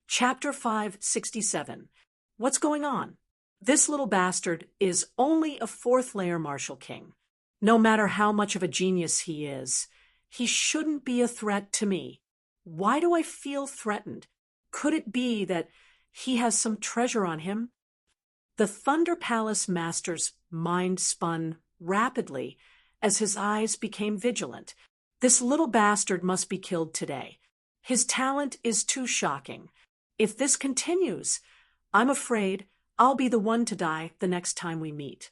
Chapter 567. What's going on? This little bastard is only a fourth-layer Martial King. No matter how much of a genius he is, he shouldn't be a threat to me. Why do I feel threatened? Could it be that he has some treasure on him? The Thunder Palace Master's mind spun rapidly as his eyes became vigilant. This little bastard must be killed today. His talent is too shocking. If this continues, I'm afraid I'll be the one to die the next time we meet.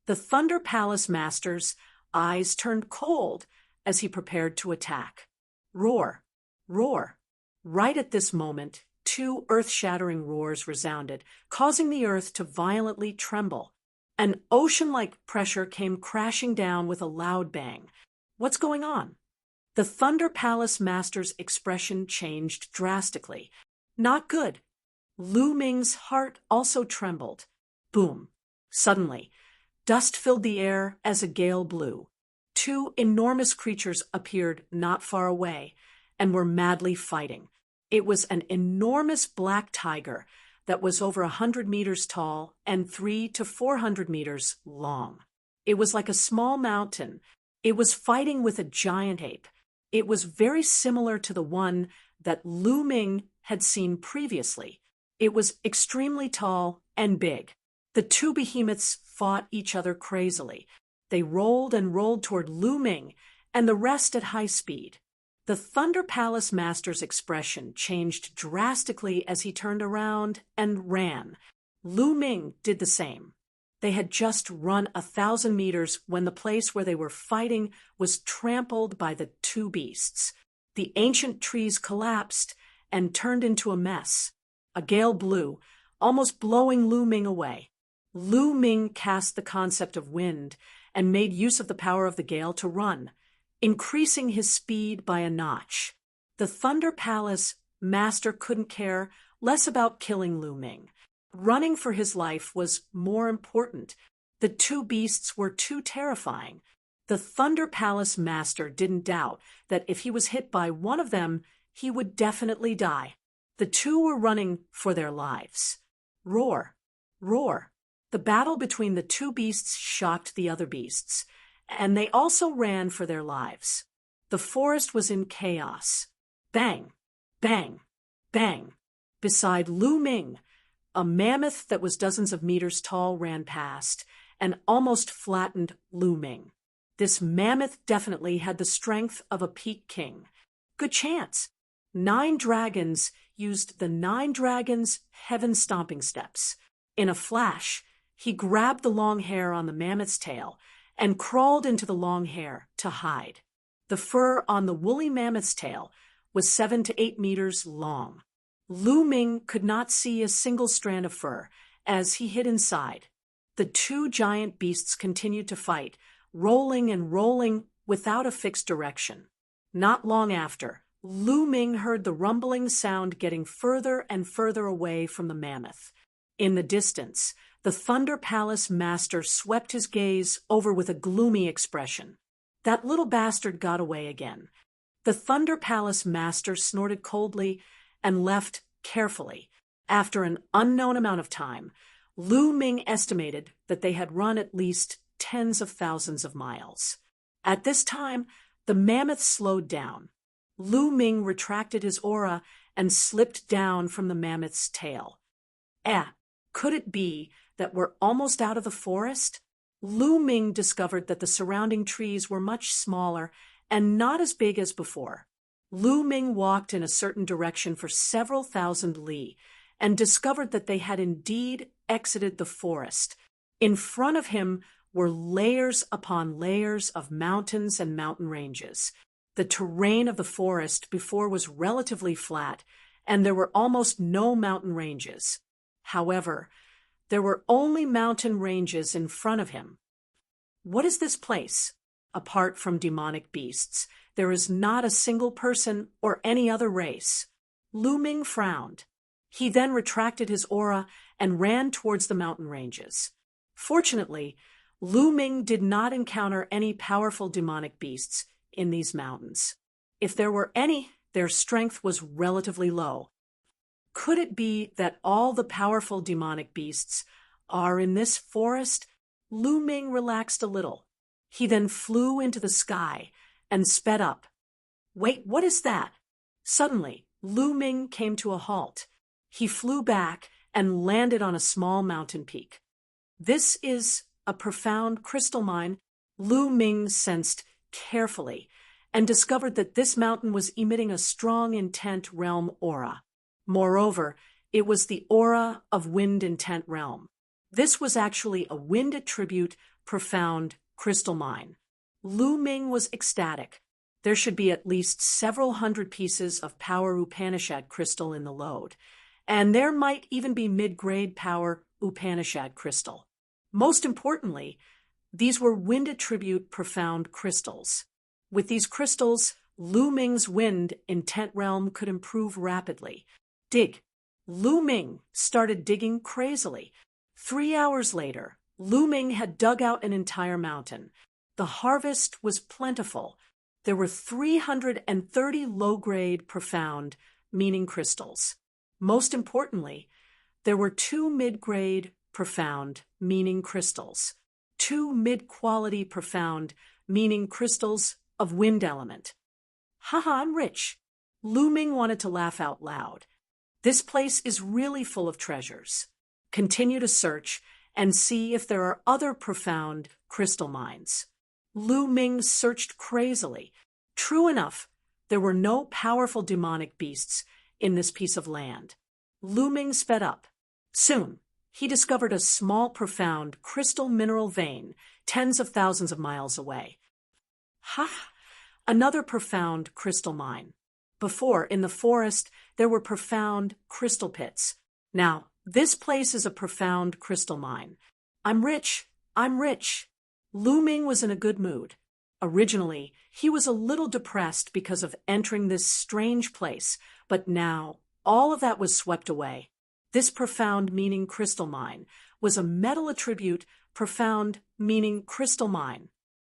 The Thunder Palace Master's eyes turned cold as he prepared to attack. Roar! Roar! Right at this moment, two earth-shattering roars resounded, causing the earth to violently tremble. An ocean-like pressure came crashing down with a loud bang. What's going on? The Thunder Palace Master's expression changed drastically. Not good. Lu Ming's heart also trembled. Boom. Suddenly, dust filled the air as a gale blew. Two enormous creatures appeared not far away and were madly fighting. It was an enormous black tiger that was over 100 meters tall and 300 to 400 meters long. It was like a small mountain. It was fighting with a giant ape. It was very similar to the one that Lu Ming had seen previously. It was extremely tall and big. The two behemoths fought each other crazily. They rolled and rolled toward Lu Ming and the rest at high speed. The Thunder Palace Master's expression changed drastically as he turned around and ran. Lu Ming did the same. They had just run 1,000 meters when the place where they were fighting was trampled by the two beasts. The ancient trees collapsed and turned into a mess. A gale blew, almost blowing Lu Ming away. Lu Ming cast the concept of wind and made use of the power of the gale to run, increasing his speed by a notch. The Thunder Palace Master couldn't care less about killing Lu Ming. Running for his life was more important. The two beasts were too terrifying. The Thunder Palace Master didn't doubt that if he was hit by one of them, he would definitely die. The two were running for their lives. Roar! Roar! The battle between the two beasts shocked the other beasts, and they also ran for their lives. The forest was in chaos. Bang! Bang! Bang! Beside Lu Ming, a mammoth that was dozens of meters tall ran past and almost flattened Lu Ming. This mammoth definitely had the strength of a peak king. Good chance. 9 dragons used the 9 dragons' heaven stomping steps. In a flash, he grabbed the long hair on the mammoth's tail and crawled into the long hair to hide. The fur on the woolly mammoth's tail was 7 to 8 meters long. Lu Ming could not see a single strand of fur as he hid inside. The two giant beasts continued to fight, rolling and rolling without a fixed direction. Not long after, Lu Ming heard the rumbling sound getting further and further away from the mammoth. In the distance, the Thunder Palace Master swept his gaze over with a gloomy expression. That little bastard got away again. The Thunder Palace Master snorted coldly and left carefully. After an unknown amount of time, Lu Ming estimated that they had run at least tens of thousands of miles. At this time, the mammoth slowed down. Lu Ming retracted his aura and slipped down from the mammoth's tail. Could it be that we're almost out of the forest? Lu Ming discovered that the surrounding trees were much smaller and not as big as before. Lu Ming walked in a certain direction for several thousand li and discovered that they had indeed exited the forest. In front of him were layers upon layers of mountains and mountain ranges. The terrain of the forest before was relatively flat, and there were almost no mountain ranges. However, there were only mountain ranges in front of him. What is this place? Apart from demonic beasts, there is not a single person or any other race. Lu Ming frowned. He then retracted his aura and ran towards the mountain ranges. Fortunately, Lu Ming did not encounter any powerful demonic beasts in these mountains. If there were any, their strength was relatively low. Could it be that all the powerful demonic beasts are in this forest? Lu Ming relaxed a little. He then flew into the sky and sped up. Wait, what is that? Suddenly, Lu Ming came to a halt. He flew back and landed on a small mountain peak. This is a profound crystal mine, Lu Ming sensed carefully, and discovered that this mountain was emitting a strong intent realm aura. Moreover, it was the aura of wind intent realm. This was actually a wind attribute profound crystal mine. Lu Ming was ecstatic. There should be at least several hundred pieces of power Upanishad crystal in the lode, and there might even be mid-grade power Upanishad crystal. Most importantly, these were wind attribute profound crystals. With these crystals, Lu Ming's wind intent realm could improve rapidly. Dig. Lu Ming started digging crazily. 3 hours later, Lu Ming had dug out an entire mountain. The harvest was plentiful. There were 330 low-grade profound meaning crystals. Most importantly, there were 2 mid-grade profound meaning crystals, 2 mid-quality profound meaning crystals of wind element. Haha, I'm rich. Lu Ming wanted to laugh out loud. This place is really full of treasures. Continue to search and see if there are other profound crystal mines. Lu Ming searched crazily. True enough, there were no powerful demonic beasts in this piece of land. Lu Ming sped up. Soon, he discovered a small profound crystal mineral vein tens of thousands of miles away. Ha! Another profound crystal mine. Before, in the forest, there were profound crystal pits. Now, this place is a profound crystal mine. I'm rich. I'm rich. Lu Ming was in a good mood. Originally, he was a little depressed because of entering this strange place, but now all of that was swept away. This profound meaning crystal mine was a metal attribute profound meaning crystal mine.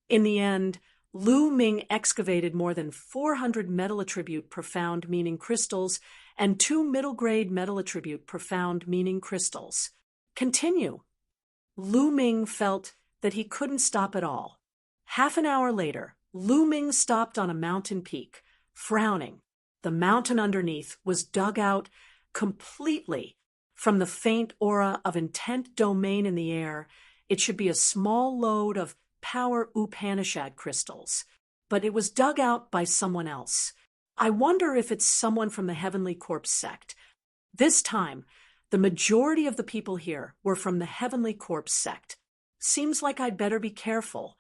In the end, Lu Ming excavated more than 400 metal attribute profound meaning crystals and 2 middle-grade metal attribute profound meaning crystals. Continue. Lu Ming felt that he couldn't stop at all. Half an hour later, Lu Ming stopped on a mountain peak, frowning. The mountain underneath was dug out completely from the faint aura of intent domain in the air. It should be a small load of power Upanishad crystals, but it was dug out by someone else. I wonder if it's someone from the Heavenly Corpse sect. This time, the majority of the people here were from the Heavenly Corpse sect. Seems like I'd better be careful.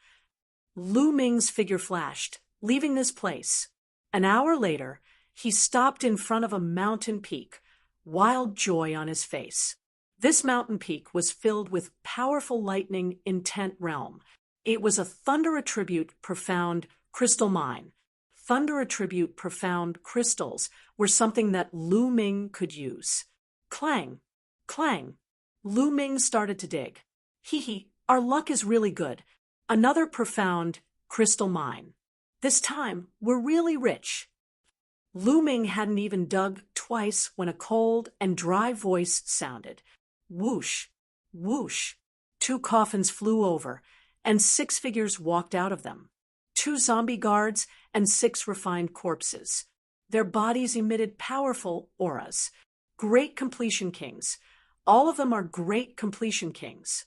Lu Ming's figure flashed, leaving this place. An hour later, he stopped in front of a mountain peak, wild joy on his face. This mountain peak was filled with powerful lightning intent realm. It was a thunder attribute profound crystal mine. Thunder attribute profound crystals were something that Lu Ming could use. Clang, clang. Lu Ming started to dig. Hee, our luck is really good. Another profound crystal mine. This time, we're really rich. Lu Ming hadn't even dug twice when a cold and dry voice sounded. Whoosh, whoosh. 2 coffins flew over, and 6 figures walked out of them. 2 zombie guards and 6 refined corpses. Their bodies emitted powerful auras. Great completion kings. All of them are great completion kings.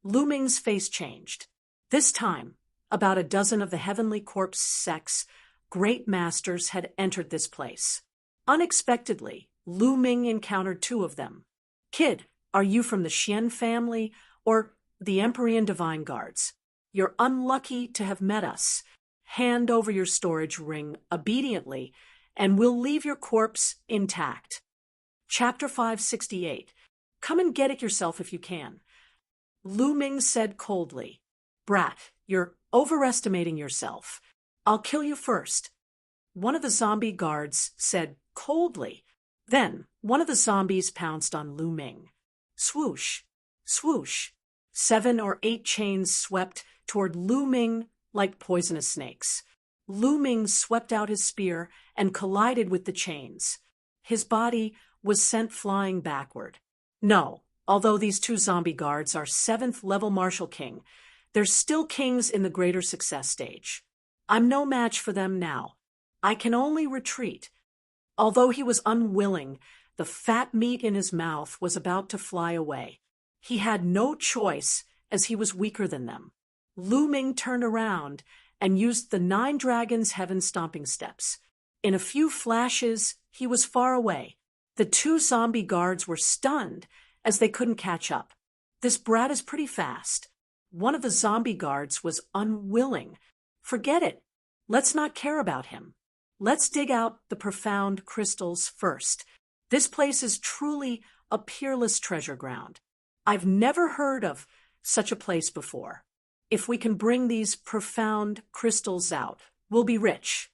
Lu Ming's face changed. This time, about a dozen of the Heavenly Corpse sects, great masters had entered this place. Unexpectedly, Lu Ming encountered 2 of them. Kid, are you from the Xian family or the Empyrean Divine Guards? You're unlucky to have met us. Hand over your storage ring obediently, and we'll leave your corpse intact. Chapter 568. Come and get it yourself if you can. Lu Ming said coldly, Brat, you're overestimating yourself. I'll kill you first. One of the zombie guards said coldly. Then one of the zombies pounced on Lu Ming. Swoosh, swoosh. 7 or 8 chains swept toward Lu Ming like poisonous snakes. Lu Ming swept out his spear and collided with the chains. His body was sent flying backward. No, although these two zombie guards are 7th level Martial King, they're still kings in the greater success stage. I'm no match for them now. I can only retreat. Although he was unwilling, the fat meat in his mouth was about to fly away. He had no choice, as he was weaker than them. Lu Ming turned around and used the 9 dragons' heaven-stomping steps. In a few flashes, he was far away. The 2 zombie guards were stunned, as they couldn't catch up. This brat is pretty fast. One of the zombie guards was unwilling. Forget it. Let's not care about him. Let's dig out the profound crystals first. This place is truly a peerless treasure ground. I've never heard of such a place before. If we can bring these profound crystals out, we'll be rich.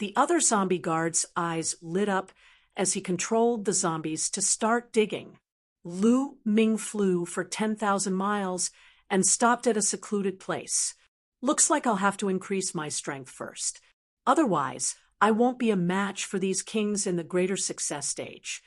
The other zombie guard's eyes lit up as he controlled the zombies to start digging. Lu Ming flew for 10,000 miles and stopped at a secluded place. Looks like I'll have to increase my strength first. Otherwise, I won't be a match for these kings in the greater success stage.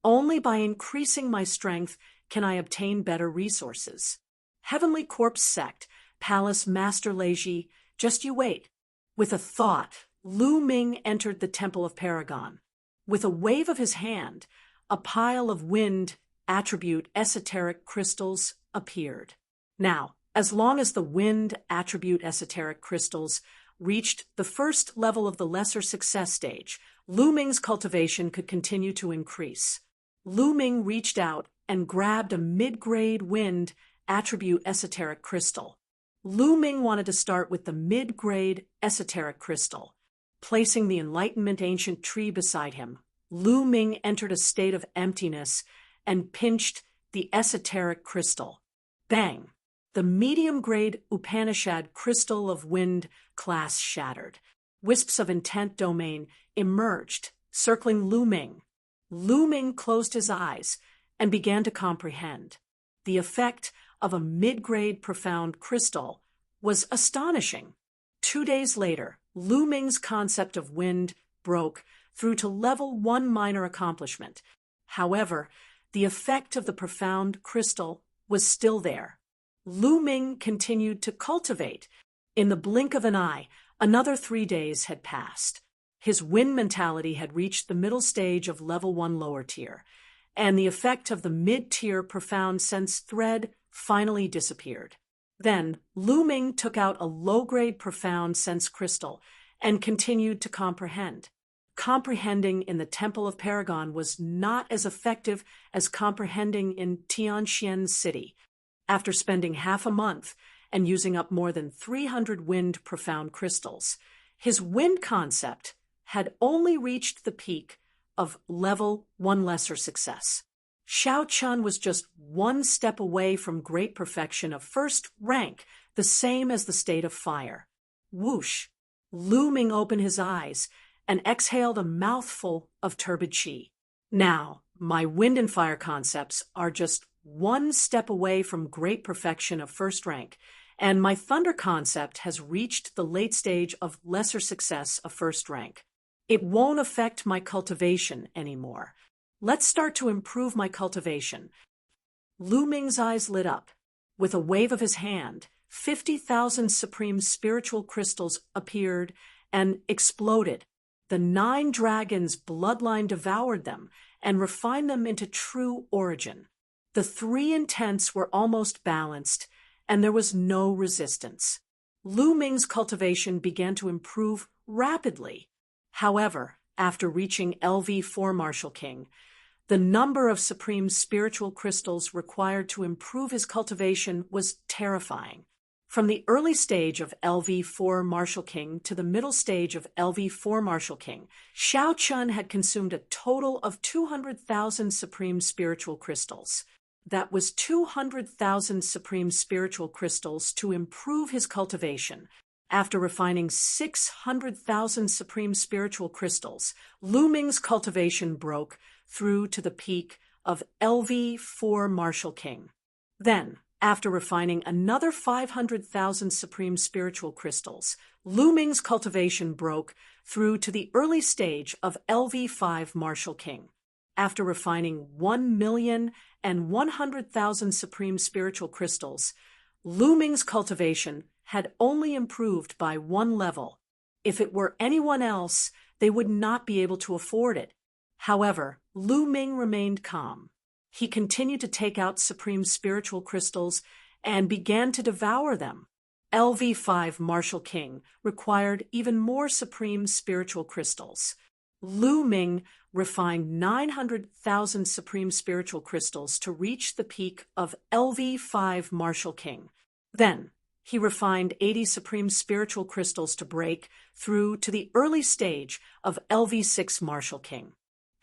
Only by increasing my strength can I obtain better resources. Heavenly Corpse Sect, Palace Master Leiji, just you wait. With a thought, Lu Ming entered the Temple of Paragon. With a wave of his hand, a pile of wind attribute esoteric crystals appeared. Now, as long as the wind attribute esoteric crystals reached the first level of the lesser success stage, Lu Ming's cultivation could continue to increase. Lu Ming reached out and grabbed a mid-grade wind attribute esoteric crystal. Lu Ming wanted to start with the mid-grade esoteric crystal. Placing the Enlightenment Ancient Tree beside him, Lu Ming entered a state of emptiness and pinched the esoteric crystal. Bang! The medium-grade Upanishad crystal of wind class shattered. Wisps of intent domain emerged, circling Lu Ming. Lu Ming closed his eyes and began to comprehend. The effect of a mid-grade profound crystal was astonishing. 2 days later, Lu Ming's concept of wind broke through to level 1 minor accomplishment. However, the effect of the profound crystal was still there. Lu Ming continued to cultivate. In the blink of an eye, another 3 days had passed. His wind mentality had reached the middle stage of level 1 lower tier, and the effect of the mid-tier profound sense thread finally disappeared. Then, Lu Ming took out a low-grade profound sense crystal and continued to comprehend. Comprehending in the Temple of Paragon was not as effective as comprehending in Tianxian City. After spending half a month and using up more than 300 wind profound crystals, his wind concept had only reached the peak of level 1 lesser success. Xiao Chun was just 1 step away from great perfection of first rank, the same as the state of fire. Whoosh! Lu Ming opened his eyes and exhaled a mouthful of turbid qi. Now, my wind and fire concepts are just 1 step away from great perfection of first rank, and my thunder concept has reached the late stage of lesser success of first rank. It won't affect my cultivation anymore. Let's start to improve my cultivation. Lu Ming's eyes lit up. With a wave of his hand, 50,000 supreme spiritual crystals appeared and exploded. The 9 dragons' bloodline devoured them and refined them into true origin. The 3 intents were almost balanced, and there was no resistance. Lu Ming's cultivation began to improve rapidly. However, after reaching LV4 Martial King, the number of supreme spiritual crystals required to improve his cultivation was terrifying. From the early stage of LV4 Martial King to the middle stage of LV4 Martial King, Xiao Chun had consumed a total of 200,000 supreme spiritual crystals. That was 200,000 supreme spiritual crystals to improve his cultivation. After refining 600,000 supreme spiritual crystals, Lu Ming's cultivation broke through to the peak of LV4 Martial King. Then, after refining another 500,000 supreme spiritual crystals, Lu Ming's cultivation broke through to the early stage of LV5 Martial King. after refining 1,100,000 supreme spiritual crystals, Lu Ming's cultivation had only improved by one level. If it were anyone else, they would not be able to afford it. However, Lu Ming remained calm. He continued to take out supreme spiritual crystals and began to devour them. LV5 Martial King required even more supreme spiritual crystals. Lu Ming refined 900,000 supreme spiritual crystals to reach the peak of LV5 Martial King. Then, he refined 80 supreme spiritual crystals to break through to the early stage of LV6 Martial King.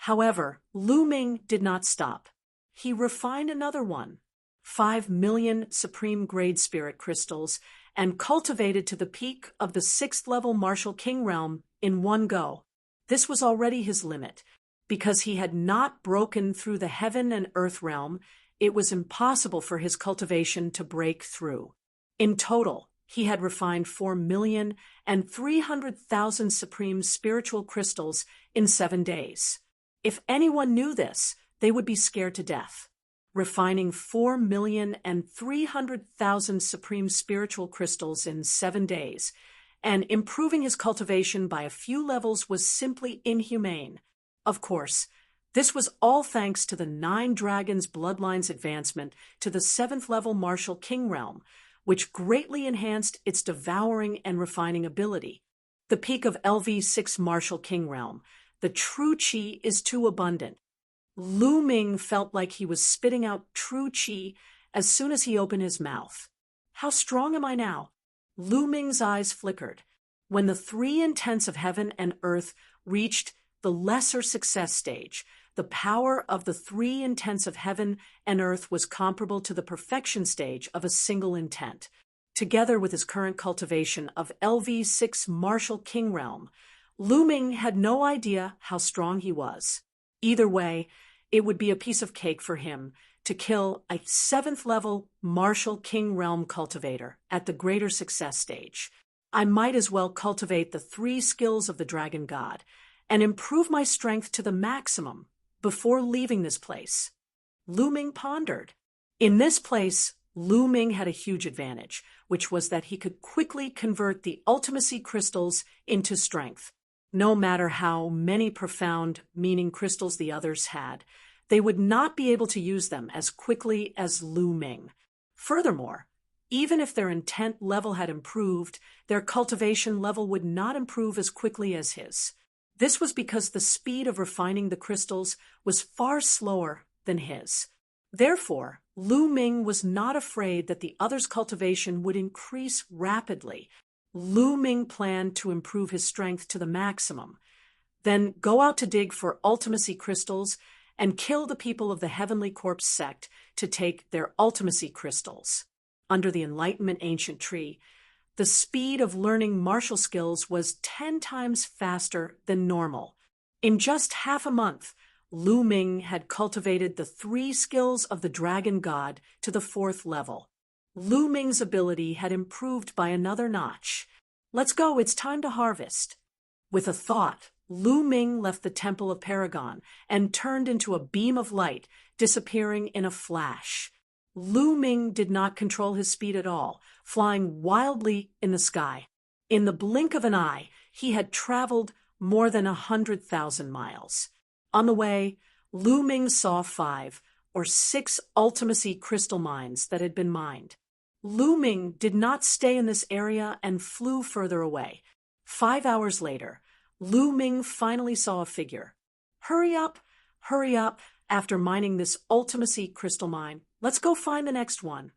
However, Lu Ming did not stop. He refined another one, 5 million supreme grade spirit crystals, and cultivated to the peak of the 6th level Martial King realm in one go. This was already his limit. Because he had not broken through the heaven and earth realm, it was impossible for his cultivation to break through. In total, he had refined 4,300,000 supreme spiritual crystals in 7 days. If anyone knew this, they would be scared to death. Refining 4,300,000 supreme spiritual crystals in 7 days and improving his cultivation by a few levels was simply inhumane. Of course, this was all thanks to the 9 Dragons bloodline's advancement to the 7th level Martial King realm, which greatly enhanced its devouring and refining ability. The peak of LV6 Martial King realm, the true qi is too abundant. Lu Ming felt like he was spitting out true qi as soon as he opened his mouth. How strong am I now? Lu Ming's eyes flickered. When the 3 intents of heaven and earth reached the lesser success stage, the power of the 3 intents of heaven and earth was comparable to the perfection stage of a single intent. Together with his current cultivation of LV6 Martial King realm, Lu Ming had no idea how strong he was. Either way, it would be a piece of cake for him to kill a 7th level Martial King realm cultivator at the greater success stage. I might as well cultivate the 3 skills of the Dragon God and improve my strength to the maximum before leaving this place. Lu Ming pondered. In this place, Lu Ming had a huge advantage, which was that he could quickly convert the ultimacy crystals into strength. No matter how many profound meaning crystals the others had, they would not be able to use them as quickly as Lu Ming. Furthermore, even if their intent level had improved, their cultivation level would not improve as quickly as his. This was because the speed of refining the crystals was far slower than his. Therefore, Lu Ming was not afraid that the other's cultivation would increase rapidly. Lu Ming planned to improve his strength to the maximum, then go out to dig for ultimacy crystals and kill the people of the Heavenly Corpse sect to take their ultimacy crystals. Under the Enlightenment Ancient Tree, the speed of learning martial skills was 10 times faster than normal. In just half a month, Lu Ming had cultivated the 3 skills of the Dragon God to the 4th level. Lu Ming's ability had improved by another notch. Let's go, it's time to harvest. With a thought, Lu Ming left the Temple of Paragon and turned into a beam of light, disappearing in a flash. Lu Ming did not control his speed at all, flying wildly in the sky. In the blink of an eye, he had traveled more than 100,000 miles. On the way, Lu Ming saw 5 or 6 ultimacy crystal mines that had been mined. Lu Ming did not stay in this area and flew further away. 5 hours later, Lu Ming finally saw a figure. Hurry up, hurry up. After mining this ultimacy crystal mine, let's go find the next one.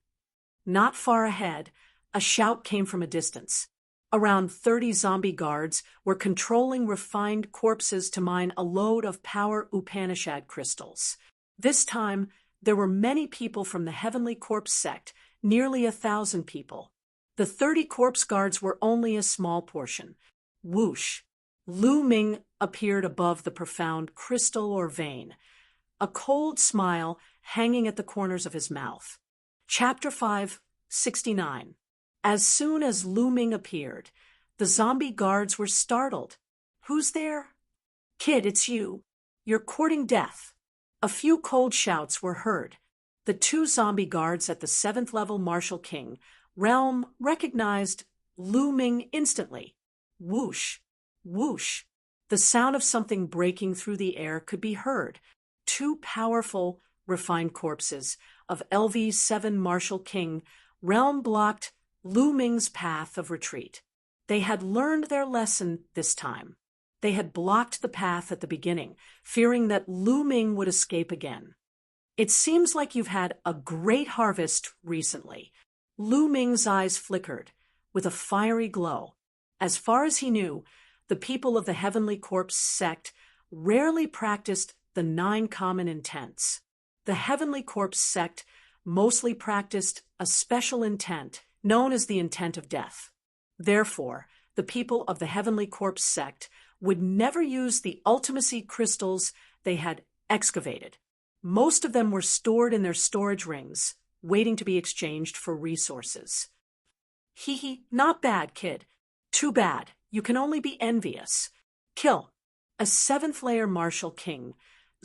Not far ahead, a shout came from a distance. Around 30 zombie guards were controlling refined corpses to mine a load of power Upanishad crystals. This time, there were many people from the Heavenly Corpse sect, nearly 1,000 people. The 30 corpse guards were only a small portion. Whoosh! Lu Ming appeared above the profound crystal or vein, a cold smile hanging at the corners of his mouth. Chapter 5:69. As soon as Lu Ming appeared, the zombie guards were startled. Who's there? Kid, it's you. You're courting death. A few cold shouts were heard. The two zombie guards at the 7th level Marshal King realm recognized Lu Ming instantly. Whoosh, whoosh. The sound of something breaking through the air could be heard. Two powerful, refined corpses of LV-7 Marshal King realm blocked Lu Ming's path of retreat. They had learned their lesson this time. They had blocked the path at the beginning, fearing that Lu Ming would escape again. It seems like you've had a great harvest recently. Lu Ming's eyes flickered with a fiery glow. As far as he knew, the people of the Heavenly Corpse sect rarely practiced the 9 common intents. The Heavenly Corpse sect mostly practiced a special intent known as the intent of death. Therefore, the people of the Heavenly Corpse sect would never use the ultimacy crystals they had excavated. Most of them were stored in their storage rings, waiting to be exchanged for resources. Hee hee, not bad, kid. Too bad. You can only be envious. Kill. A 7th layer Marshal King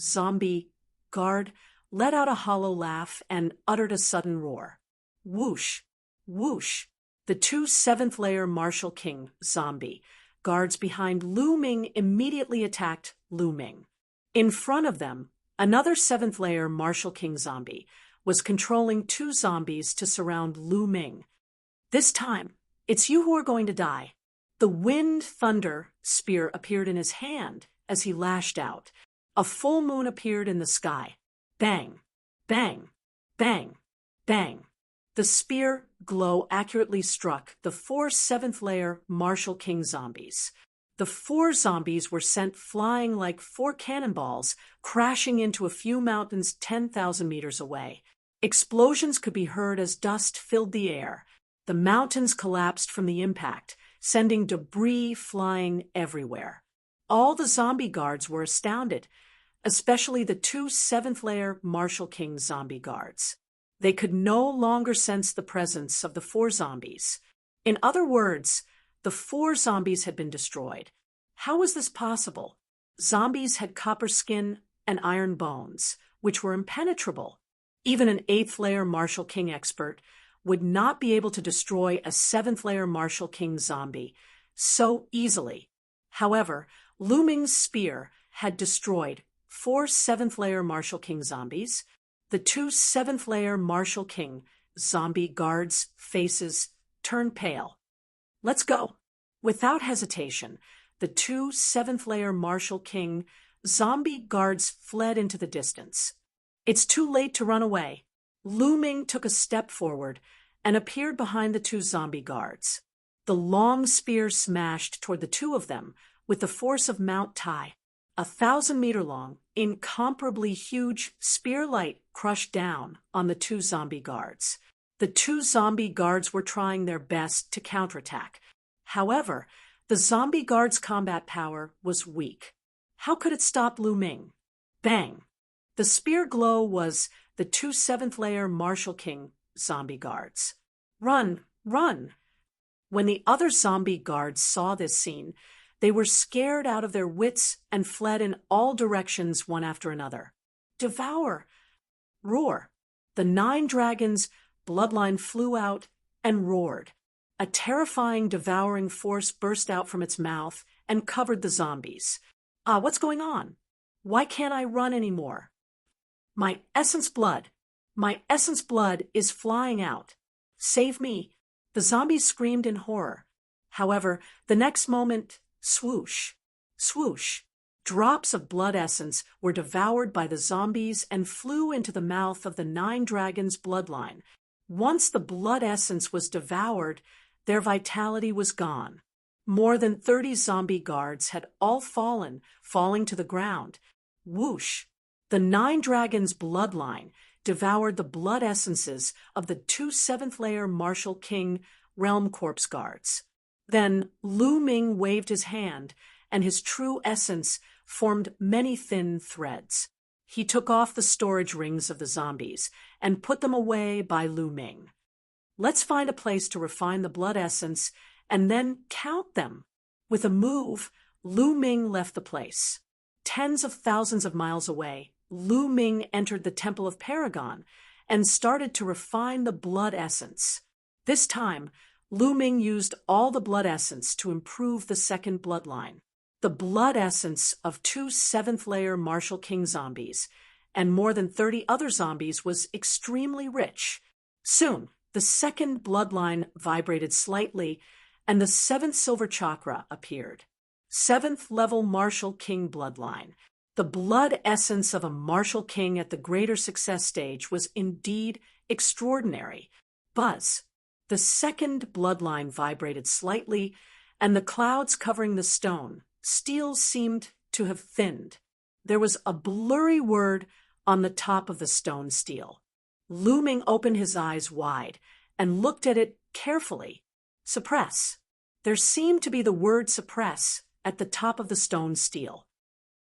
zombie guard let out a hollow laugh and uttered a sudden roar. Whoosh, whoosh. The two 7th layer Marshal King zombie guards behind Lu Ming immediately attacked Lu Ming. In front of them, another 7th layer Marshal King zombie was controlling 2 zombies to surround Lu Ming. This time, it's you who are going to die. The wind thunder spear appeared in his hand as he lashed out. A full moon appeared in the sky. Bang, bang, bang, bang. The spear glow accurately struck the 4 7th layer Marshal King zombies. The 4 zombies were sent flying like 4 cannonballs, crashing into a few mountains 10,000 meters away. Explosions could be heard as dust filled the air. The mountains collapsed from the impact, sending debris flying everywhere. All the zombie guards were astounded, especially the 2 7th layer Marshal King zombie guards. They could no longer sense the presence of the 4 zombies. In other words, the 4 zombies had been destroyed. How was this possible? Zombies had copper skin and iron bones, which were impenetrable. Even an 8th layer Marshal King expert would not be able to destroy a 7th layer Marshal King zombie so easily. However, Lu Ming's spear had destroyed 4 7th layer Marshal King zombies. The 2 7th layer Marshal King zombie guards' faces turned pale. Let's go. Without hesitation, the 2 7th layer Marshal King zombie guards fled into the distance. It's too late to run away. Lu Ming took a step forward and appeared behind the 2 zombie guards. The long spear smashed toward the 2 of them with the force of Mount Tai. 1,000-meter-long, incomparably huge spear light crushed down on the 2 zombie guards. The 2 zombie guards were trying their best to counterattack. However, the zombie guards' combat power was weak. How could it stop Lu Ming? Bang! The spear glow was the 2 7th layer Marshal King zombie guards. Run! Run! When the other zombie guards saw this scene, they were scared out of their wits and fled in all directions one after another. Devour! Roar! The 9 dragons' bloodline flew out and roared. A terrifying devouring force burst out from its mouth and covered the zombies. What's going on? Why can't I run anymore? My essence blood is flying out. Save me! The zombies screamed in horror. However, the next moment, swoosh, swoosh. Drops of blood essence were devoured by the zombies and flew into the mouth of the 9 dragons' bloodline. Once the blood essence was devoured, their vitality was gone. More than 30 zombie guards had all falling to the ground. Whoosh! The 9 dragons' bloodline devoured the blood essences of the 2 7th layer Marshal King realm corpse guards. Then Lu Ming waved his hand, and his true essence formed many thin threads. He took off the storage rings of the zombies and put them away by Lu Ming. Let's find a place to refine the blood essence and then count them. With a move, Lu Ming left the place. Tens of thousands of miles away, Lu Ming entered the Temple of Paragon and started to refine the blood essence. This time, Lu Ming used all the blood essence to improve the second bloodline. The blood essence of 2 7th-layer Martial King zombies and more than 30 other zombies was extremely rich. Soon, the second bloodline vibrated slightly, and the 7th silver chakra appeared. 7th-level Martial King bloodline. The blood essence of a Martial King at the greater success stage was indeed extraordinary. Buzz. The second bloodline vibrated slightly, and the clouds covering the steel seemed to have thinned. There was a blurry word on the top of the steel. Lu Ming opened his eyes wide and looked at it carefully. Suppress. There seemed to be the word suppress at the top of the steel.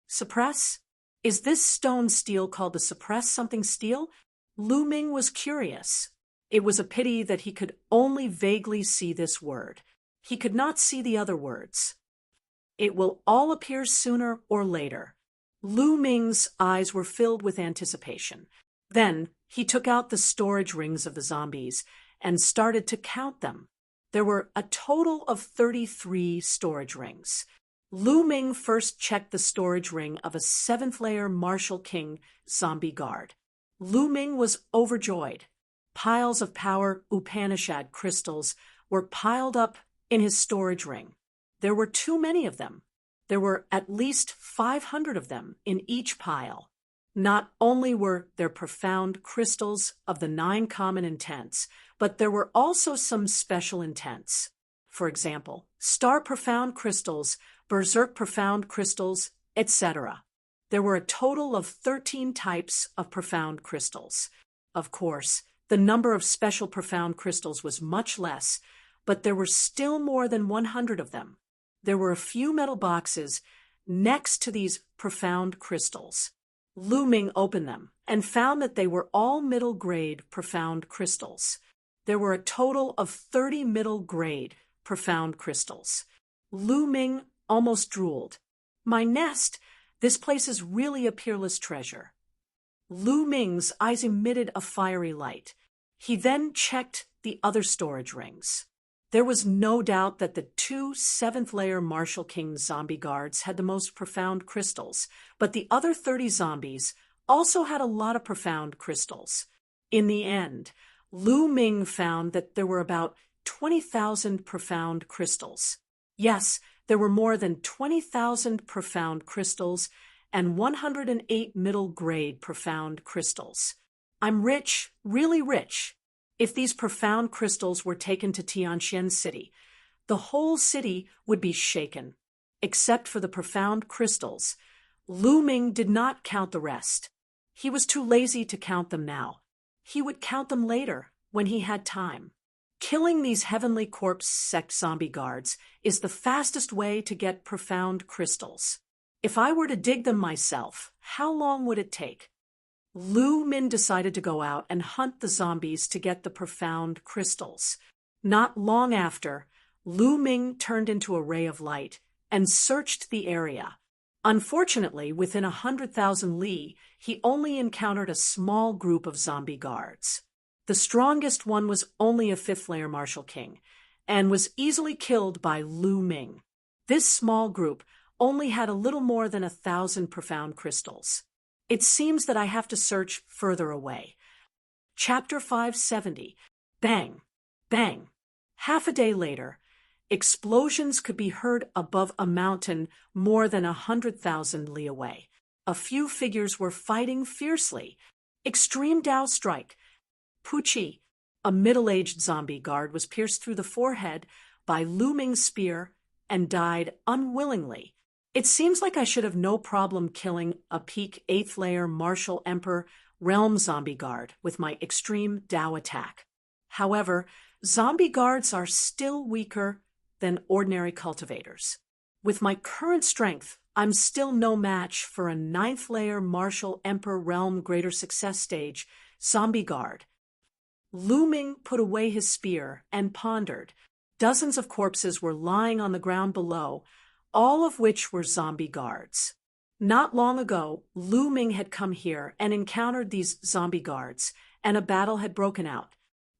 Suppress? Is this steel called the suppress something steel? Lu Ming was curious. It was a pity that he could only vaguely see this word. He could not see the other words. It will all appear sooner or later. Lu Ming's eyes were filled with anticipation. Then he took out the storage rings of the zombies and started to count them. There were a total of 33 storage rings. Lu Ming first checked the storage ring of a 7th-layer Martial King zombie guard. Lu Ming was overjoyed. Piles of power Upanishad crystals were piled up in his storage ring. There were too many of them. There were at least 500 of them in each pile. Not only were there profound crystals of the 9 common intents, but there were also some special intents. For example, star profound crystals, berserk profound crystals, etc. There were a total of 13 types of profound crystals. Of course, the number of special profound crystals was much less, but there were still more than 100 of them. There were a few metal boxes next to these profound crystals. Lu Ming opened them and found that they were all middle-grade profound crystals. There were a total of 30 middle-grade profound crystals. Lu Ming almost drooled. My nest! This place is really a peerless treasure. Lu Ming's eyes emitted a fiery light. He then checked the other storage rings. There was no doubt that the 2 7th-layer Martial King zombie guards had the most profound crystals, but the other 30 zombies also had a lot of profound crystals. In the end, Lu Ming found that there were about 20,000 profound crystals. Yes, there were more than 20,000 profound crystals and 108 middle-grade profound crystals. I'm rich, really rich. If these profound crystals were taken to Tianxian City, the whole city would be shaken. Except for the profound crystals, Lu Ming did not count the rest. He was too lazy to count them now. He would count them later, when he had time. Killing these Heavenly Corpse sect zombie guards is the fastest way to get profound crystals. If I were to dig them myself, how long would it take? Lu Ming decided to go out and hunt the zombies to get the profound crystals. Not long after, Lu Ming turned into a ray of light and searched the area. Unfortunately, within 100,000 li, he only encountered a small group of zombie guards. The strongest one was only a 5th-layer Martial King, and was easily killed by Lu Ming. This small group only had a little more than 1,000 profound crystals. It seems that I have to search further away. Chapter 570. Bang! Bang! Half a day later, explosions could be heard above a mountain more than 100,000 li away. A few figures were fighting fiercely. Extreme Dao strike. Puchi, a middle-aged zombie guard, was pierced through the forehead by Lu Ming's spear and died unwillingly. It seems like I should have no problem killing a peak 8th-layer Martial Emperor Realm zombie guard with my extreme Dao attack. However, zombie guards are still weaker than ordinary cultivators. With my current strength, I'm still no match for a 9th-layer Martial Emperor Realm greater success stage zombie guard. Lu Ming put away his spear and pondered. Dozens of corpses were lying on the ground below, all of which were zombie guards. Not long ago, Lu Ming had come here and encountered these zombie guards, and a battle had broken out.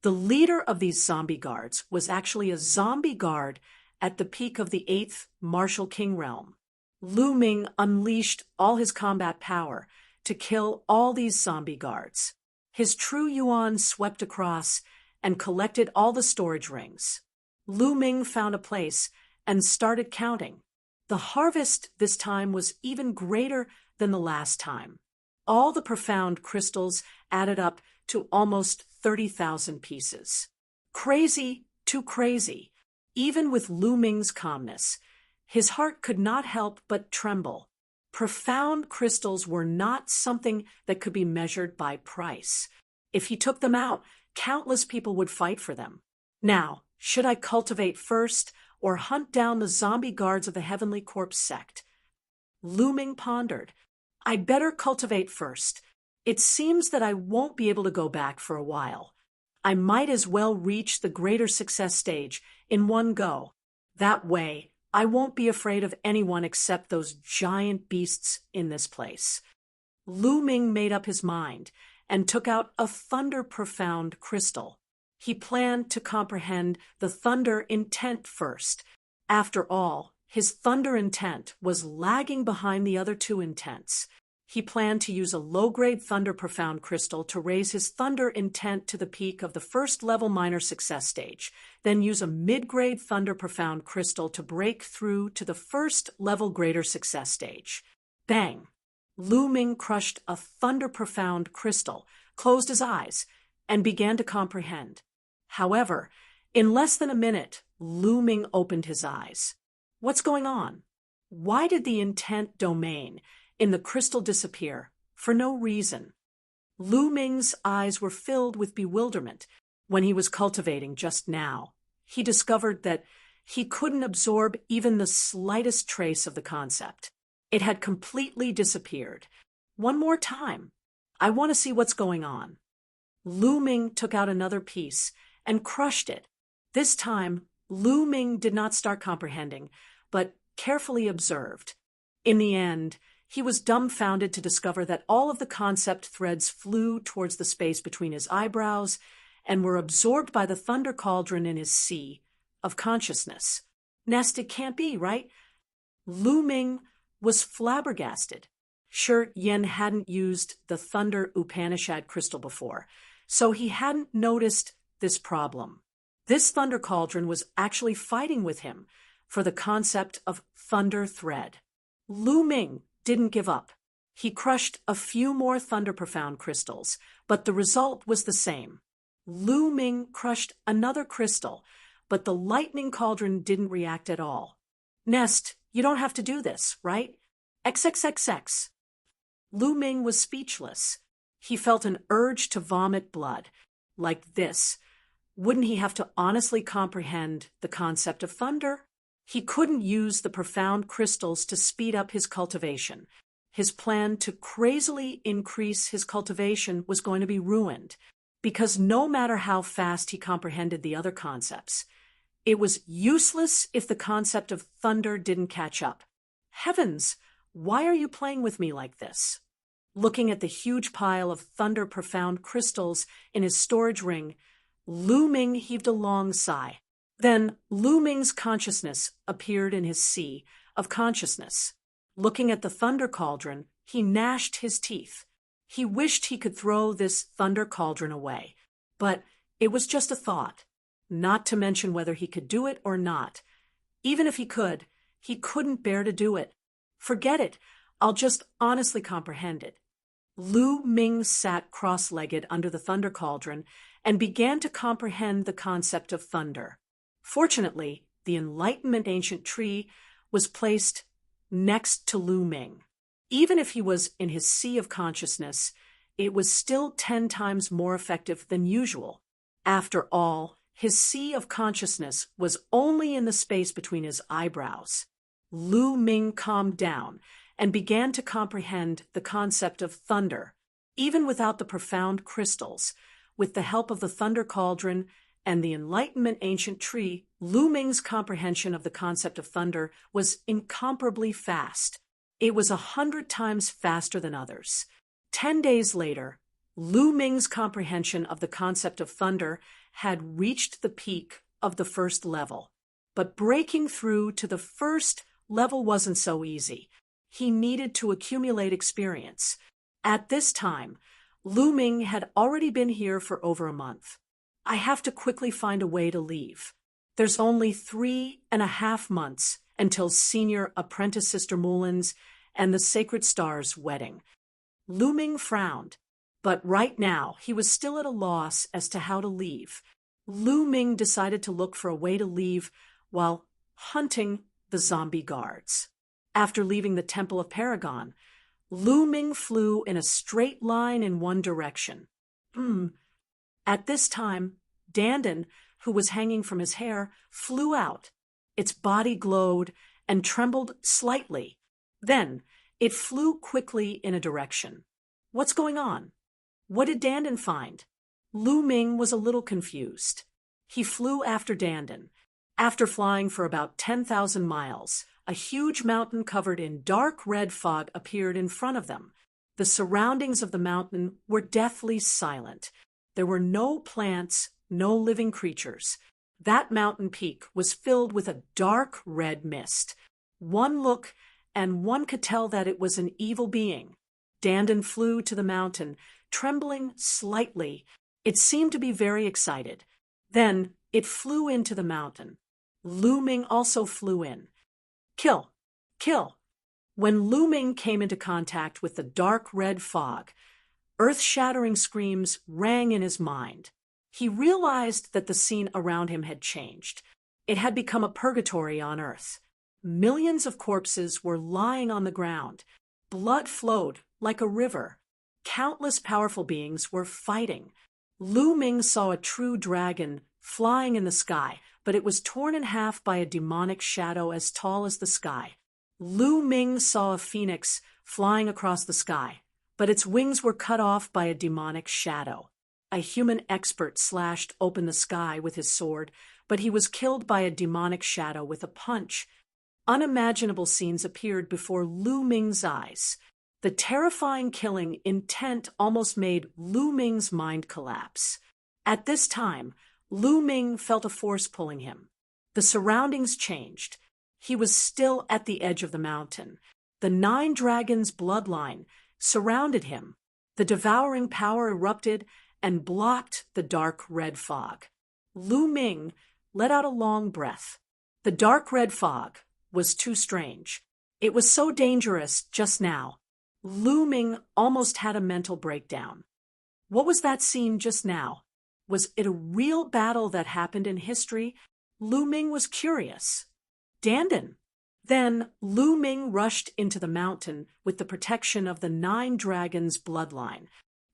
The leader of these zombie guards was actually a zombie guard at the peak of the 8th Martial King realm. Lu Ming unleashed all his combat power to kill all these zombie guards. His true yuan swept across and collected all the storage rings. Lu Ming found a place and started counting. The harvest this time was even greater than the last time. All the profound crystals added up to almost 30,000 pieces. Crazy, too crazy. Even with Lu Ming's calmness, his heart could not help but tremble. Profound crystals were not something that could be measured by price. If he took them out, countless people would fight for them. Now, should I cultivate first or hunt down the zombie guards of the Heavenly Corpse sect? Lu Ming pondered. I better cultivate first. It seems that I won't be able to go back for a while. I might as well reach the greater success stage in one go. That way, I won't be afraid of anyone except those giant beasts in this place. Lu Ming made up his mind and took out a thunder profound crystal. He planned to comprehend the thunder intent first. After all, his thunder intent was lagging behind the other two intents. He planned to use a low-grade thunder profound crystal to raise his thunder intent to the peak of the first-level minor success stage, then use a mid-grade thunder profound crystal to break through to the first-level greater success stage. Bang! Lu Ming crushed a thunder profound crystal, closed his eyes, and began to comprehend. However, in less than a minute, Lu Ming opened his eyes. What's going on? Why did the intent domain in the crystal disappear for no reason? Lu Ming's eyes were filled with bewilderment when he was cultivating just now. He discovered that he couldn't absorb even the slightest trace of the concept. It had completely disappeared. One more time. I want to see what's going on. Lu Ming took out another piece and crushed it. This time, Lu Ming did not start comprehending, but carefully observed. In the end, he was dumbfounded to discover that all of the concept threads flew towards the space between his eyebrows and were absorbed by the thunder cauldron in his sea of consciousness. Nest, it can't be, right? Lu Ming was flabbergasted. Sure, Yen hadn't used the Thunder Upanishad crystal before, so he hadn't noticed this problem. This thunder cauldron was actually fighting with him for the concept of thunder thread. Lu Ming didn't give up. He crushed a few more thunder profound crystals, but the result was the same. Lu Ming crushed another crystal, but the lightning cauldron didn't react at all. Nest, you don't have to do this, right? XXXX. Lu Ming was speechless. He felt an urge to vomit blood. Like this. Wouldn't he have to honestly comprehend the concept of thunder? He couldn't use the profound crystals to speed up his cultivation. His plan to crazily increase his cultivation was going to be ruined, because no matter how fast he comprehended the other concepts, it was useless if the concept of thunder didn't catch up. Heavens, why are you playing with me like this? Looking at the huge pile of thunder profound crystals in his storage ring, Lu Ming heaved a long sigh. Then Lu Ming's consciousness appeared in his sea of consciousness. Looking at the thunder cauldron, he gnashed his teeth. He wished he could throw this thunder cauldron away, but it was just a thought, not to mention whether he could do it or not. Even if he couldn't bear to do it. Forget it, I'll just honestly comprehend it. Lu Ming sat cross-legged under the thunder cauldron and began to comprehend the concept of thunder. Fortunately, the Enlightenment ancient tree was placed next to Lu Ming. Even if he was in his sea of consciousness, it was still 10 times more effective than usual. After all, his sea of consciousness was only in the space between his eyebrows. Lu Ming calmed down and began to comprehend the concept of thunder, even without the profound crystals. With the help of the thunder cauldron and the Enlightenment ancient tree, Lu Ming's comprehension of the concept of thunder was incomparably fast. It was 100 times faster than others. 10 days later, Lu Ming's comprehension of the concept of thunder had reached the peak of the first level. But breaking through to the first level wasn't so easy. He needed to accumulate experience. At this time, Lu Ming had already been here for over a month. I have to quickly find a way to leave. There's only 3.5 months until Senior Apprentice Sister Mulin's and the Sacred Star's wedding. Lu Ming frowned, but right now he was still at a loss as to how to leave. Lu Ming decided to look for a way to leave while hunting the zombie guards. After leaving the Temple of Paragon, Lu Ming flew in a straight line in one direction. At this time, Dandan, who was hanging from his hair, flew out. Its body glowed and trembled slightly. Then, it flew quickly in a direction. What's going on? What did Dandan find? Lu Ming was a little confused. He flew after Dandan. After flying for about 10,000 miles, a huge mountain covered in dark red fog appeared in front of them. The surroundings of the mountain were deathly silent. There were no plants, no living creatures. That mountain peak was filled with a dark red mist. One look, and one could tell that it was an evil being. Dandan flew to the mountain, trembling slightly. It seemed to be very excited. Then it flew into the mountain. Lu Ming also flew in. Kill! Kill! When Lu Ming came into contact with the dark red fog, earth-shattering screams rang in his mind. He realized that the scene around him had changed. It had become a purgatory on Earth. Millions of corpses were lying on the ground. Blood flowed like a river. Countless powerful beings were fighting. Lu Ming saw a true dragon flying in the sky, but it was torn in half by a demonic shadow as tall as the sky. Lu Ming saw a phoenix flying across the sky, but its wings were cut off by a demonic shadow. A human expert slashed open the sky with his sword, but he was killed by a demonic shadow with a punch. Unimaginable scenes appeared before Lu Ming's eyes. The terrifying killing intent almost made Lu Ming's mind collapse. At this time, Lu Ming felt a force pulling him. The surroundings changed. He was still at the edge of the mountain. The 9 dragons' bloodline surrounded him. The devouring power erupted and blocked the dark red fog. Lu Ming let out a long breath. The dark red fog was too strange. It was so dangerous just now. Lu Ming almost had a mental breakdown. What was that scene just now? Was it a real battle that happened in history? Lu Ming was curious. Dandan. Then Lu Ming rushed into the mountain with the protection of the 9 dragons' bloodline.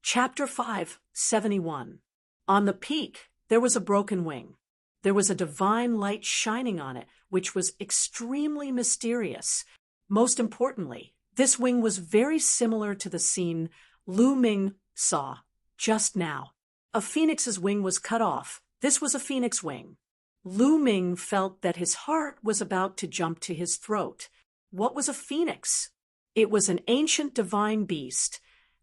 Chapter 571. On the peak, there was a broken wing. There was a divine light shining on it, which was extremely mysterious. Most importantly, this wing was very similar to the scene Lu Ming saw just now. A phoenix's wing was cut off. This was a phoenix wing. Lu Ming felt that his heart was about to jump to his throat. What was a phoenix? It was an ancient divine beast,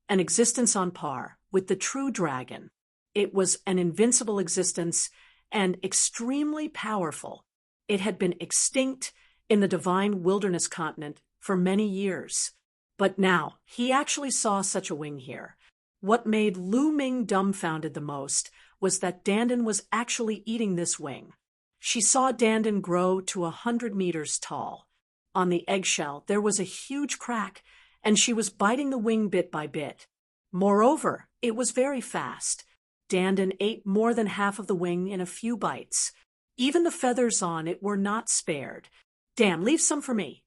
an existence on par with the true dragon. It was an invincible existence and extremely powerful. It had been extinct in the divine wilderness continent for many years. But now he actually saw such a wing here. What made Lu Ming dumbfounded the most was that Dandan was actually eating this wing. She saw Dandan grow to 100 meters tall. On the eggshell, there was a huge crack, and she was biting the wing bit by bit. Moreover, it was very fast. Dandan ate more than half of the wing in a few bites. Even the feathers on it were not spared. "Damn, leave some for me."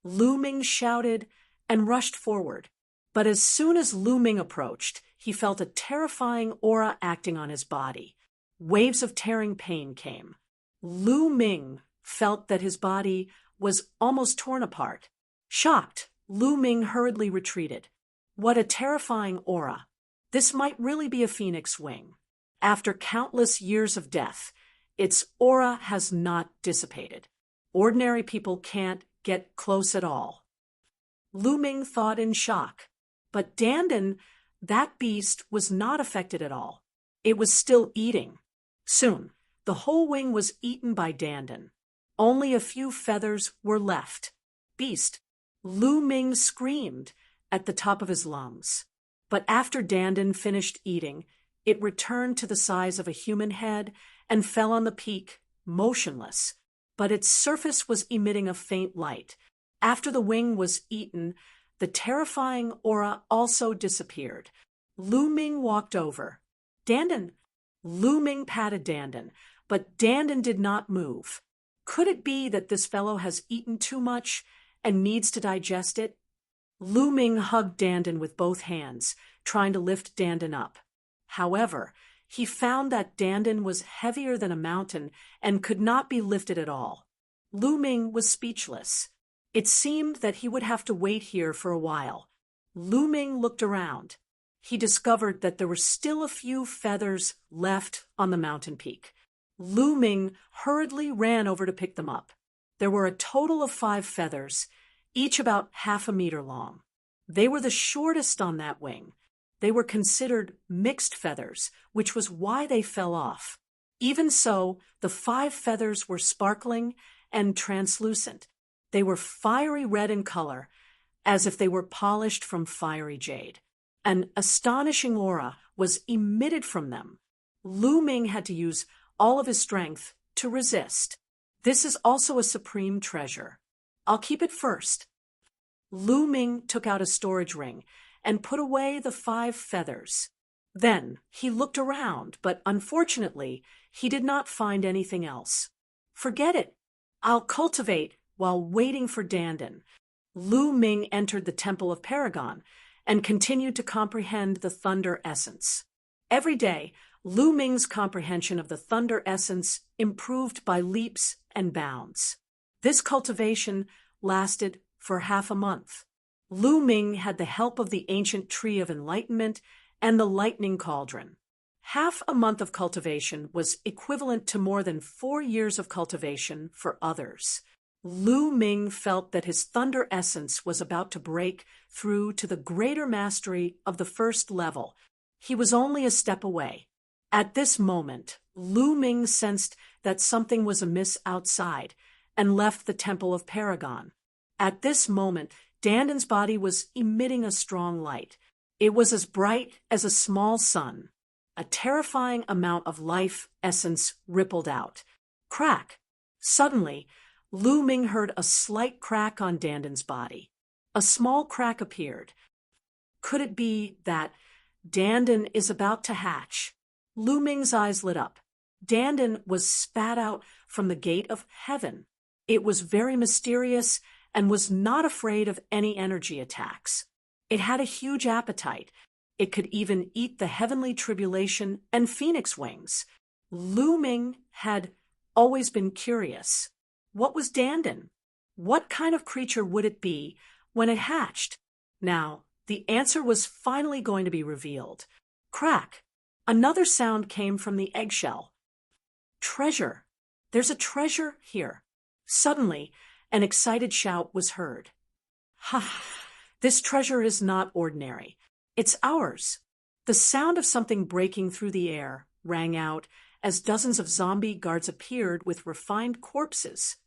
Lu Ming shouted and rushed forward. But as soon as Lu Ming approached, he felt a terrifying aura acting on his body. Waves of tearing pain came. Lu Ming felt that his body was almost torn apart. Shocked, Lu Ming hurriedly retreated. What a terrifying aura. This might really be a phoenix wing. After countless years of death, its aura has not dissipated. Ordinary people can't get close at all. Lu Ming thought in shock. But Dandan, that beast, was not affected at all. It was still eating. Soon, the whole wing was eaten by Dandan. Only a few feathers were left. Beast, Lu Ming screamed at the top of his lungs. But after Dandan finished eating, it returned to the size of a human head and fell on the peak, motionless. But its surface was emitting a faint light. After the wing was eaten, the terrifying aura also disappeared. Lu Ming walked over. Dandan. Lu Ming patted Dandan, but Dandan did not move. Could it be that this fellow has eaten too much and needs to digest it? Lu Ming hugged Dandan with both hands, trying to lift Dandan up. However, he found that Dandan was heavier than a mountain and could not be lifted at all. Lu Ming was speechless. It seemed that he would have to wait here for a while. Lu Ming looked around. He discovered that there were still a few feathers left on the mountain peak. Lu Ming hurriedly ran over to pick them up. There were a total of 5 feathers, each about half a meter long. They were the shortest on that wing. They were considered mixed feathers, which was why they fell off. Even so, the 5 feathers were sparkling and translucent. They were fiery red in color, as if they were polished from fiery jade. An astonishing aura was emitted from them. Lu Ming had to use all of his strength to resist. This is also a supreme treasure. I'll keep it first. Lu Ming took out a storage ring and put away the 5 feathers. Then he looked around, but unfortunately, he did not find anything else. Forget it. I'll cultivate while waiting for Dandan. Lu Ming entered the Temple of Paragon and continued to comprehend the thunder essence. Every day, Lu Ming's comprehension of the thunder essence improved by leaps and bounds. This cultivation lasted for half a month. Lu Ming had the help of the ancient tree of enlightenment and the lightning cauldron. Half a month of cultivation was equivalent to more than 4 years of cultivation for others. Lu Ming felt that his thunder essence was about to break through to the greater mastery of the first level. He was only a step away. At this moment, Lu Ming sensed that something was amiss outside and left the Temple of Paragon. At this moment, Dandan's body was emitting a strong light. It was as bright as a small sun. A terrifying amount of life essence rippled out. Crack! Suddenly, Lu Ming heard a slight crack on Dandan's body. A small crack appeared. Could it be that Dandan is about to hatch? Lu Ming's eyes lit up. Dandan was spat out from the gate of heaven. It was very mysterious and was not afraid of any energy attacks. It had a huge appetite. It could even eat the heavenly tribulation and phoenix wings. Lu Ming had always been curious. What was Dandan? What kind of creature would it be when it hatched? Now, the answer was finally going to be revealed. Crack! Another sound came from the eggshell. Treasure! There's a treasure here. Suddenly, an excited shout was heard. Ha! This treasure is not ordinary. It's ours. The sound of something breaking through the air rang out as dozens of zombie guards appeared with refined corpses.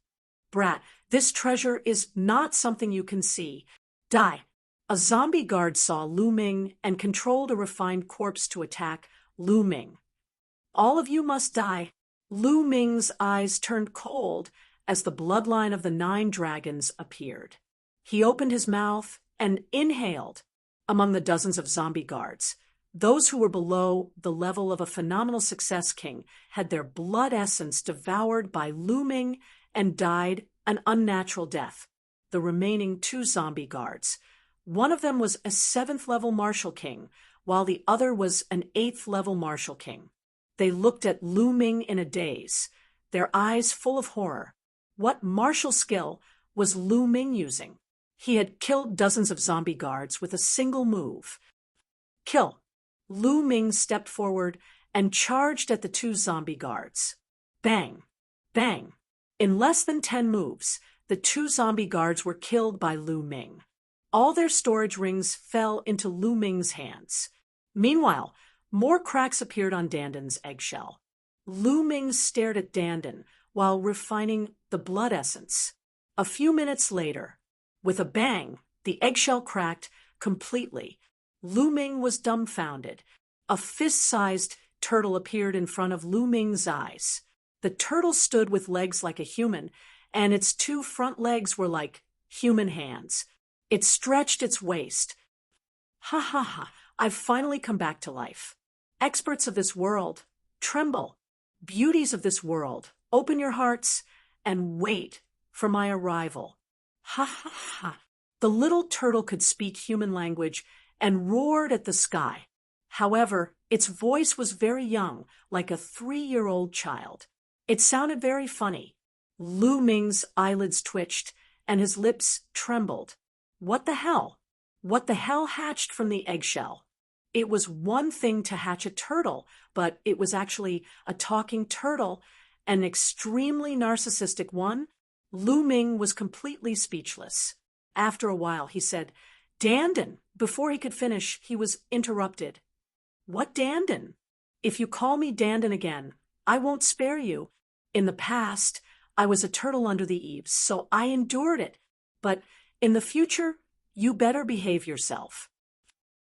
Brat, this treasure is not something you can see. Die! A zombie guard saw Lu Ming and controlled a refined corpse to attack Lu Ming. All of you must die. Lu Ming's eyes turned cold as the bloodline of the 9 dragons appeared. He opened his mouth and inhaled among the dozens of zombie guards. Those who were below the level of a phenomenal success king had their blood essence devoured by Lu Ming and died an unnatural death. The remaining 2 zombie guards. One of them was a 7th level martial king, while the other was an 8th level martial king. They looked at Lu Ming in a daze, their eyes full of horror. What martial skill was Lu Ming using? He had killed dozens of zombie guards with a single move. Kill! Lu Ming stepped forward and charged at the 2 zombie guards. Bang! Bang! In less than 10 moves, the 2 zombie guards were killed by Lu Ming. All their storage rings fell into Lu Ming's hands. Meanwhile, more cracks appeared on Danden's eggshell. Lu Ming stared at Dandan while refining the blood essence. A few minutes later, with a bang, the eggshell cracked completely. Lu Ming was dumbfounded. A fist-sized turtle appeared in front of Lu Ming's eyes. The turtle stood with legs like a human, and its two front legs were like human hands. It stretched its waist. Ha ha ha, I've finally come back to life. Experts of this world, tremble. Beauties of this world, open your hearts and wait for my arrival. Ha ha ha. The little turtle could speak human language and roared at the sky. However, its voice was very young, like a 3-year-old child. It sounded very funny. Lu Ming's eyelids twitched and his lips trembled. What the hell? What the hell hatched from the eggshell? It was one thing to hatch a turtle, but it was actually a talking turtle, an extremely narcissistic one. Lu Ming was completely speechless. After a while, he said, "Dandan." Before he could finish, he was interrupted. "What Dandan? If you call me Dandan again, I won't spare you. In the past, I was a turtle under the eaves, so I endured it. But in the future, you better behave yourself."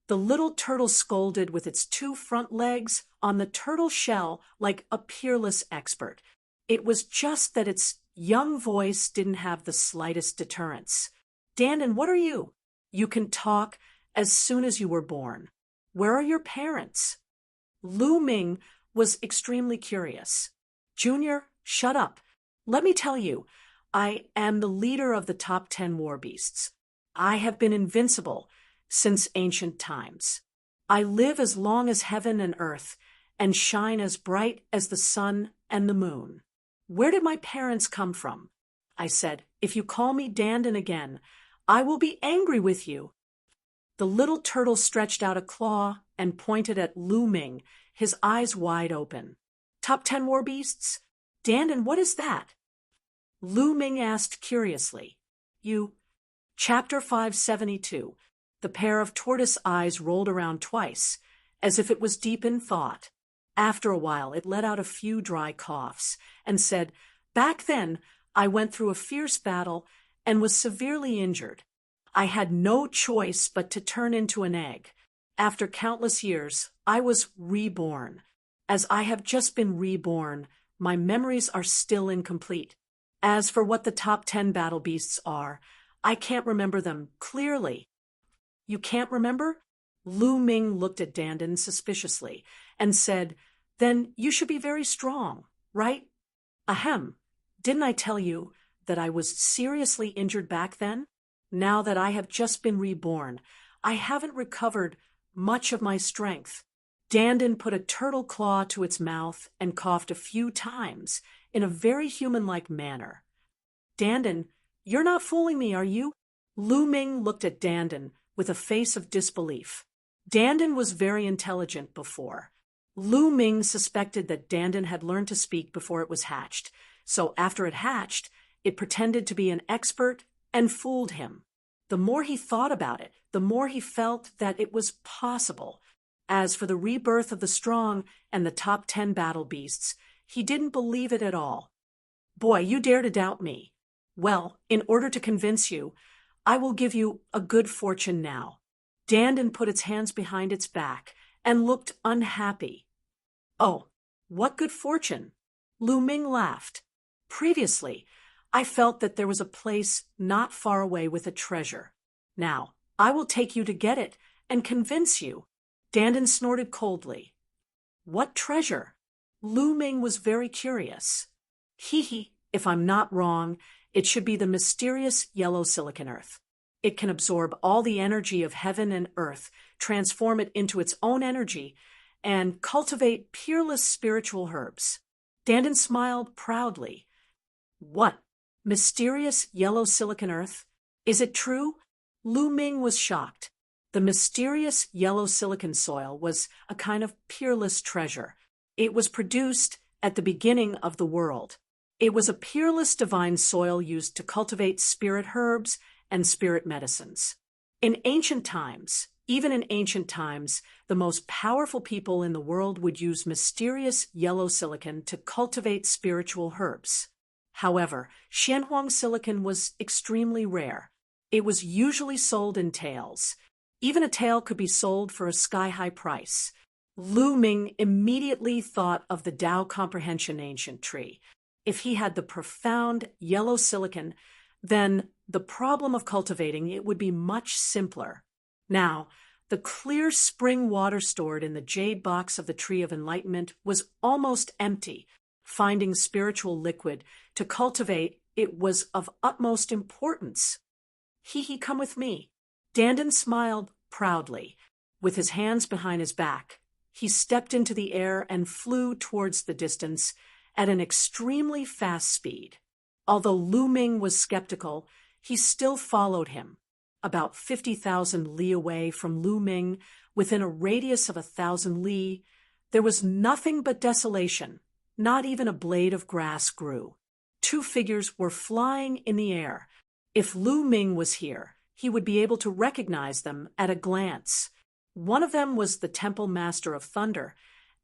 The little turtle scolded with its two front legs on the turtle shell like a peerless expert. It was just that its young voice didn't have the slightest deterrence. "Dandan, what are you? You can talk as soon as you were born. Where are your parents?" Lu Ming was extremely curious. "Junior, shut up. Let me tell you, I am the leader of the top 10 war beasts. I have been invincible since ancient times. I live as long as heaven and earth and shine as bright as the sun and the moon. Where did my parents come from?" I said, "If you call me Dandan again, I will be angry with you." The little turtle stretched out a claw and pointed at Lu Ming, his eyes wide open. "Top 10 war beasts? Dandan, what is that?" Lu Ming asked curiously. Chapter 572. The pair of tortoise eyes rolled around twice, as if it was deep in thought. After a while, it let out a few dry coughs and said, "Back then, I went through a fierce battle and was severely injured. I had no choice but to turn into an egg. After countless years, I was reborn. As I have just been reborn, my memories are still incomplete. As for what the top 10 battle beasts are, I can't remember them clearly." "You can't remember?" Lu Ming looked at Dandan suspiciously and said, "Then you should be very strong, right?" "Ahem. Didn't I tell you that I was seriously injured back then? Now that I have just been reborn, I haven't recovered much of my strength." Dandan put a turtle claw to its mouth and coughed a few times in a very human-like manner. "Dandan, you're not fooling me, are you?" Lu Ming looked at Dandan with a face of disbelief. Dandan was very intelligent before. Lu Ming suspected that Dandan had learned to speak before it was hatched, so after it hatched, it pretended to be an expert and fooled him. The more he thought about it, the more he felt that it was possible. As for the rebirth of the strong and the top 10 battle beasts, he didn't believe it at all. "Boy, you dare to doubt me. Well, in order to convince you, I will give you a good fortune now." Dandan put its hands behind its back and looked unhappy. "Oh, what good fortune?" Lu Ming laughed. "Previously, I felt that there was a place not far away with a treasure. Now, I will take you to get it and convince you." Dandan snorted coldly. "What treasure?" Lu Ming was very curious. "Hee, if I'm not wrong, it should be the mysterious yellow silicon earth. It can absorb all the energy of heaven and earth, transform it into its own energy, and cultivate peerless spiritual herbs." Dandan smiled proudly. "What? Mysterious yellow silicon earth? Is it true?" Lu Ming was shocked. The mysterious yellow silicon soil was a kind of peerless treasure. It was produced at the beginning of the world. It was a peerless divine soil used to cultivate spirit herbs and spirit medicines. In ancient times, even in ancient times, the most powerful people in the world would use mysterious yellow silicon to cultivate spiritual herbs. However, Xianhuang silicon was extremely rare. It was usually sold in taels. Even a tael could be sold for a sky-high price. Lu Ming immediately thought of the Tao Comprehension ancient tree. If he had the profound yellow silicon, then the problem of cultivating it would be much simpler. Now, the clear spring water stored in the jade box of the Tree of Enlightenment was almost empty. Finding spiritual liquid to cultivate it was of utmost importance. Come with me. Dandan smiled proudly. With his hands behind his back, he stepped into the air and flew towards the distance at an extremely fast speed. Although Lu Ming was skeptical, he still followed him. About 50,000 li away from Lu Ming, within a radius of 1,000 li, there was nothing but desolation. Not even a blade of grass grew. Two figures were flying in the air. If Lu Ming was here, he would be able to recognize them at a glance. One of them was the Temple Master of Thunder,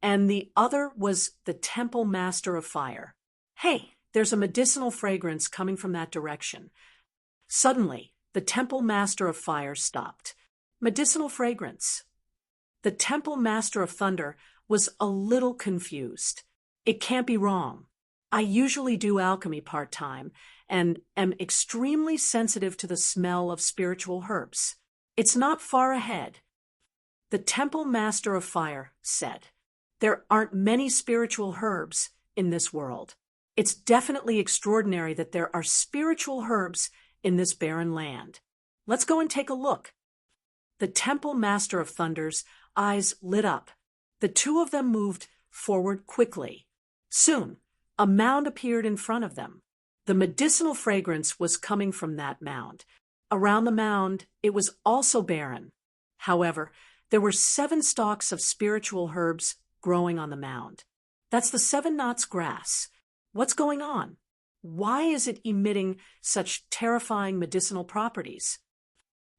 and the other was the Temple Master of Fire. Hey, there's a medicinal fragrance coming from that direction. Suddenly, the Temple Master of Fire stopped. Medicinal fragrance. The Temple Master of Thunder was a little confused. It can't be wrong. I usually do alchemy part-time and am extremely sensitive to the smell of spiritual herbs. It's not far ahead. The Temple Master of Fire said, "There aren't many spiritual herbs in this world. It's definitely extraordinary that there are spiritual herbs in this barren land. Let's go and take a look." The Temple Master of Thunder's eyes lit up. The two of them moved forward quickly. Soon, a mound appeared in front of them. The medicinal fragrance was coming from that mound. Around the mound, it was also barren. However, there were 7 stalks of spiritual herbs growing on the mound. That's the 7 knots grass. What's going on? Why is it emitting such terrifying medicinal properties?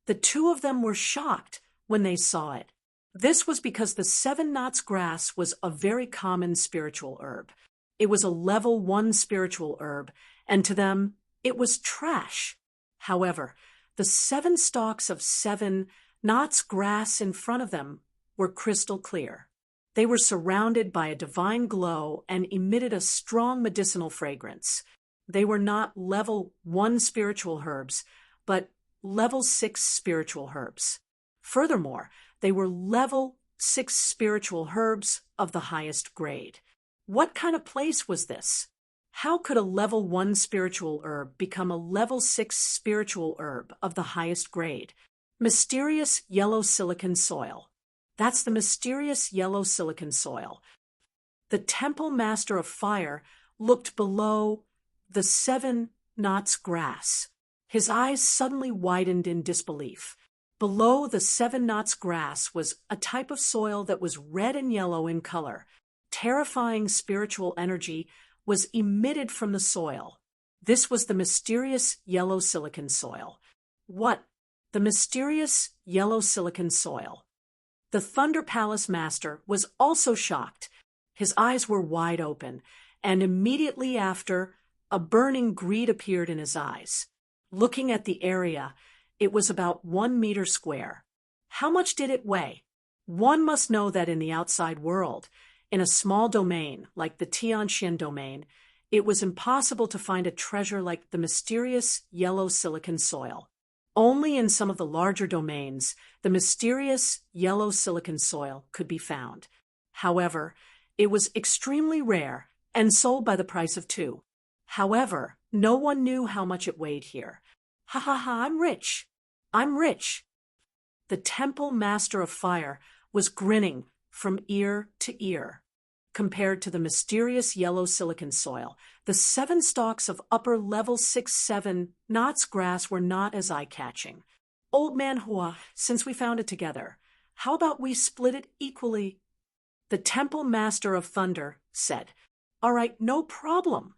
The two of them were shocked when they saw it. This was because the 7 knots grass was a very common spiritual herb. It was a level 1 spiritual herb, and to them, it was trash. However, the 7 stalks of 7 knots grass in front of them were crystal clear. They were surrounded by a divine glow and emitted a strong medicinal fragrance. They were not level 1 spiritual herbs, but level 6 spiritual herbs. Furthermore, they were level 6 spiritual herbs of the highest grade. What kind of place was this? How could a level 1 spiritual herb become a level 6 spiritual herb of the highest grade? Mysterious yellow silicon soil. That's the mysterious yellow silicon soil. The Temple Master of Fire looked below the 7 knots grass. His eyes suddenly widened in disbelief. Below the 7 knots grass was a type of soil that was red and yellow in color. Terrifying spiritual energy was emitted from the soil. This was the mysterious yellow silicon soil. What? The mysterious yellow silicon soil. The Thunder Palace Master was also shocked. His eyes were wide open, and immediately after, a burning greed appeared in his eyes. Looking at the area, it was about 1 meter square. How much did it weigh? One must know that in the outside world, in a small domain like the Tianxian domain, it was impossible to find a treasure like the mysterious yellow silicon soil. Only in some of the larger domains, the mysterious yellow silicon soil could be found. However, it was extremely rare and sold by the price of 2. However, no one knew how much it weighed here. Ha ha ha, I'm rich. I'm rich. The Temple Master of Fire was grinning from ear to ear. Compared to the mysterious yellow silicon soil, the 7 stalks of upper level 6-7 knots grass were not as eye-catching. Old Man Hua, since we found it together, how about we split it equally? The Temple Master of Thunder said, "All right, no problem."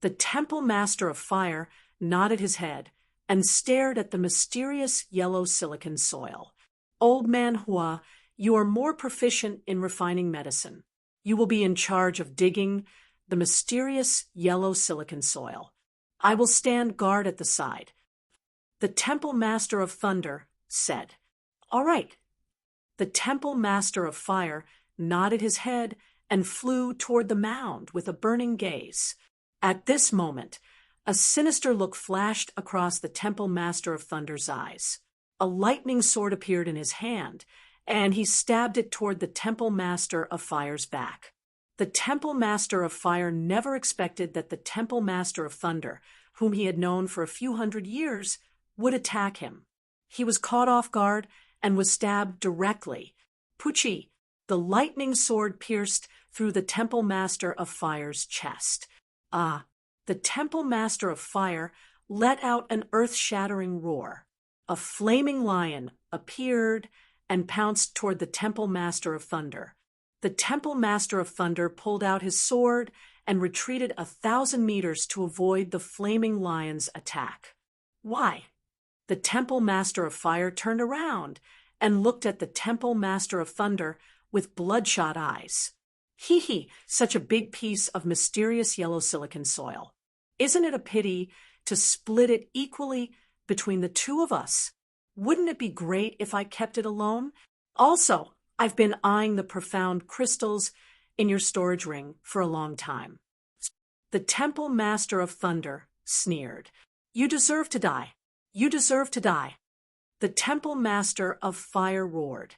The Temple Master of Fire nodded his head. and stared at the mysterious yellow silicon soil. Old man Hua, you are more proficient in refining medicine. You will be in charge of digging the mysterious yellow silicon soil. I will stand guard at the side. The Temple Master of Thunder said, "All right." The Temple Master of Fire nodded his head and flew toward the mound with a burning gaze. At this moment, a sinister look flashed across the Temple Master of Thunder's eyes. A lightning sword appeared in his hand, and he stabbed it toward the Temple Master of Fire's back. The Temple Master of Fire never expected that the Temple Master of Thunder, whom he had known for a few hundred years, would attack him. He was caught off guard and was stabbed directly. Puchi, the lightning sword pierced through the Temple Master of Fire's chest. The Temple Master of Fire let out an earth-shattering roar. A flaming lion appeared and pounced toward the Temple Master of Thunder. The Temple Master of Thunder pulled out his sword and retreated 1,000 meters to avoid the flaming lion's attack. Why? The Temple Master of Fire turned around and looked at the Temple Master of Thunder with bloodshot eyes. Hee, such a big piece of mysterious yellow silicon soil. Isn't it a pity to split it equally between the two of us? Wouldn't it be great if I kept it alone? Also, I've been eyeing the profound crystals in your storage ring for a long time. The Temple Master of Thunder sneered. You deserve to die. You deserve to die. The Temple Master of Fire roared.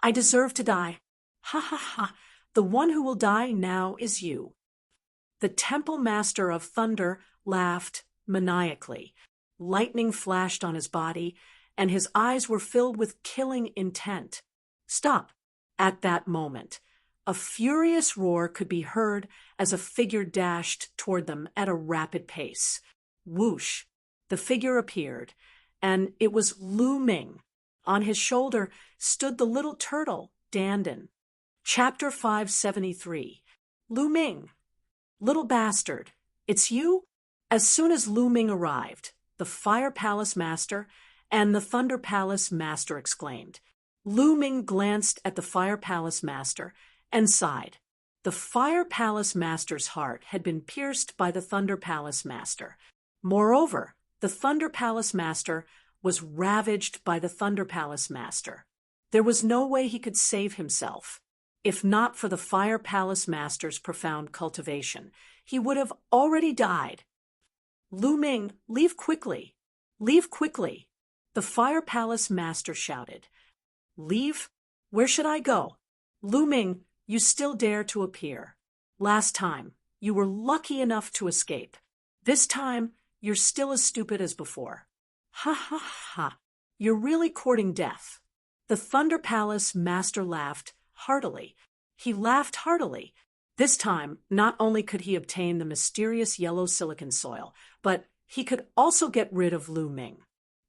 I deserve to die. Ha ha ha. The one who will die now is you. The Temple Master of Thunder laughed maniacally. Lightning flashed on his body, and his eyes were filled with killing intent. Stop. At that moment, a furious roar could be heard as a figure dashed toward them at a rapid pace. Whoosh! The figure appeared, and it was Lu Ming. On his shoulder stood the little turtle, Dandan. Chapter 573. Lu Ming. Little bastard, it's you? As soon as Lu Ming arrived, the Fire Palace Master and the Thunder Palace Master exclaimed. Lu Ming glanced at the Fire Palace Master and sighed. The Fire Palace Master's heart had been pierced by the Thunder Palace Master. Moreover, the Thunder Palace Master was ravaged by the Thunder Palace Master. There was no way he could save himself. If not for the Fire Palace Master's profound cultivation, he would have already died. Lu Ming, leave quickly. Leave quickly. The Fire Palace Master shouted. Leave? Where should I go? Lu Ming, you still dare to appear. Last time, you were lucky enough to escape. This time, you're still as stupid as before. Ha ha ha. You're really courting death. The Thunder Palace Master laughed heartily. He laughed heartily. This time, not only could he obtain the mysterious yellow silicon soil, but he could also get rid of Lu Ming.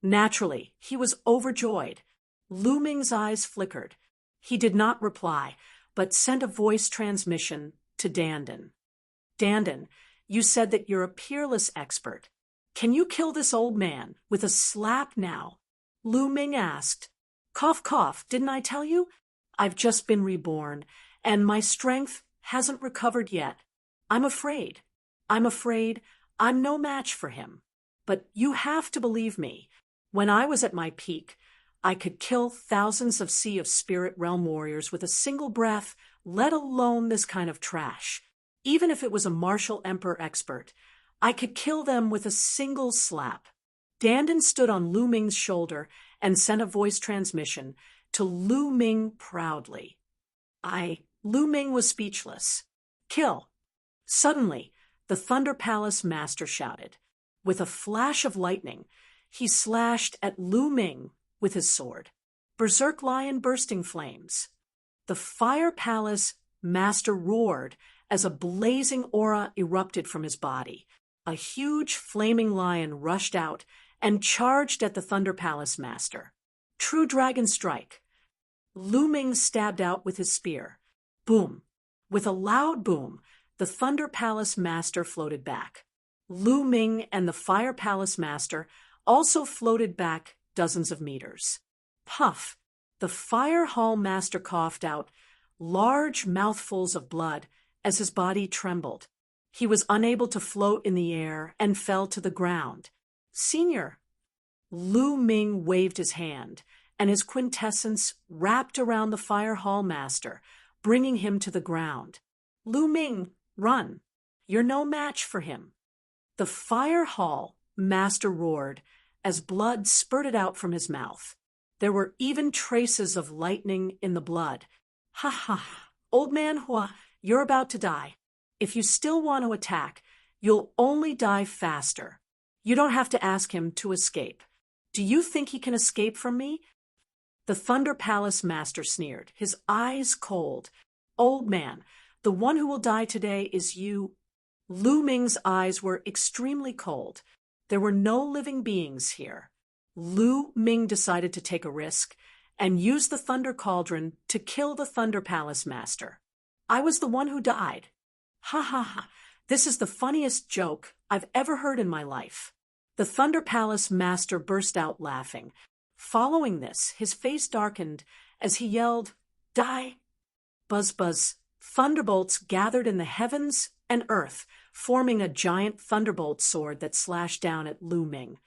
Naturally, he was overjoyed. Lu Ming's eyes flickered. He did not reply, but sent a voice transmission to Dandan. Dandan, you said that you're a peerless expert. Can you kill this old man with a slap now? Lu Ming asked. Cough, cough, didn't I tell you? I've just been reborn, and my strength hasn't recovered yet. I'm afraid I'm no match for him. But you have to believe me. When I was at my peak, I could kill thousands of Sea of Spirit Realm warriors with a single breath, let alone this kind of trash. Even if it was a martial emperor expert, I could kill them with a single slap. Dandan stood on Lu Ming's shoulder and sent a voice transmission to Lu Ming proudly. Lu Ming was speechless. Kill. Suddenly, the Thunder Palace Master shouted. With a flash of lightning, he slashed at Lu Ming with his sword. Berserk Lion bursting flames. The Fire Palace Master roared as a blazing aura erupted from his body. A huge flaming lion rushed out and charged at the Thunder Palace Master. True Dragon Strike. Lu Ming stabbed out with his spear. Boom. With a loud boom, the Thunder Palace Master floated back. Lu Ming and the Fire Palace Master also floated back dozens of meters. Puff! The Fire Hall Master coughed out large mouthfuls of blood as his body trembled. He was unable to float in the air and fell to the ground. Senior! Lu Ming waved his hand, and his quintessence wrapped around the Fire Hall Master, bringing him to the ground. Lu Ming, run! You're no match for him. The Fire Hall Master roared as blood spurted out from his mouth. There were even traces of lightning in the blood. Ha ha! Old man Hua, you're about to die. If you still want to attack, you'll only die faster. You don't have to ask him to escape. Do you think he can escape from me? The Thunder Palace Master sneered, his eyes cold. Old man, the one who will die today is you. Lu Ming's eyes were extremely cold. There were no living beings here. Lu Ming decided to take a risk and use the Thunder Cauldron to kill the Thunder Palace Master. I was the one who died. Ha ha ha, this is the funniest joke I've ever heard in my life. The Thunder Palace Master burst out laughing. Following this, his face darkened as he yelled, Die! Buzz buzz, thunderbolts gathered in the heavens and earth, forming a giant thunderbolt sword that slashed down at Lu Ming.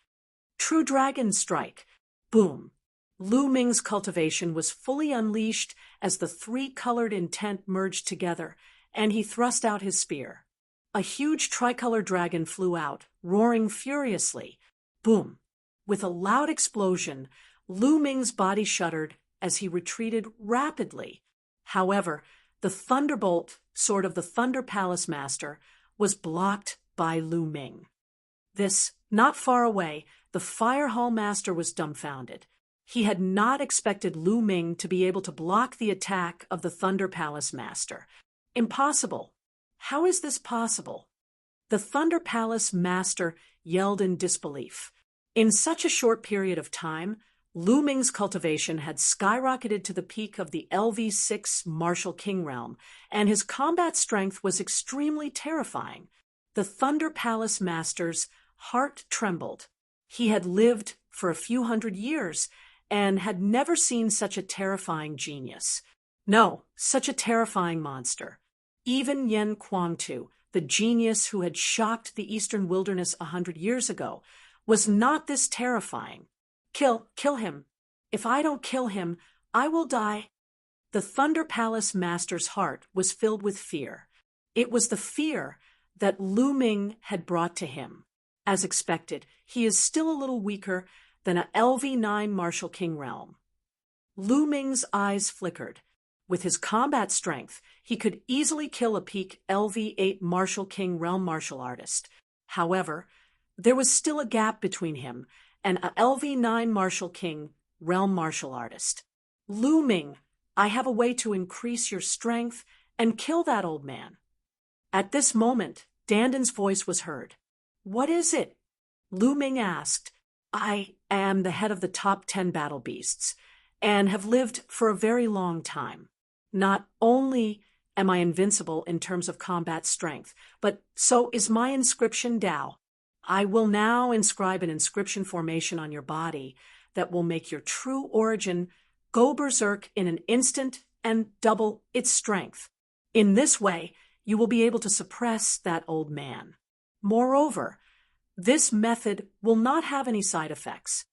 True Dragon Strike! Boom! Lu Ming's cultivation was fully unleashed as the three-colored intent merged together, and he thrust out his spear. A huge tricolor dragon flew out, roaring furiously. Boom! With a loud explosion, Lu Ming's body shuddered as he retreated rapidly. However, the thunderbolt sword of the Thunder Palace Master was blocked by Lu Ming. Not far away, the Fire Hall Master was dumbfounded. He had not expected Lu Ming to be able to block the attack of the Thunder Palace Master. Impossible! How is this possible? The Thunder Palace Master yelled in disbelief. In such a short period of time, Lu Ming's cultivation had skyrocketed to the peak of the LV6 Martial King realm, and his combat strength was extremely terrifying. The Thunder Palace Master's heart trembled. He had lived for a few hundred years and had never seen such a terrifying genius. No, such a terrifying monster. Even Yen Kuangtu, the genius who had shocked the eastern wilderness 100 years ago, was not this terrifying. Kill him. If I don't kill him, I will die. The Thunder Palace Master's heart was filled with fear. It was the fear that Lu Ming had brought to him. As expected, he is still a little weaker than a LV9 Martial King realm. Lu Ming's eyes flickered. With his combat strength, he could easily kill a peak LV8 Martial King realm martial artist. However, there was still a gap between him and a LV9 Martial King realm martial artist. Lu Ming, I have a way to increase your strength and kill that old man. At this moment, Dandin's voice was heard. What is it? Lu Ming asked. I am the head of the top 10 battle beasts and have lived for a very long time. Not only am I invincible in terms of combat strength, but so is my inscription Dao. I will now inscribe an inscription formation on your body that will make your true origin go berserk in an instant and double its strength. In this way, you will be able to suppress that old man. Moreover, this method will not have any side effects.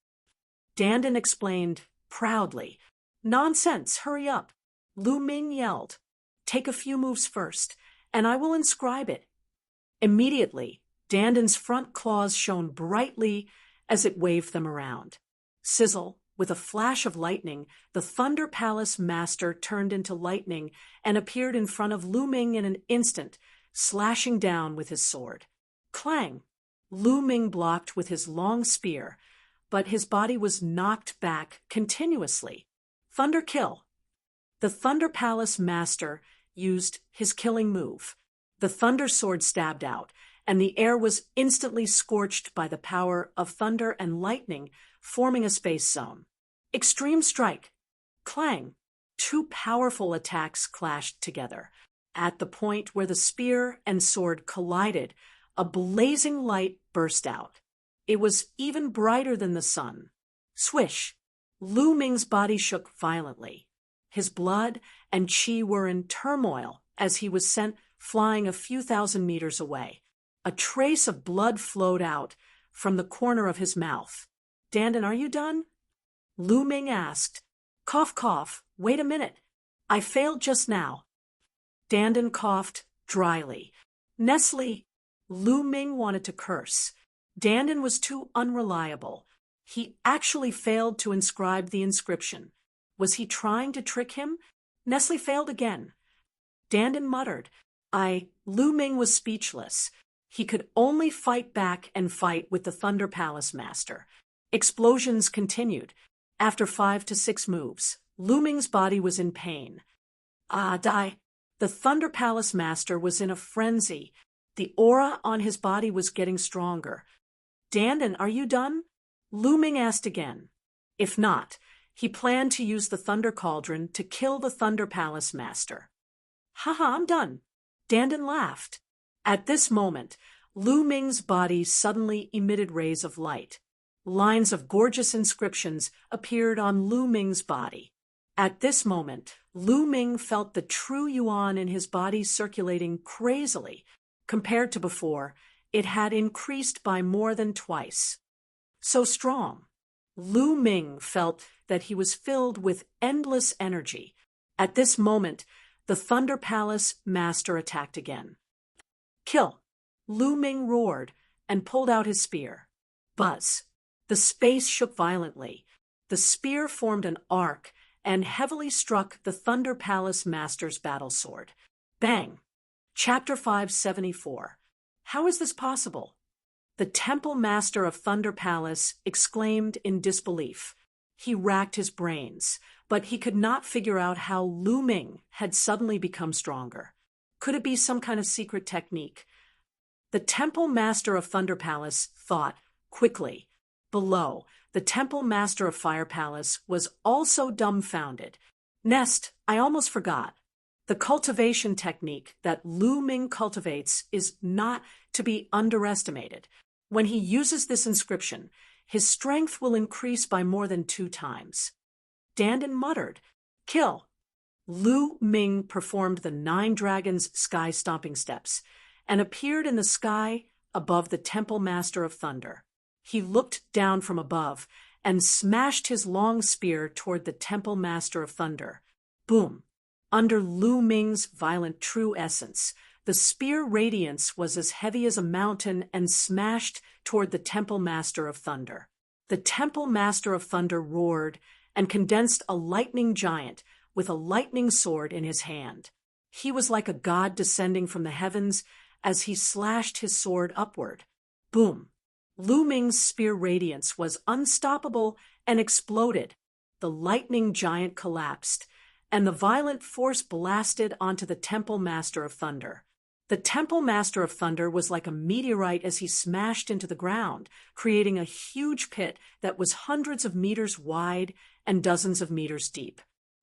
Dandin explained proudly. Nonsense, hurry up. Lu Ming yelled. Take a few moves first, and I will inscribe it. Immediately, Dandin's front claws shone brightly as it waved them around. Sizzle, with a flash of lightning, the Thunder Palace Master turned into lightning and appeared in front of Lu Ming in an instant, slashing down with his sword. Clang! Lu Ming blocked with his long spear, but his body was knocked back continuously. Thunder kill! The Thunder Palace Master used his killing move. The Thunder Sword stabbed out, and the air was instantly scorched by the power of thunder and lightning, forming a space zone. Extreme Strike! Clang! Two powerful attacks clashed together. At the point where the spear and sword collided, a blazing light burst out. It was even brighter than the sun. Swish! Lu Ming's body shook violently. His blood and qi were in turmoil as he was sent flying a few thousand meters away. A trace of blood flowed out from the corner of his mouth. "Dandan, are you done?" Lu Ming asked. "Cough, cough. Wait a minute. I failed just now." Dandan coughed dryly. Nestle. Lu Ming wanted to curse. Dandan was too unreliable. He actually failed to inscribe the inscription. Was he trying to trick him? Nestle failed again. Dandan muttered. Lu Ming was speechless. He could only fight back and fight with the Thunder Palace Master. Explosions continued. After 5 to 6 moves, Lu Ming's body was in pain. Die. The Thunder Palace Master was in a frenzy. The aura on his body was getting stronger. "Dandan, are you done?" Lu Ming asked again. If not, he planned to use the Thunder Cauldron to kill the Thunder Palace Master. "Haha, I'm done." Dandan laughed. At this moment, Lu Ming's body suddenly emitted rays of light. Lines of gorgeous inscriptions appeared on Lu Ming's body. At this moment, Lu Ming felt the true yuan in his body circulating crazily. Compared to before, it had increased by more than twice. So strong. Lu Ming felt that he was filled with endless energy. At this moment, the Thunder Palace Master attacked again. "Kill!" Lu Ming roared and pulled out his spear. Buzz! The space shook violently. The spear formed an arc and heavily struck the Thunder Palace Master's battle sword. Bang! Chapter 574. How is this possible? The Temple Master of Thunder Palace exclaimed in disbelief. He racked his brains, but he could not figure out how Lu Ming had suddenly become stronger. Could it be some kind of secret technique? The Temple Master of Thunder Palace thought quickly. Below, the Temple Master of Fire Palace was also dumbfounded. "Nest, I almost forgot. The cultivation technique that Lu Ming cultivates is not to be underestimated. When he uses this inscription, his strength will increase by more than 2 times. Dandan muttered, "Kill!" Lu Ming performed the 9 dragons' sky-stomping steps and appeared in the sky above the Temple Master of Thunder. He looked down from above and smashed his long spear toward the Temple Master of Thunder. Boom! Under Lu Ming's violent true essence, the spear radiance was as heavy as a mountain and smashed toward the Temple Master of Thunder. The Temple Master of Thunder roared and condensed a lightning giant with a lightning sword in his hand. He was like a god descending from the heavens as he slashed his sword upward. Boom! Lu Ming's spear radiance was unstoppable and exploded. The lightning giant collapsed, and the violent force blasted onto the Temple Master of Thunder. The Temple Master of Thunder was like a meteorite as he smashed into the ground, creating a huge pit that was hundreds of meters wide and dozens of meters deep.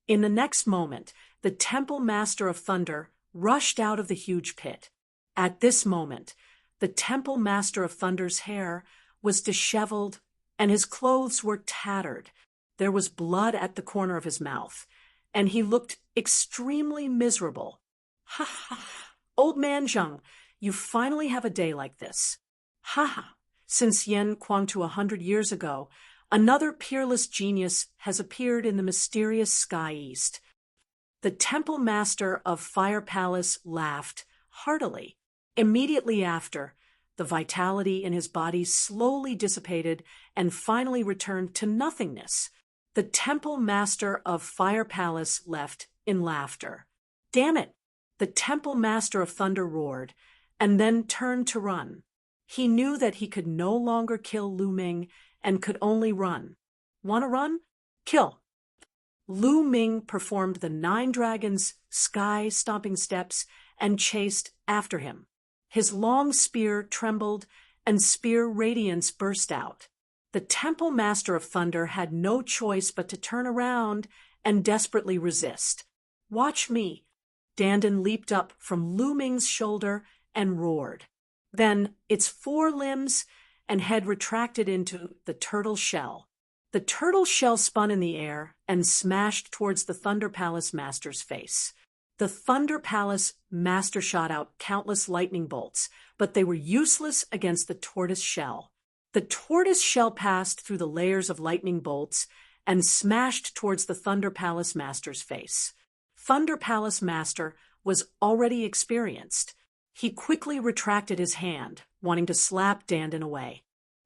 In the next moment, the Temple Master of Thunder rushed out of the huge pit. At this moment, the Temple Master of Thunder's hair was disheveled and his clothes were tattered. There was blood at the corner of his mouth, and he looked extremely miserable. "Ha ha! Old man Zheng, you finally have a day like this. Ha ha! Since Yen Kuangtu 100 years ago, another peerless genius has appeared in the mysterious sky east." The Temple Master of Fire Palace laughed heartily. Immediately after, the vitality in his body slowly dissipated and finally returned to nothingness. The Temple Master of Fire Palace left in laughter. "Damn it!" The Temple Master of Thunder roared, and then turned to run. He knew that he could no longer kill Lu Ming and could only run. "Want to run? Kill!" Lu Ming performed the 9 dragons' sky-stomping steps and chased after him. His long spear trembled, and spear radiance burst out. The Temple Master of Thunder had no choice but to turn around and desperately resist. "Watch me!" Dandan leaped up from Lu Ming's shoulder and roared. Then its 4 limbs and head retracted into the turtle shell. The turtle shell spun in the air and smashed towards the Thunder Palace Master's face. The Thunder Palace Master shot out countless lightning bolts, but they were useless against the tortoise shell. The tortoise shell passed through the layers of lightning bolts and smashed towards the Thunder Palace Master's face. Thunder Palace Master was already experienced. He quickly retracted his hand, wanting to slap Dandin away.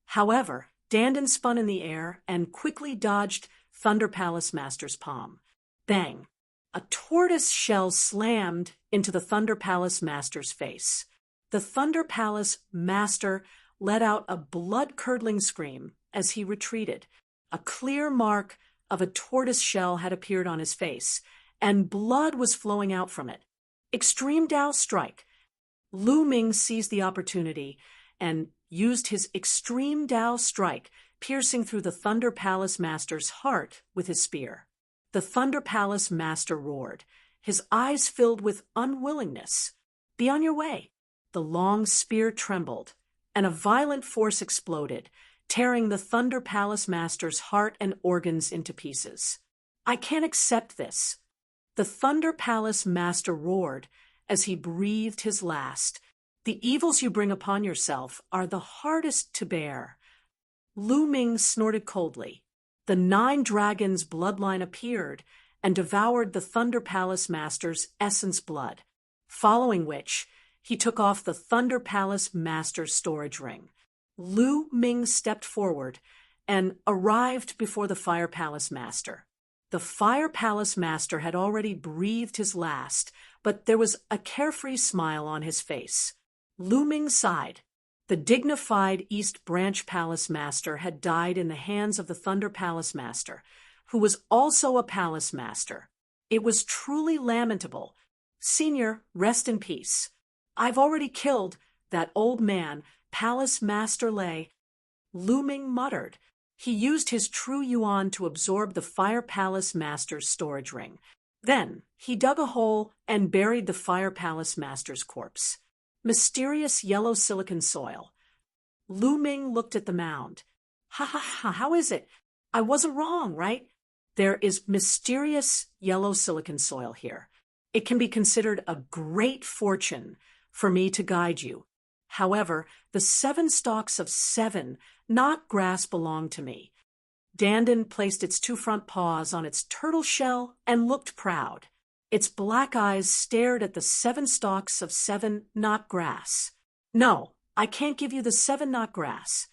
However, Dandin spun in the air and quickly dodged Thunder Palace Master's palm. Bang! A tortoise shell slammed into the Thunder Palace Master's face. The Thunder Palace Master let out a blood-curdling scream as he retreated. A clear mark of a tortoise shell had appeared on his face, and blood was flowing out from it. Extreme Dao Strike. Lu Ming seized the opportunity and used his Extreme Dao Strike, piercing through the Thunder Palace Master's heart with his spear. The Thunder Palace Master roared, his eyes filled with unwillingness. Be on your way. The long spear trembled, and a violent force exploded, tearing the Thunder Palace Master's heart and organs into pieces. I can't accept this. The Thunder Palace Master roared as he breathed his last. The evils you bring upon yourself are the hardest to bear. Lu Ming snorted coldly. The 9 dragons' bloodline appeared and devoured the Thunder Palace Master's essence blood, following which he took off the Thunder Palace Master's storage ring. Lu Ming stepped forward and arrived before the Fire Palace Master. The Fire Palace Master had already breathed his last, but there was a carefree smile on his face. Lu Ming sighed. The dignified East Branch Palace Master had died in the hands of the Thunder Palace Master, who was also a Palace Master. It was truly lamentable. Senior, rest in peace. I've already killed that old man, Palace Master Lei. Lu Ming muttered. He used his true yuan to absorb the Fire Palace Master's storage ring. Then he dug a hole and buried the Fire Palace Master's corpse. Mysterious yellow silicon soil. Lu Ming looked at the mound. Ha ha ha, how is it? I wasn't wrong, right? There is mysterious yellow silicon soil here. It can be considered a great fortune for me to guide you. However, the 7 stalks of 7 knot grass belong to me. Dandin placed its 2 front paws on its turtle shell and looked proud. Its black eyes stared at the 7 stalks of 7 knot grass. No, I can't give you the 7 knot grass.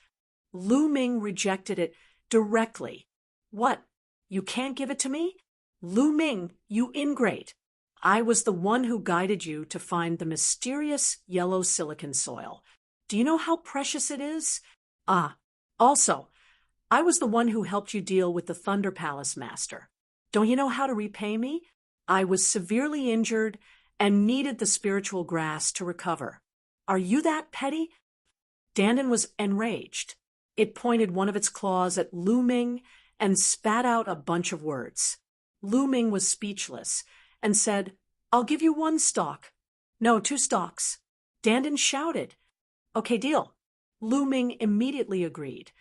Lu Ming rejected it directly. What? You can't give it to me? Lu Ming, you ingrate. I was the one who guided you to find the mysterious yellow silicon soil. Do you know how precious it is? Also, I was the one who helped you deal with the Thunder Palace Master. Don't you know how to repay me? I was severely injured and needed the spiritual grass to recover. Are you that petty? Dandin was enraged. It pointed one of its claws at Lu Ming and spat out a bunch of words. Lu Ming was speechless and said, I'll give you 1 stalk. No, 2 stalks. Dandin shouted. Okay, deal. Lu Ming immediately agreed.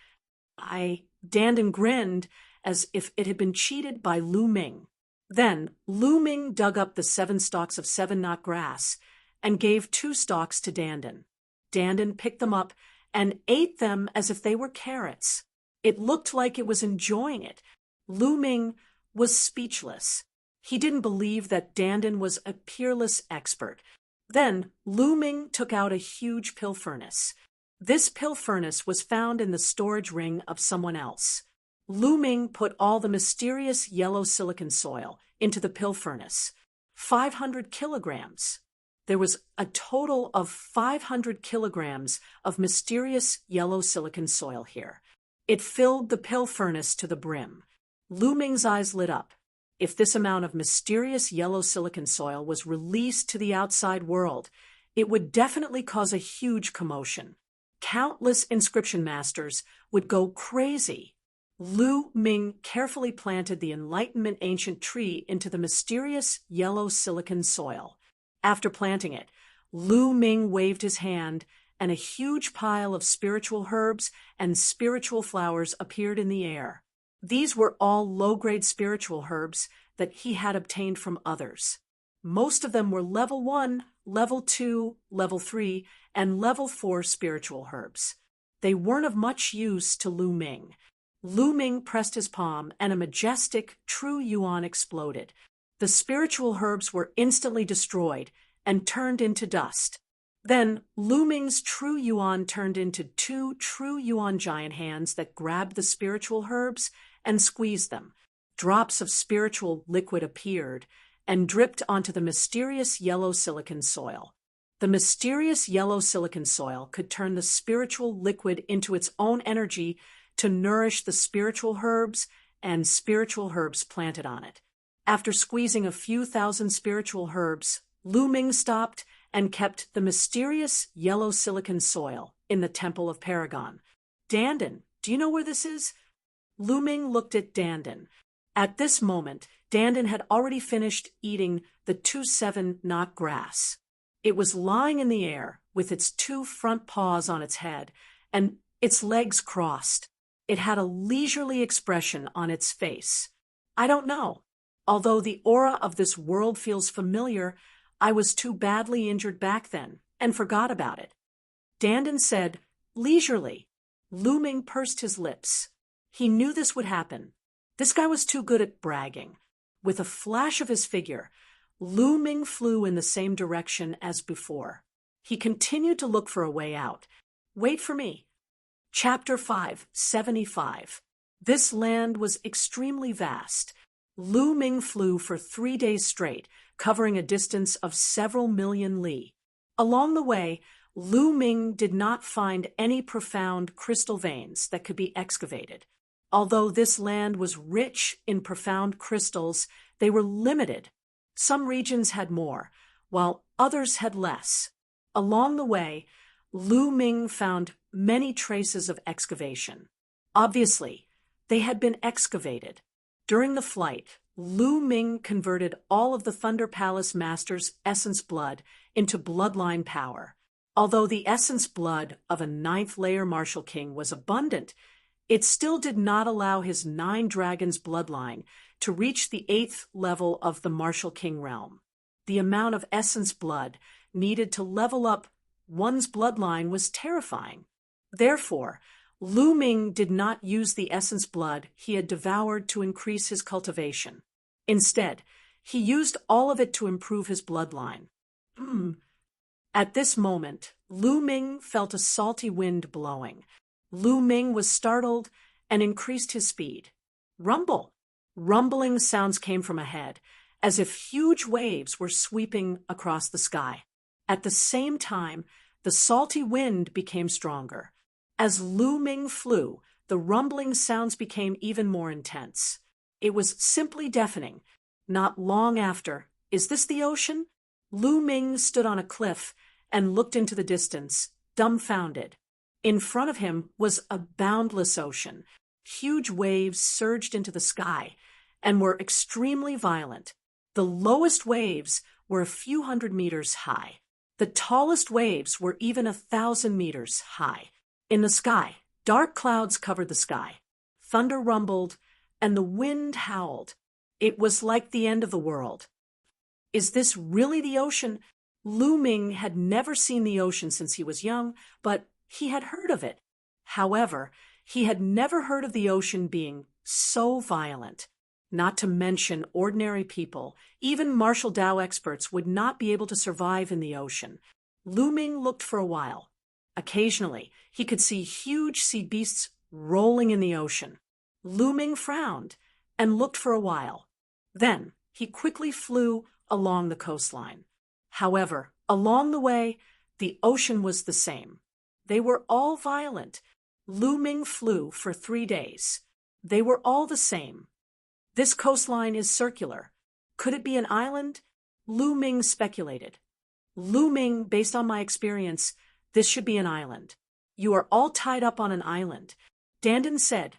Dandin grinned as if it had been cheated by Lu Ming. Then Lu Ming dug up the 7 stalks of 7 knot grass and gave 2 stalks to Dandin. Dandin picked them up and ate them as if they were carrots. It looked like it was enjoying it. Lu Ming was speechless. He didn't believe that Dandin was a peerless expert. Then Lu Ming took out a huge pill furnace. This pill furnace was found in the storage ring of someone else. Lu Ming put all the mysterious yellow silicon soil into the pill furnace. 500 kilograms. There was a total of 500 kilograms of mysterious yellow silicon soil here. It filled the pill furnace to the brim. Lu Ming's eyes lit up. If this amount of mysterious yellow silicon soil was released to the outside world, it would definitely cause a huge commotion. Countless inscription masters would go crazy. Lu Ming carefully planted the Enlightenment ancient tree into the mysterious yellow silicon soil. After planting it, Lu Ming waved his hand and a huge pile of spiritual herbs and spiritual flowers appeared in the air. These were all low-grade spiritual herbs that he had obtained from others. Most of them were level 1, level 2, level 3, and level 4 spiritual herbs. They weren't of much use to Lu Ming. Lu Ming pressed his palm, and a majestic, true yuan exploded. The spiritual herbs were instantly destroyed and turned into dust. Then Lu Ming's true yuan turned into 2 true yuan giant hands that grabbed the spiritual herbs and squeezed them. Drops of spiritual liquid appeared and dripped onto the mysterious yellow silicon soil. The mysterious yellow silicon soil could turn the spiritual liquid into its own energy to nourish the spiritual herbs and spiritual herbs planted on it. After squeezing a few thousand spiritual herbs, Lu Ming stopped and kept the mysterious yellow silicon soil in the Temple of Paragon. Dandan, do you know where this is? Lu Ming looked at Dandan. At this moment, Dandan had already finished eating the 2-7 knot grass. It was lying in the air with its 2 front paws on its head and its legs crossed. It had a leisurely expression on its face. I don't know. Although the aura of this world feels familiar, I was too badly injured back then and forgot about it. Dandan said, leisurely. Lu Ming pursed his lips. He knew this would happen. This guy was too good at bragging. With a flash of his figure, Lu Ming flew in the same direction as before. He continued to look for a way out. Wait for me. Chapter 575. This land was extremely vast. Lu Ming flew for 3 days straight, covering a distance of several million li. Along the way, Lu Ming did not find any profound crystal veins that could be excavated. Although this land was rich in profound crystals, they were limited. Some regions had more, while others had less. Along the way, Lu Ming found many traces of excavation. Obviously, they had been excavated. During the flight, Lu Ming converted all of the Thunder Palace Master's essence blood into bloodline power. Although the essence blood of a 9th layer Martial King was abundant, it still did not allow his 9 dragons bloodline to reach the 8th level of the Martial King realm. The amount of essence blood needed to level up one's bloodline was terrifying. Therefore, Lu Ming did not use the essence blood he had devoured to increase his cultivation. Instead, he used all of it to improve his bloodline. At this moment, Lu Ming felt a salty wind blowing. Lu Ming was startled and increased his speed. Rumble! Rumbling sounds came from ahead, as if huge waves were sweeping across the sky. At the same time, the salty wind became stronger. As Lu Ming flew, the rumbling sounds became even more intense. It was simply deafening. Not long after, is this the ocean? Lu Ming stood on a cliff and looked into the distance, dumbfounded. In front of him was a boundless ocean. Huge waves surged into the sky and were extremely violent. The lowest waves were a few hundred meters high. The tallest waves were even 1,000 meters high. In the sky, dark clouds covered the sky. Thunder rumbled, and the wind howled. It was like the end of the world. Is this really the ocean? Lu Ming had never seen the ocean since he was young, but he had heard of it. However, he had never heard of the ocean being so violent. Not to mention ordinary people, even martial Dao experts would not be able to survive in the ocean. Lu Ming looked for a while. Occasionally, he could see huge sea beasts rolling in the ocean. Lu Ming frowned and looked for a while. Then, he quickly flew along the coastline. However, along the way, the ocean was the same. They were all violent. Lu Ming flew for 3 days. They were all the same. This coastline is circular. Could it be an island? Lu Ming speculated. Lu Ming, based on my experience, this should be an island. You are all tied up on an island. Dandan said,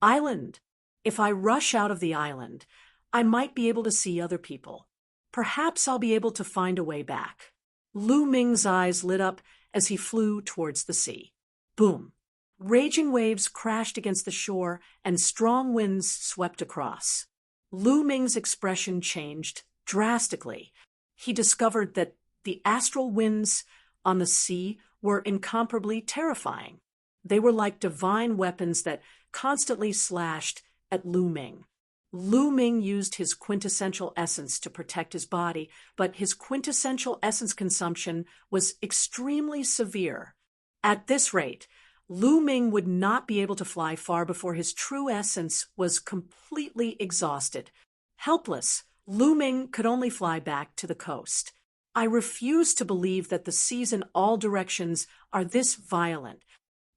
Island. If I rush out of the island, I might be able to see other people. Perhaps I'll be able to find a way back. Lu Ming's eyes lit up as he flew towards the sea. Boom! Raging waves crashed against the shore and strong winds swept across. Lu Ming's expression changed drastically. He discovered that the astral winds on the sea were incomparably terrifying. They were like divine weapons that constantly slashed at Lu Ming. Lu Ming used his quintessential essence to protect his body, but his quintessential essence consumption was extremely severe. At this rate, Lu Ming would not be able to fly far before his true essence was completely exhausted. Helpless, Lu Ming could only fly back to the coast. I refuse to believe that the seas in all directions are this violent.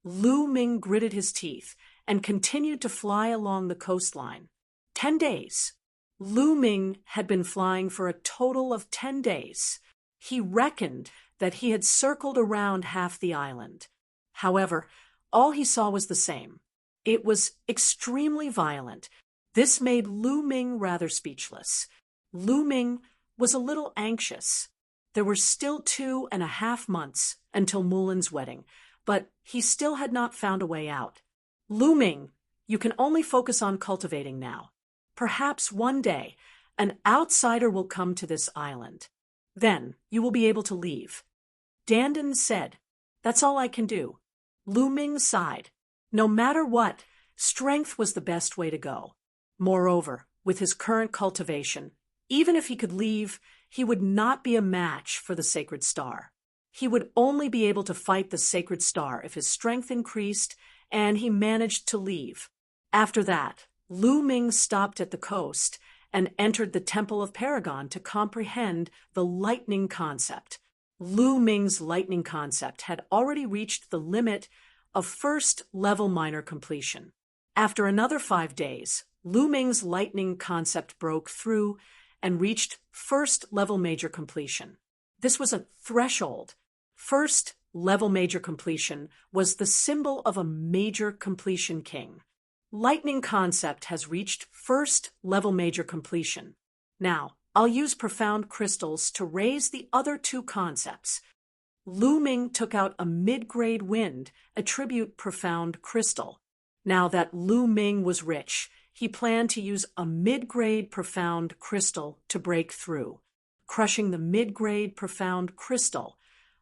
Lu Ming gritted his teeth and continued to fly along the coastline. 10 days. Lu Ming had been flying for a total of 10 days. He reckoned that he had circled around half the island. However, all he saw was the same. It was extremely violent. This made Lu Ming rather speechless. Lu Ming was a little anxious. There were still 2.5 months until Mulan's wedding, but he still had not found a way out. Lu Ming, you can only focus on cultivating now. Perhaps one day, an outsider will come to this island. Then you will be able to leave. Dandan said, "That's all I can do." Lu Ming sighed. No matter what, strength was the best way to go. Moreover, with his current cultivation, even if he could leave, he would not be a match for the sacred star. He would only be able to fight the sacred star if his strength increased and he managed to leave. After that, Lu Ming stopped at the coast and entered the Temple of Paragon to comprehend the lightning concept. Lu Ming's lightning concept had already reached the limit of first-level minor completion. After another 5 days, Lu Ming's lightning concept broke through and reached first-level major completion. This was a threshold. First-level major completion was the symbol of a major completion king. Lightning concept has reached first-level major completion. Now, I'll use profound crystals to raise the other two concepts. Lu Ming took out a mid-grade wind, attribute profound crystal. Now that Lu Ming was rich, he planned to use a mid-grade profound crystal to break through. Crushing the mid-grade profound crystal,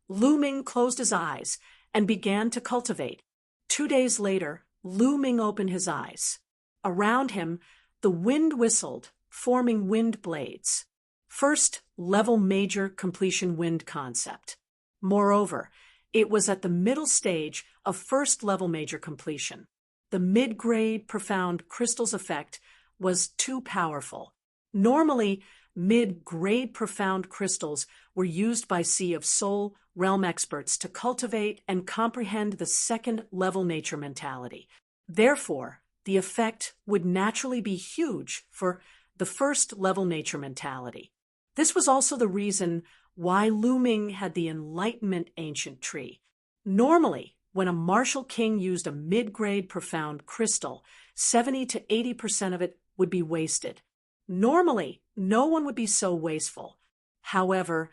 Lu Ming closed his eyes and began to cultivate. 2 days later, Lu Ming opened his eyes. Around him, the wind whistled, forming wind blades. First-level major completion wind concept. Moreover, it was at the middle stage of first-level major completion. The mid-grade profound crystal's effect was too powerful. Normally, mid-grade profound crystals were used by Sea of Soul realm experts to cultivate and comprehend the second-level nature mentality. Therefore, the effect would naturally be huge for the first-level nature mentality. This was also the reason why Lu Ming had the Enlightenment Ancient Tree. Normally, when a martial king used a mid-grade profound crystal, 70 to 80% of it would be wasted. Normally, no one would be so wasteful. However,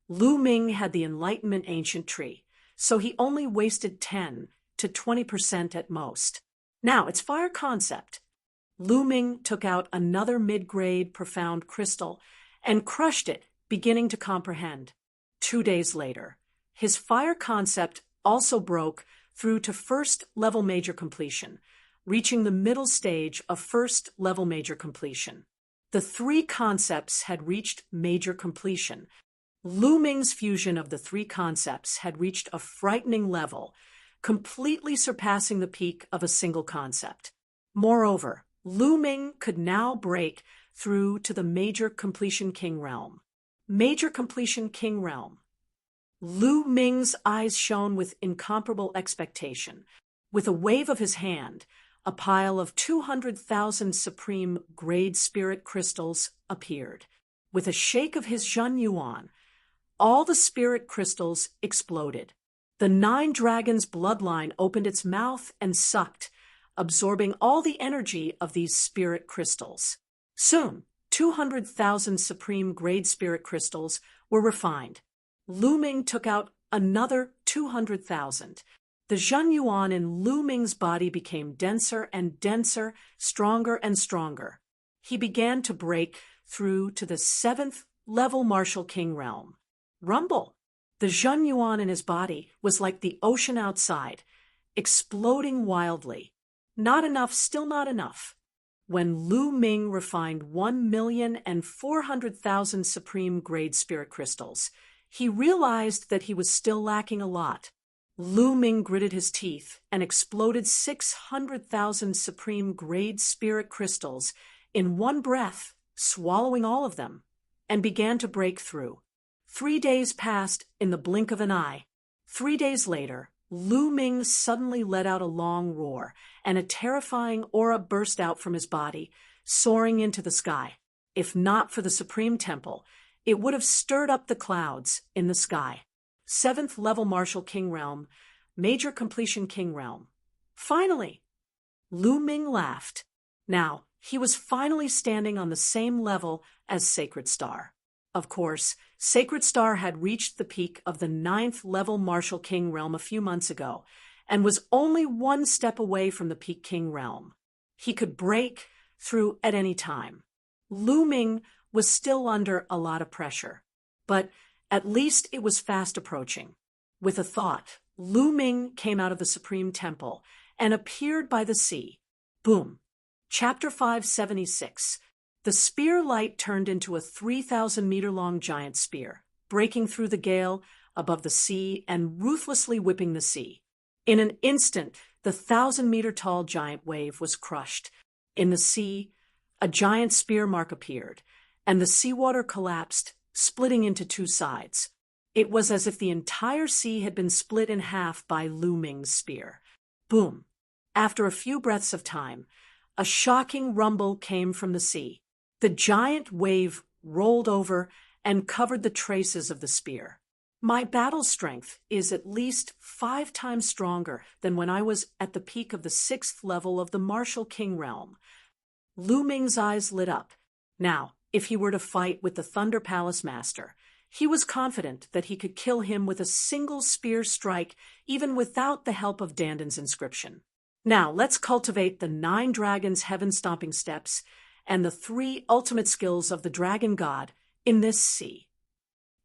Lu Ming had the Enlightenment Ancient Tree, so he only wasted 10 to 20% at most. Now, it's fire concept. Lu Ming took out another mid-grade profound crystal and crushed it, beginning to comprehend. 2 days later, his fire concept also broke through to first-level major completion, reaching the middle stage of first-level major completion. The 3 concepts had reached major completion. Lu Ming's fusion of the 3 concepts had reached a frightening level, completely surpassing the peak of a single concept. Moreover, Lu Ming could now break through to the Major Completion King realm. Major Completion King realm. Lu Ming's eyes shone with incomparable expectation. With a wave of his hand, a pile of 200,000 supreme grade spirit crystals appeared. With a shake of his Zhen Yuan, all the spirit crystals exploded. The 9 dragons' bloodline opened its mouth and sucked, absorbing all the energy of these spirit crystals. Soon, 200,000 supreme grade spirit crystals were refined. Lu Ming took out another 200,000. The Zhen Yuan in Lu Ming's body became denser and denser, stronger and stronger. He began to break through to the 7th level martial king realm. Rumble! The Zhen Yuan in his body was like the ocean outside, exploding wildly. Not enough, still not enough. When Lu Ming refined 1,400,000 supreme grade spirit crystals, he realized that he was still lacking a lot. Lu Ming gritted his teeth and exploded 600,000 supreme grade spirit crystals in one breath, swallowing all of them, and began to break through. 3 days passed in the blink of an eye. 3 days later, Lu Ming suddenly let out a long roar, and a terrifying aura burst out from his body, soaring into the sky. If not for the Supreme Temple, it would have stirred up the clouds in the sky. 7th level Martial King Realm, Major Completion King Realm. Finally! Lu Ming laughed. Now, he was finally standing on the same level as Sacred Star. Of course, Sacred Star had reached the peak of the 9th level Martial King Realm a few months ago, and was only one step away from the peak King Realm. He could break through at any time. Lu Ming was still under a lot of pressure, but at least it was fast approaching. With a thought, Lu Ming came out of the Supreme Temple and appeared by the sea. Boom! Chapter 576. The spear light turned into a 3,000-meter-long giant spear, breaking through the gale above the sea and ruthlessly whipping the sea. In an instant, the 1,000-meter-tall giant wave was crushed. In the sea, a giant spear mark appeared, and the seawater collapsed, splitting into two sides. It was as if the entire sea had been split in half by Lu Ming's spear. Boom! After a few breaths of time, a shocking rumble came from the sea. The giant wave rolled over and covered the traces of the spear. My battle strength is at least 5 times stronger than when I was at the peak of the 6th level of the Martial King Realm. Lu Ming's eyes lit up. Now, if he were to fight with the Thunder Palace Master, he was confident that he could kill him with a single spear strike, even without the help of Dandan's inscription. Now, let's cultivate the 9 dragons' heaven-stomping steps and the 3 ultimate skills of the Dragon God in this sea.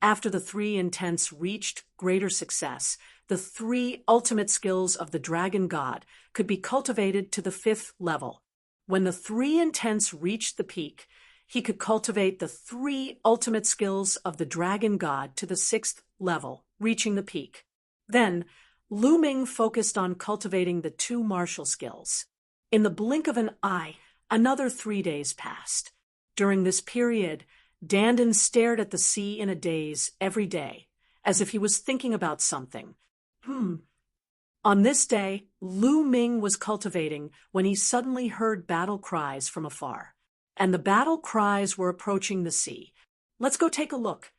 After the 3 intents reached greater success, the 3 ultimate skills of the Dragon God could be cultivated to the 5th level. When the 3 intents reached the peak, he could cultivate the 3 ultimate skills of the Dragon God to the 6th level, reaching the peak. Then, Lu Ming focused on cultivating the 2 martial skills. In the blink of an eye, another 3 days passed. During this period, Dandan stared at the sea in a daze every day, as if he was thinking about something. On this day, Lu Ming was cultivating when he suddenly heard battle cries from afar. And the battle cries were approaching the sea. Let's go take a look.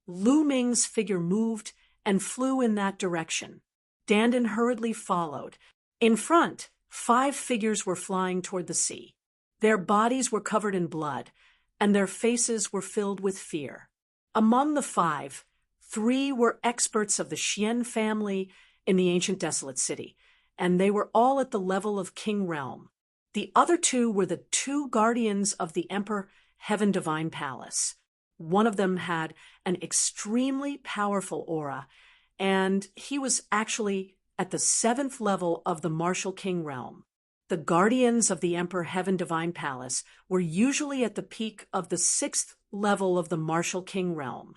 Lu Ming's figure moved and flew in that direction. Dandan hurriedly followed. In front, 5 figures were flying toward the sea. Their bodies were covered in blood, and their faces were filled with fear. Among the 5, 3 were experts of the Xian family in the ancient desolate city, and they were all at the level of King Realm. The other 2 were the 2 guardians of the Emperor Heaven Divine Palace. One of them had an extremely powerful aura, and he was actually at the 7th level of the Martial King Realm. The guardians of the Emperor Heaven Divine Palace were usually at the peak of the 6th level of the Martial King Realm.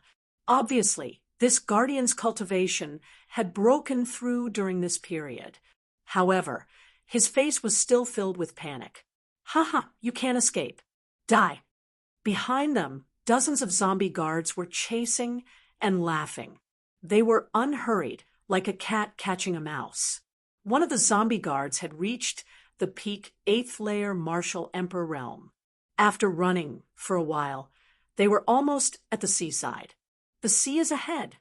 Obviously, this guardian's cultivation had broken through during this period. However, his face was still filled with panic. Haha, you can't escape. Die. Behind them, dozens of zombie guards were chasing and laughing. They were unhurried, like a cat catching a mouse. One of the zombie guards had reached the peak 8th layer Martial Emperor Realm. After running for a while, they were almost at the seaside. The sea is ahead.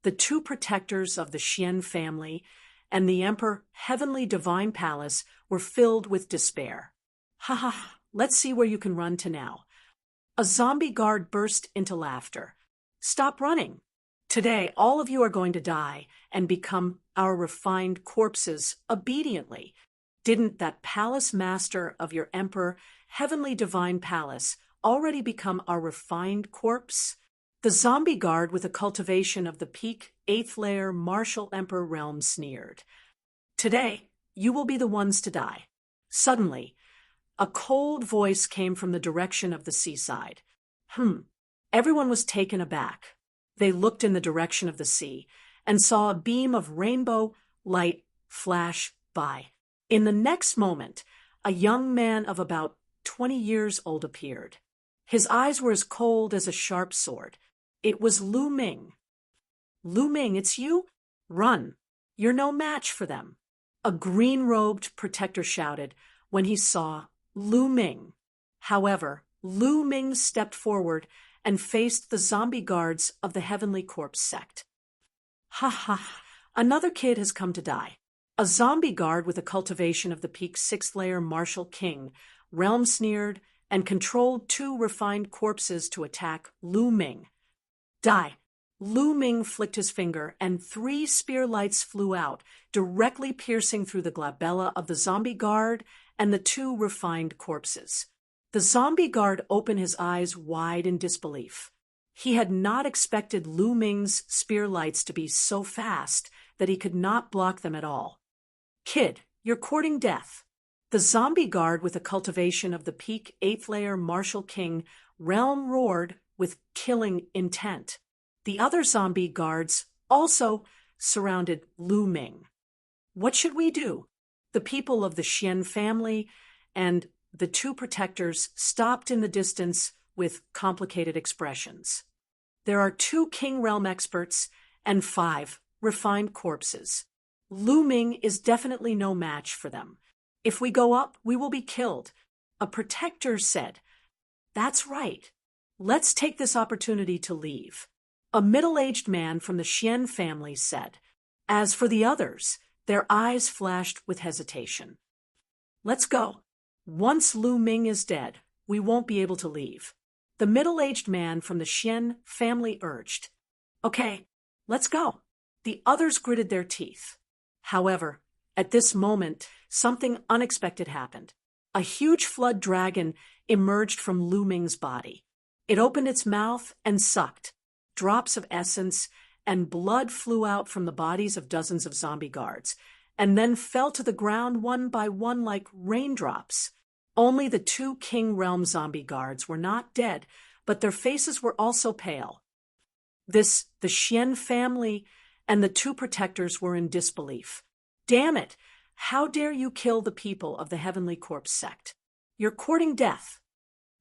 The 2 protectors of the Xian family and the Emperor Heavenly Divine Palace were filled with despair. Ha ha, let's see where you can run to now. A zombie guard burst into laughter. Stop running. Today, all of you are going to die and become our refined corpses obediently. Didn't that palace master of your emperor, heavenly divine palace, already become our refined corpse? The zombie guard with a cultivation of the peak 8th layer martial emperor realm sneered. Today, you will be the ones to die. Suddenly, a cold voice came from the direction of the seaside. Everyone was taken aback. They looked in the direction of the sea and saw a beam of rainbow light flash by. In the next moment, a young man of about 20 years old appeared. His eyes were as cold as a sharp sword. It was Lu Ming. Lu Ming, it's you? Run. You're no match for them. A green-robed protector shouted when he saw Lu Ming. However, Lu Ming stepped forward and faced the zombie guards of the Heavenly Corpse sect. Ha ha, another kid has come to die. A zombie guard with a cultivation of the peak 6th layer martial king, realm sneered, and controlled 2 refined corpses to attack Lu Ming. Die. Lu Ming flicked his finger, and 3 spear lights flew out, directly piercing through the glabella of the zombie guard and the 2 refined corpses. The zombie guard opened his eyes wide in disbelief. He had not expected Lu Ming's spear lights to be so fast that he could not block them at all. Kid, you're courting death. The zombie guard with a cultivation of the peak 8th layer martial king realm roared with killing intent. The other zombie guards also surrounded Lu Ming. What should we do? The people of the Xian family and the 2 protectors stopped in the distance with complicated expressions. There are 2 king realm experts and 5 refined corpses. Lu Ming is definitely no match for them. If we go up, we will be killed. A protector said, That's right. Let's take this opportunity to leave. A middle-aged man from the Xian family said. As for the others, their eyes flashed with hesitation. Let's go. Once Lu Ming is dead, we won't be able to leave. The middle-aged man from the Xian family urged. Okay, let's go. The others gritted their teeth. However, at this moment, something unexpected happened. A huge flood dragon emerged from Lu Ming's body. It opened its mouth and sucked. Drops of essence and blood flew out from the bodies of dozens of zombie guards, and then fell to the ground one by one like raindrops. Only the 2 King Realm zombie guards were not dead, but their faces were also pale. The Xian family and the 2 protectors were in disbelief. Damn it! How dare you kill the people of the Heavenly Corpse sect? You're courting death.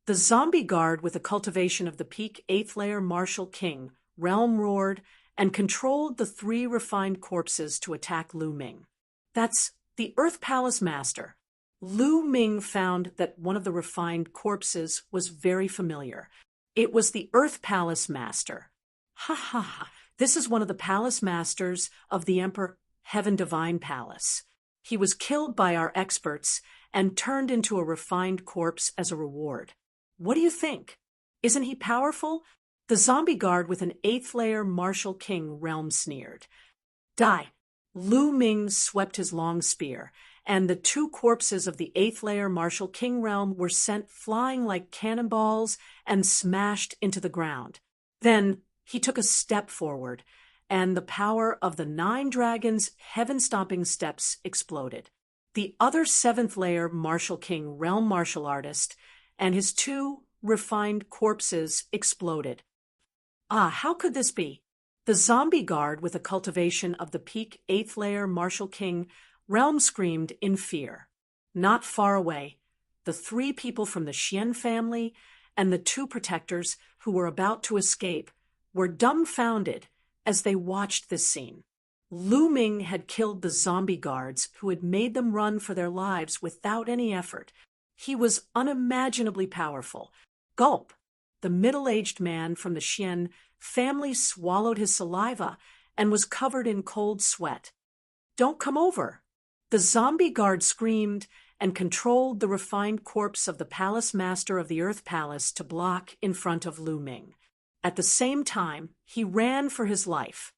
The zombie guard with a cultivation of the peak 8th layer martial king realm roared and controlled the 3 refined corpses to attack Lu Ming. That's the Earth Palace Master. Lu Ming found that one of the refined corpses was very familiar. It was the Earth Palace Master. Ha ha ha, this is one of the palace masters of the Emperor Heaven Divine Palace. He was killed by our experts and turned into a refined corpse as a reward. What do you think? Isn't he powerful? The zombie guard with an 8th layer martial king realm sneered. Die. Lu Ming swept his long spear, and the 2 corpses of the 8th layer martial king realm were sent flying like cannonballs and smashed into the ground. Then he took a step forward, and the power of the 9 dragons' heaven-stomping steps exploded. The other 7th layer martial king realm martial artist and his 2 refined corpses exploded. How could this be? The zombie guard with a cultivation of the peak 8th layer martial king realm screamed in fear. Not far away, the 3 people from the Xian family and the 2 protectors who were about to escape were dumbfounded as they watched this scene. Lu Ming had killed the zombie guards who had made them run for their lives without any effort. He was unimaginably powerful. Gulp! The middle-aged man from the Xian family swallowed his saliva and was covered in cold sweat. Don't come over! The zombie guard screamed and controlled the refined corpse of the palace master of the Earth Palace to block in front of Lu Ming. At the same time, he ran for his life.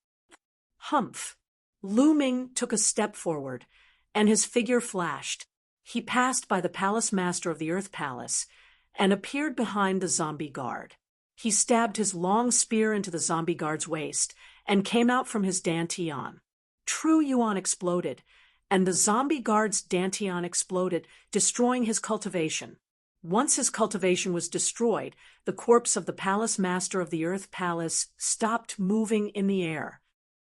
Humph! Lu Ming took a step forward, and his figure flashed. He passed by the palace master of the Earth Palace and appeared behind the zombie guard. He stabbed his long spear into the zombie guard's waist and came out from his dantian. True Yuan exploded, and the zombie guard's dantian exploded, destroying his cultivation. Once his cultivation was destroyed, the corpse of the palace master of the Earth Palace stopped moving in the air.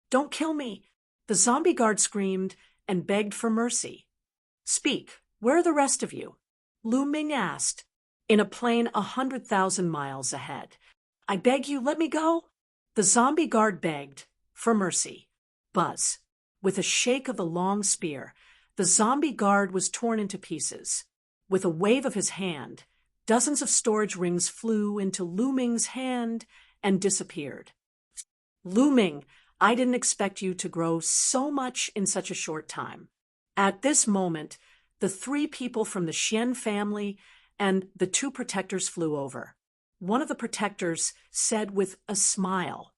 "Don't kill me!" The zombie guard screamed and begged for mercy. "Speak, where are the rest of you?" Lu Ming asked, in a plane 100,000 miles ahead. "I beg you, let me go." The zombie guard begged for mercy. Buzz. With a shake of the long spear, the zombie guard was torn into pieces. With a wave of his hand, dozens of storage rings flew into Lu Ming's hand and disappeared. "Lu Ming, I didn't expect you to grow so much in such a short time." At this moment, the 3 people from the Xian family and the 2 protectors flew over. One of the protectors said with a smile,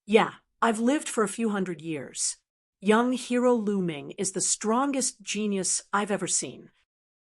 "Yeah, I've lived for a few hundred years. Young hero Lu Ming is the strongest genius I've ever seen."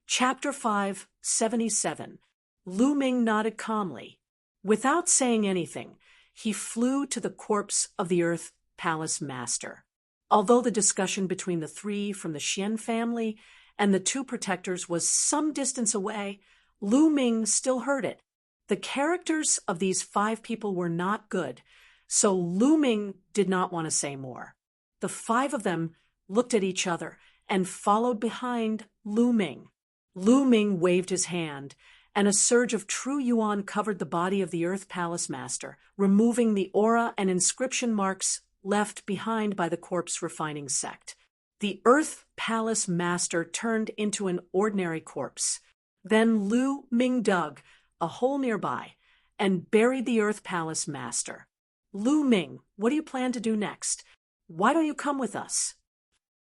Chapter 577. Lu Ming nodded calmly. Without saying anything, he flew to the corpse of the Earth Palace Master. Although the discussion between the 3 from the Xian family and the 2 protectors was some distance away, Lu Ming still heard it. The characters of these 5 people were not good, so Lu Ming did not want to say more. The 5 of them looked at each other and followed behind Lu Ming. Lu Ming waved his hand, and a surge of true yuan covered the body of the Earth Palace Master, removing the aura and inscription marks left behind by the corpse refining sect. The Earth Palace Master turned into an ordinary corpse. Then Lu Ming dug a hole nearby and buried the Earth Palace Master. "Lu Ming, what do you plan to do next? Why don't you come with us?"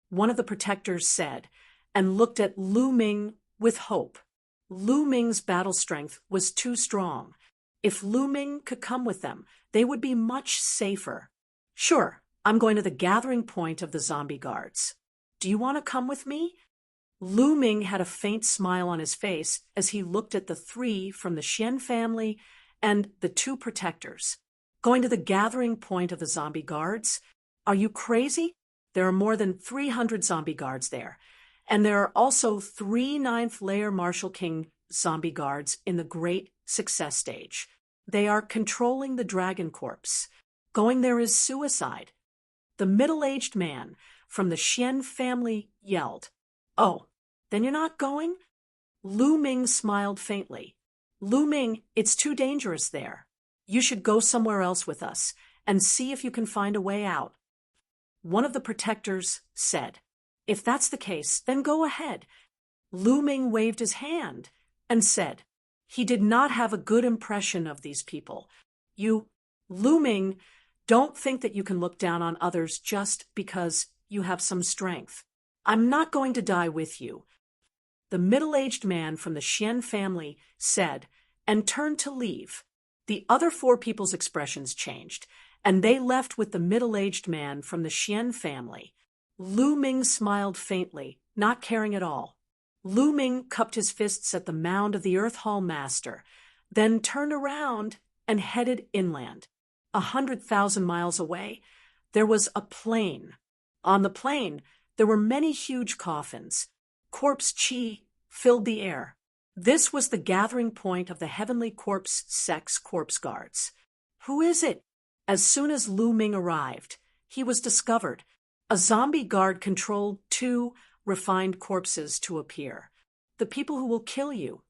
One of the protectors said, and looked at Lu Ming with hope. Lu Ming's battle strength was too strong. If Lu Ming could come with them, they would be much safer. "Sure, I'm going to the gathering point of the zombie guards. Do you want to come with me?" Lu Ming had a faint smile on his face as he looked at the 3 from the Xian family and the 2 protectors. "Going to the gathering point of the zombie guards? Are you crazy? There are more than 300 zombie guards there. And there are also 3 9th-layer Martial King zombie guards in the Great Success Stage. They are controlling the Dragon Corpse. Going there is suicide." The middle-aged man from the Xian family yelled, "Oh, then you're not going?" Lu Ming smiled faintly. "Lu Ming, it's too dangerous there. You should go somewhere else with us and see if you can find a way out." One of the protectors said, "If that's the case, then go ahead." Lu Ming waved his hand and said, he did not have a good impression of these people. Lu Ming, don't think that you can look down on others just because you have some strength. I'm not going to die with you." The middle-aged man from the Xian family said, and turned to leave. The other 4 people's expressions changed, and they left with the middle-aged man from the Xian family. Lu Ming smiled faintly, not caring at all. Lu Ming cupped his fists at the mound of the Earth Hall Master, then turned around and headed inland. 100,000 miles away, there was a plain. On the plain, there were many huge coffins. Corpse chi filled the air. This was the gathering point of the Heavenly Corpse Sect's corpse guards. "Who is it?" As soon as Lu Ming arrived, he was discovered. A zombie guard controlled 2 refined corpses to appear. "The people who will kill you."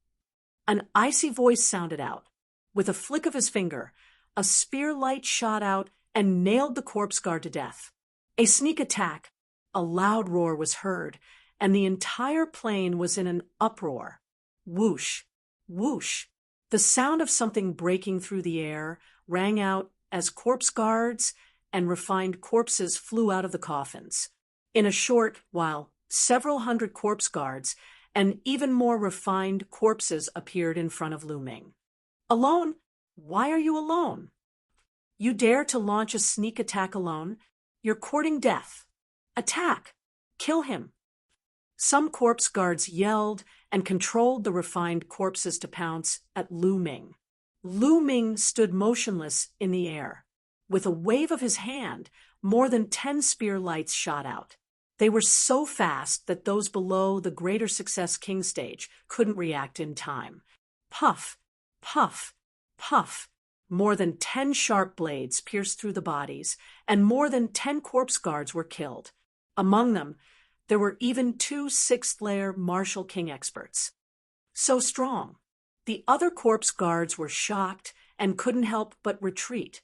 An icy voice sounded out. With a flick of his finger, a spear light shot out and nailed the corpse guard to death. A sneak attack. A loud roar was heard, and the entire plain was in an uproar. Whoosh, whoosh. The sound of something breaking through the air rang out as corpse guards and refined corpses flew out of the coffins. In a short while, several hundred corpse guards and even more refined corpses appeared in front of Lu Ming. "Alone? Why are you alone? You dare to launch a sneak attack alone? You're courting death. Attack! Kill him! Some corpse guards yelled and controlled the refined corpses to pounce at Lu Ming. Lu Ming stood motionless in the air. With a wave of his hand, more than 10 spear lights shot out. They were so fast that those below the Greater Success King stage couldn't react in time. Puff, puff, puff. More than 10 sharp blades pierced through the bodies, and more than 10 corpse guards were killed. Among them, there were even 2 sixth-layer Martial King experts. So strong. The other corpse guards were shocked and couldn't help but retreat.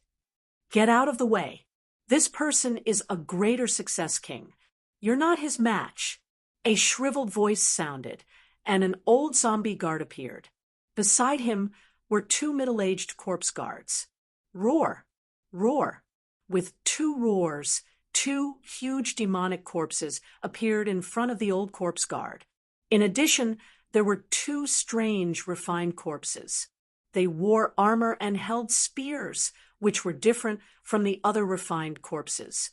Get out of the way. This person is a Greater Success King. You're not his match. A shriveled voice sounded, and an old zombie guard appeared. Beside him were 2 middle-aged corpse guards. Roar! Roar! With 2 roars, 2 huge demonic corpses appeared in front of the old corpse guard. In addition, there were 2 strange, refined corpses. They wore armor and held spears, which were different from the other refined corpses.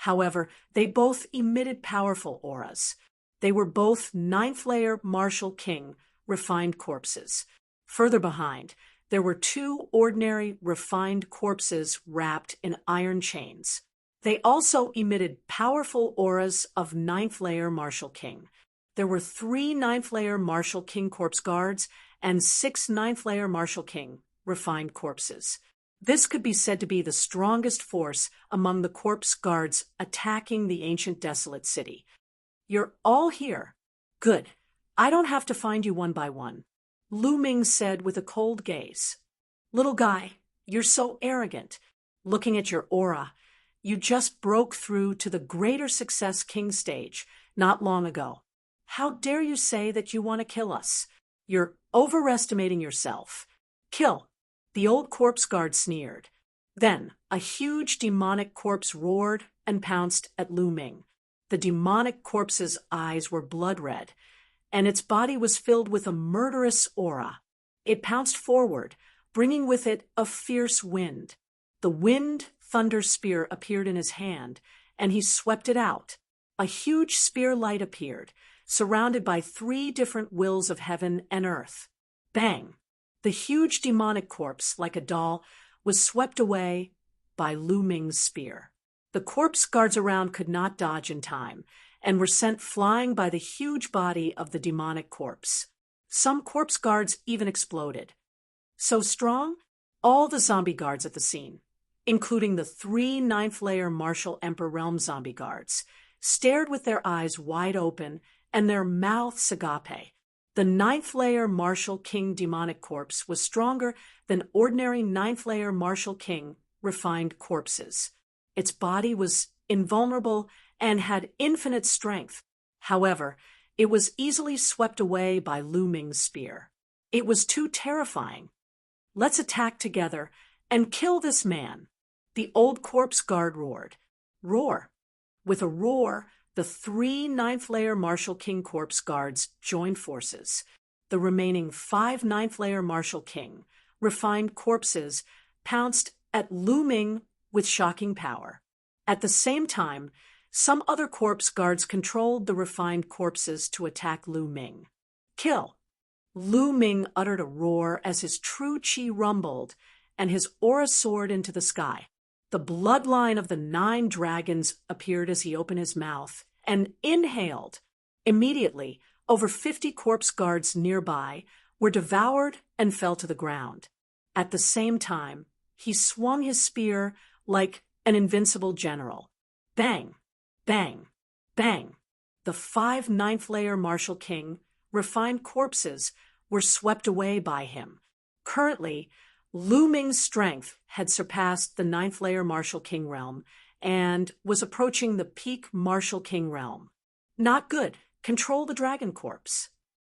However, they both emitted powerful auras. They were both 9th-layer Martial King refined corpses. Further behind, there were 2 ordinary refined corpses wrapped in iron chains. They also emitted powerful auras of 9th-layer Martial King. There were 3 9th-layer Martial King corpse guards and 6 9th-layer Martial King refined corpses. This could be said to be the strongest force among the corpse guards attacking the ancient desolate city. You're all here. Good. I don't have to find you one by one. Lu Ming said with a cold gaze. Little guy, you're so arrogant. Looking at your aura, you just broke through to the Greater Success King stage not long ago. How dare you say that you want to kill us? You're overestimating yourself. Kill. The old corpse guard sneered. Then a huge demonic corpse roared and pounced at Lu Ming. The demonic corpse's eyes were blood red, and its body was filled with a murderous aura. It pounced forward, bringing with it a fierce wind. The wind thunder spear appeared in his hand, and he swept it out. A huge spear light appeared, surrounded by 3 different wills of heaven and earth. Bang! The huge demonic corpse, like a doll, was swept away by Lu Ming's spear. The corpse guards around could not dodge in time, and were sent flying by the huge body of the demonic corpse. Some corpse guards even exploded. So strong, all the zombie guards at the scene, including the 3 9th-layer Martial Emperor Realm zombie guards, stared with their eyes wide open and their mouths agape. The 9th-layer Martial King demonic corpse was stronger than ordinary 9th-layer Martial King refined corpses. Its body was invulnerable and had infinite strength. However, it was easily swept away by Lu Ming's spear. It was too terrifying. Let's attack together and kill this man. The old corpse guard roared. Roar. With a roar, the 3 9th-layer Martial King corpse guards joined forces. The remaining 5 9th-layer Martial King refined corpses pounced at Lu Ming with shocking power. At the same time, some other corpse guards controlled the refined corpses to attack Lu Ming. Kill! Lu Ming uttered a roar as his true chi rumbled, and his aura soared into the sky. The bloodline of the 9 dragons appeared as he opened his mouth and inhaled. Immediately, over 50 corpse guards nearby were devoured and fell to the ground. At the same time, he swung his spear like an invincible general. Bang! Bang! Bang! The 5 9th-layer Martial King refined corpses were swept away by him. Currently, Lu Ming's strength had surpassed the 9th-layer Martial King realm and was approaching the peak Martial King realm. Not good. Control the dragon corpse.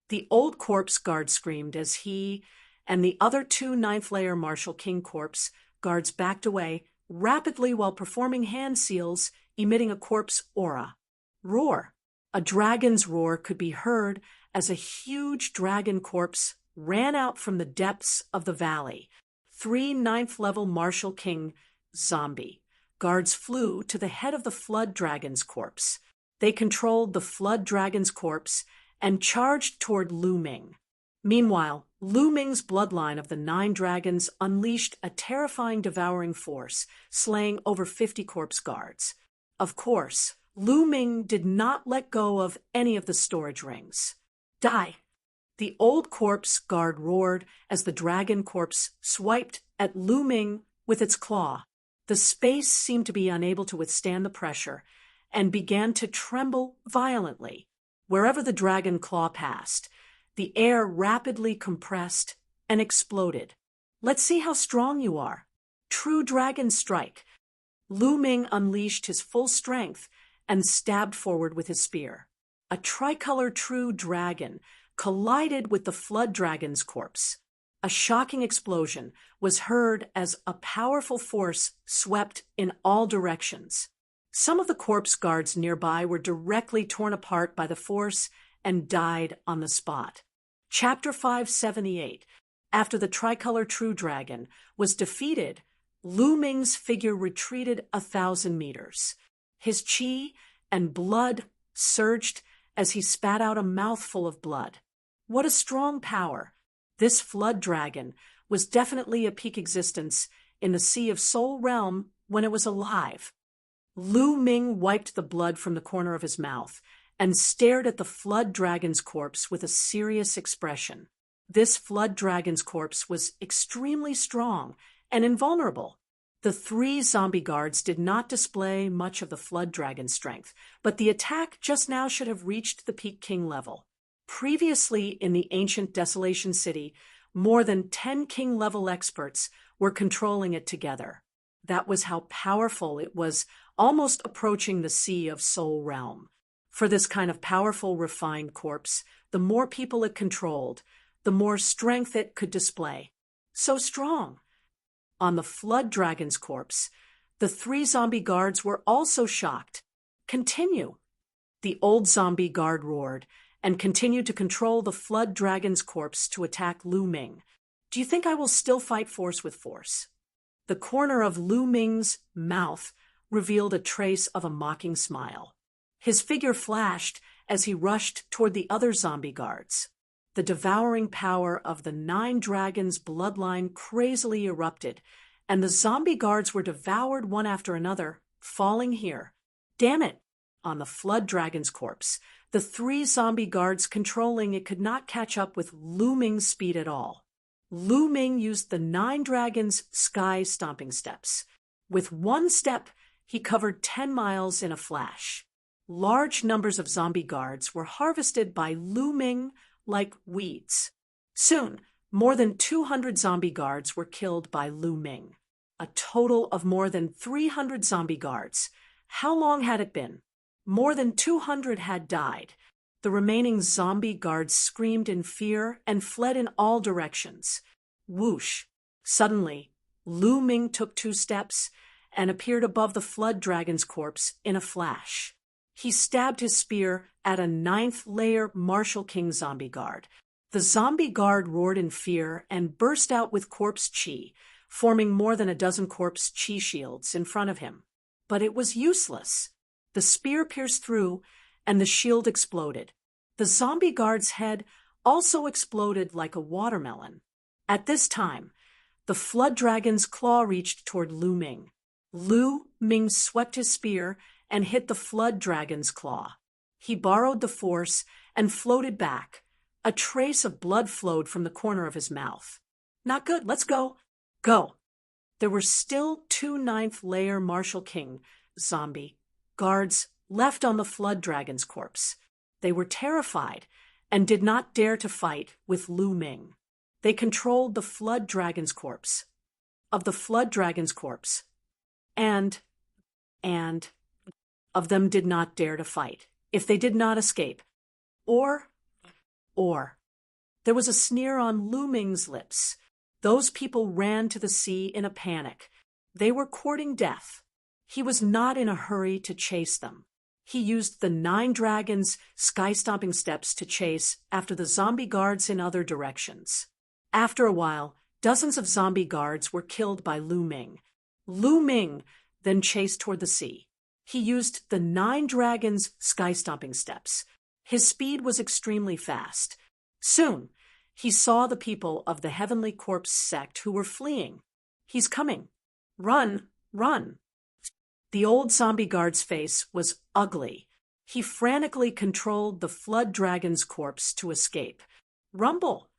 The old corpse guard screamed as he and the other 2 9th-layer Martial King corpse guards backed away rapidly while performing hand seals, emitting a corpse aura. Roar. A dragon's roar could be heard as a huge dragon corpse ran out from the depths of the valley. 3 ninth-level Martial King zombie guards flew to the head of the Flood Dragon's corpse. They controlled the Flood Dragon's corpse and charged toward Lu Ming. Meanwhile, Lu Ming's bloodline of the 9 dragons unleashed a terrifying devouring force, slaying over 50 corpse guards. Of course, Lu Ming did not let go of any of the storage rings. Die! The old corpse guard roared as the dragon corpse swiped at Lu Ming with its claw. The space seemed to be unable to withstand the pressure and began to tremble violently. Wherever the dragon claw passed, the air rapidly compressed and exploded. Let's see how strong you are. True dragon strike. Lu Ming unleashed his full strength and stabbed forward with his spear. A tricolor true dragon collided with the Flood Dragon's corpse. A shocking explosion was heard as a powerful force swept in all directions. Some of the corpse guards nearby were directly torn apart by the force and died on the spot. Chapter 578. After the tricolor true dragon was defeated, Lu Ming's figure retreated 1,000 meters. His chi and blood surged as he spat out a mouthful of blood. What a strong power! This Flood Dragon was definitely a peak existence in the Sea of Soul Realm when it was alive. Lu Ming wiped the blood from the corner of his mouth and stared at the Flood Dragon's corpse with a serious expression. This Flood Dragon's corpse was extremely strong and invulnerable. The 3 zombie guards did not display much of the Flood Dragon's strength, but the attack just now should have reached the peak king level. Previously in the ancient Desolation City, more than 10 king-level experts were controlling it together. That was how powerful it was, almost approaching the Sea of Soul Realm. For this kind of powerful, refined corpse, the more people it controlled, the more strength it could display. So strong! On the Flood Dragon's corpse, the 3 zombie guards were also shocked. Continue! The old zombie guard roared and continued to control the Flood Dragon's corpse to attack Lu Ming. Do you think I will still fight force with force? The corner of Lu Ming's mouth revealed a trace of a mocking smile. His figure flashed as he rushed toward the other zombie guards. The devouring power of the 9 dragons' bloodline crazily erupted, and the zombie guards were devoured one after another, falling here. Damn it! On the Flood Dragon's corpse, the 3 zombie guards controlling it could not catch up with Lu Ming's speed at all. Lu Ming used the 9 dragons' sky stomping steps. With one step, he covered 10 miles in a flash. Large numbers of zombie guards were harvested by Lu Ming like weeds. Soon, more than 200 zombie guards were killed by Lu Ming. A total of more than 300 zombie guards. How long had it been? More than 200 had died. The remaining zombie guards screamed in fear and fled in all directions. Whoosh! Suddenly, Lu Ming took 2 steps and appeared above the Flood Dragon's corpse in a flash. He stabbed his spear at a 9th-layer Martial King zombie guard. The zombie guard roared in fear and burst out with corpse chi, forming more than a dozen corpse chi shields in front of him. But it was useless. The spear pierced through, and the shield exploded. The zombie guard's head also exploded like a watermelon. At this time, the Flood Dragon's claw reached toward Lu Ming. Lu Ming swept his spear and hit the Flood Dragon's claw. He borrowed the force and floated back. A trace of blood flowed from the corner of his mouth. Not good, let's go. Go. There were still 2 9th-layer Martial King zombie guards left on the Flood Dragon's corpse. They were terrified and did not dare to fight with Lu Ming. They controlled the Flood Dragon's corpse. Of the Flood Dragon's corpse. And of them did not dare to fight, if they did not escape. Or. There was a sneer on Lu Ming's lips. Those people ran to the sea in a panic. They were courting death. He was not in a hurry to chase them. He used the 9 dragons' sky-stomping steps to chase after the zombie guards in other directions. After a while, Dozens of zombie guards were killed by Lu Ming. Lu Ming then chased toward the sea. He used the 9 Dragons sky-stomping steps. His speed was extremely fast. Soon, he saw the people of the Heavenly Corpse sect who were fleeing. He's coming. Run, run. The old zombie guard's face was ugly. He frantically controlled the Flood Dragon's corpse to escape. Rumble!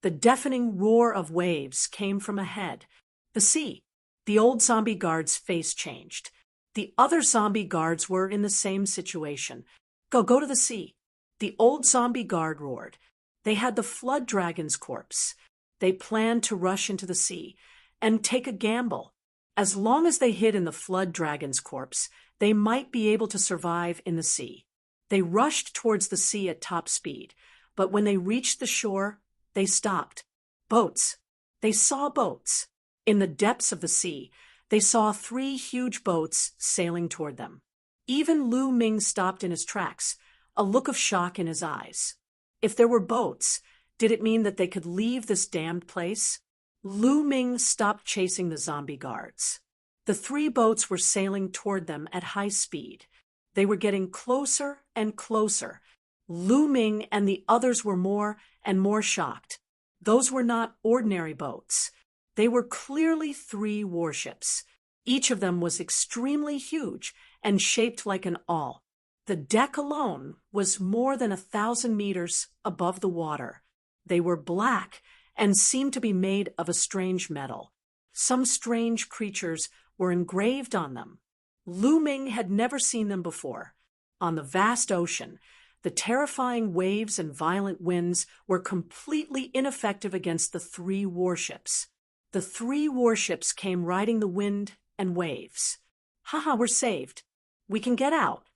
The deafening roar of waves came from ahead. The sea. The old zombie guard's face changed. The other zombie guards were in the same situation. Go to the sea. The old zombie guard roared. They had the Flood Dragon's corpse. They planned to rush into the sea and take a gamble. As long as they hid in the Flood Dragon's corpse, they might be able to survive in the sea. They rushed towards the sea at top speed, but when they reached the shore, they stopped. Boats. They saw boats. In the depths of the sea, they saw 3 huge boats sailing toward them. Even Lu Ming stopped in his tracks, a look of shock in his eyes. If there were boats, did it mean that they could leave this damned place? Lu Ming stopped chasing the zombie guards. The 3 boats were sailing toward them at high speed. They were getting closer and closer. Lu Ming and the others were more and more shocked. Those were not ordinary boats. They were clearly 3 warships. Each of them was extremely huge and shaped like an awl. The deck alone was more than 1,000 meters above the water. They were black and seemed to be made of a strange metal. Some strange creatures were engraved on them. Lu Ming had never seen them before. On the vast ocean, the terrifying waves and violent winds were completely ineffective against the 3 warships. The 3 warships came riding the wind and waves. Haha, we're saved. We can get out.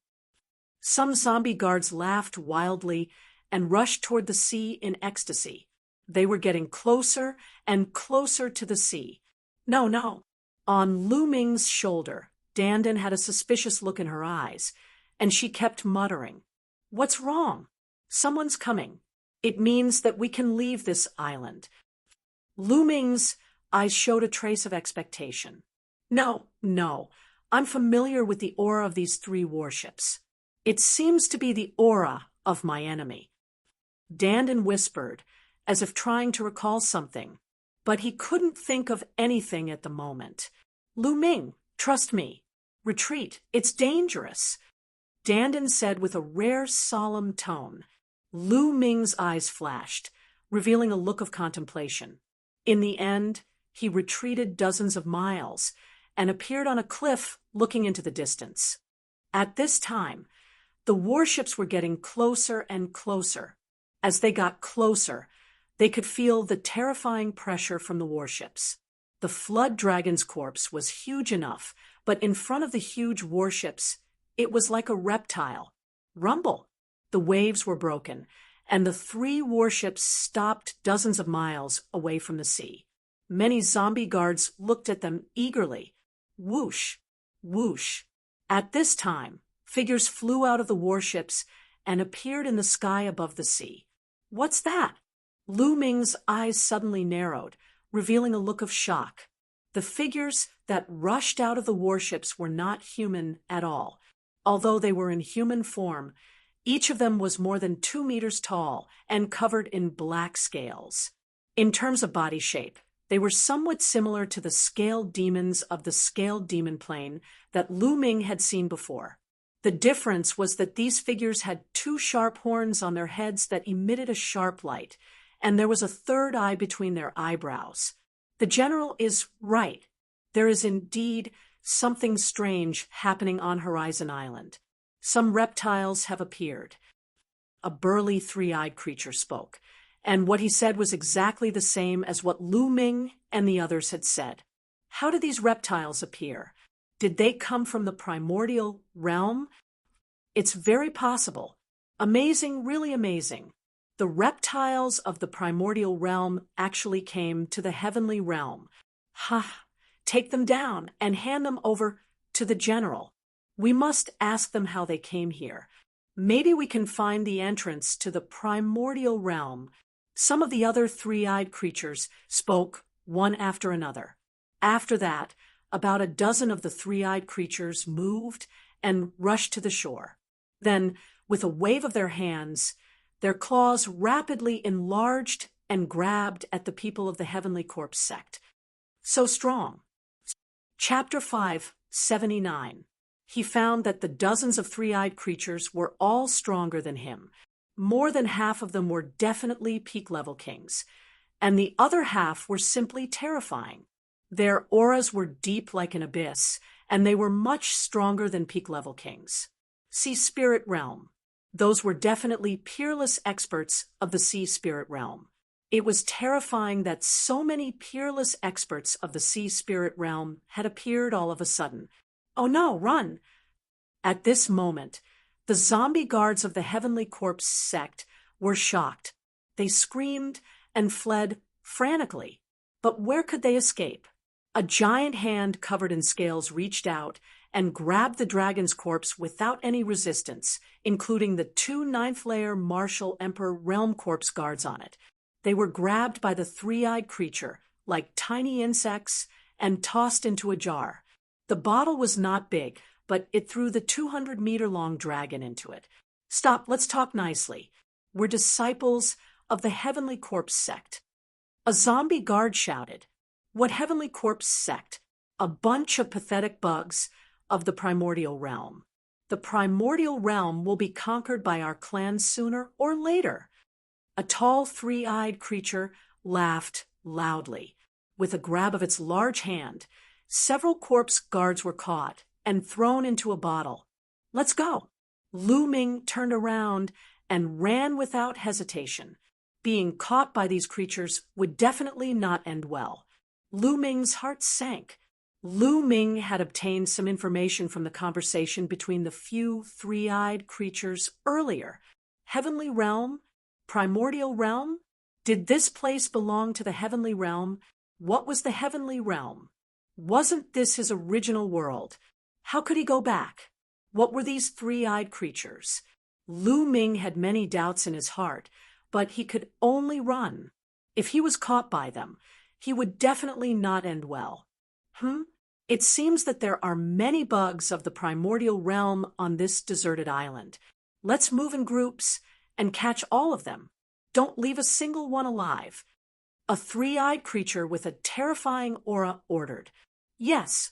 Some zombie guards laughed wildly and rushed toward the sea in ecstasy. They were getting closer and closer to the sea. No. On Lu Ming's shoulder, Dandan had a suspicious look in her eyes, and she kept muttering, "What's wrong? Someone's coming. It means that we can leave this island." Lu Ming's eyes showed a trace of expectation. No. I'm familiar with the aura of these 3 warships. It seems to be the aura of my enemy. Dandan whispered, as if trying to recall something, but he couldn't think of anything at the moment. Lu Ming, trust me. Retreat. It's dangerous. Dandan said with a rare solemn tone. Lu Ming's eyes flashed, revealing a look of contemplation. In the end, he retreated dozens of miles and appeared on a cliff looking into the distance. At this time, the warships were getting closer and closer. As they got closer, they could feel the terrifying pressure from the warships. The Flood Dragon's corpse was huge enough, but in front of the huge warships, it was like a reptile. Rumble! The waves were broken, and the 3 warships stopped dozens of miles away from the sea. Many zombie guards looked at them eagerly. Whoosh! Whoosh! At this time, figures flew out of the warships and appeared in the sky above the sea. What's that? Lu Ming's eyes suddenly narrowed, revealing a look of shock. The figures that rushed out of the warships were not human at all. Although they were in human form, each of them was more than 2 meters tall and covered in black scales. In terms of body shape, they were somewhat similar to the scaled demons of the scaled demon plane that Lu Ming had seen before. The difference was that these figures had 2 sharp horns on their heads that emitted a sharp light, and there was a 3rd eye between their eyebrows. The general is right. There is indeed something strange happening on Horizon Island. Some reptiles have appeared. A burly 3-eyed creature spoke, and what he said was exactly the same as what Lu Ming and the others had said. How did these reptiles appear? Did they come from the primordial realm? It's very possible. Amazing, really amazing. The reptiles of the primordial realm actually came to the heavenly realm. Take them down and hand them over to the general. We must ask them how they came here. Maybe we can find the entrance to the primordial realm. Some of the other 3-eyed creatures spoke one after another. After that, about a dozen of the three-eyed creatures moved and rushed to the shore. Then, with a wave of their hands, their claws rapidly enlarged and grabbed at the people of the Heavenly Corpse sect. So strong. Chapter 5, 79. He found that the dozens of three-eyed creatures were all stronger than him. More than half of them were definitely peak-level kings, and the other half were simply terrifying. Their auras were deep like an abyss, and they were much stronger than peak-level kings. See Spirit Realm. Those were definitely peerless experts of the Sea Spirit Realm. It was terrifying that so many peerless experts of the Sea Spirit Realm had appeared all of a sudden. Oh no, run! At this moment, the zombie guards of the Heavenly Corpse sect were shocked. They screamed and fled frantically. But where could they escape? A giant hand covered in scales reached out and grabbed the dragon's corpse without any resistance, including the two ninth-layer Martial Emperor Realm Corpse guards on it. They were grabbed by the three-eyed creature, like tiny insects, and tossed into a jar. The bottle was not big, but it threw the 200-meter-long dragon into it. Stop, let's talk nicely. We're disciples of the Heavenly Corpse sect. A zombie guard shouted. What Heavenly Corpse sect? A bunch of pathetic bugs of the primordial realm. The primordial realm will be conquered by our clan sooner or later. A tall, three-eyed creature laughed loudly. With a grab of its large hand, several corpse guards were caught and thrown into a bottle. Let's go. Lu Ming turned around and ran without hesitation. Being caught by these creatures would definitely not end well. Lu Ming's heart sank. Lu Ming had obtained some information from the conversation between the few three-eyed creatures earlier. Heavenly Realm? Primordial Realm? Did this place belong to the Heavenly Realm? What was the Heavenly Realm? Wasn't this his original world? How could he go back? What were these three-eyed creatures? Lu Ming had many doubts in his heart, but he could only run. If he was caught by them, he would definitely not end well. It seems that there are many bugs of the primordial realm on this deserted island. Let's move in groups and catch all of them. Don't leave a single one alive. A three-eyed creature with a terrifying aura ordered. Yes,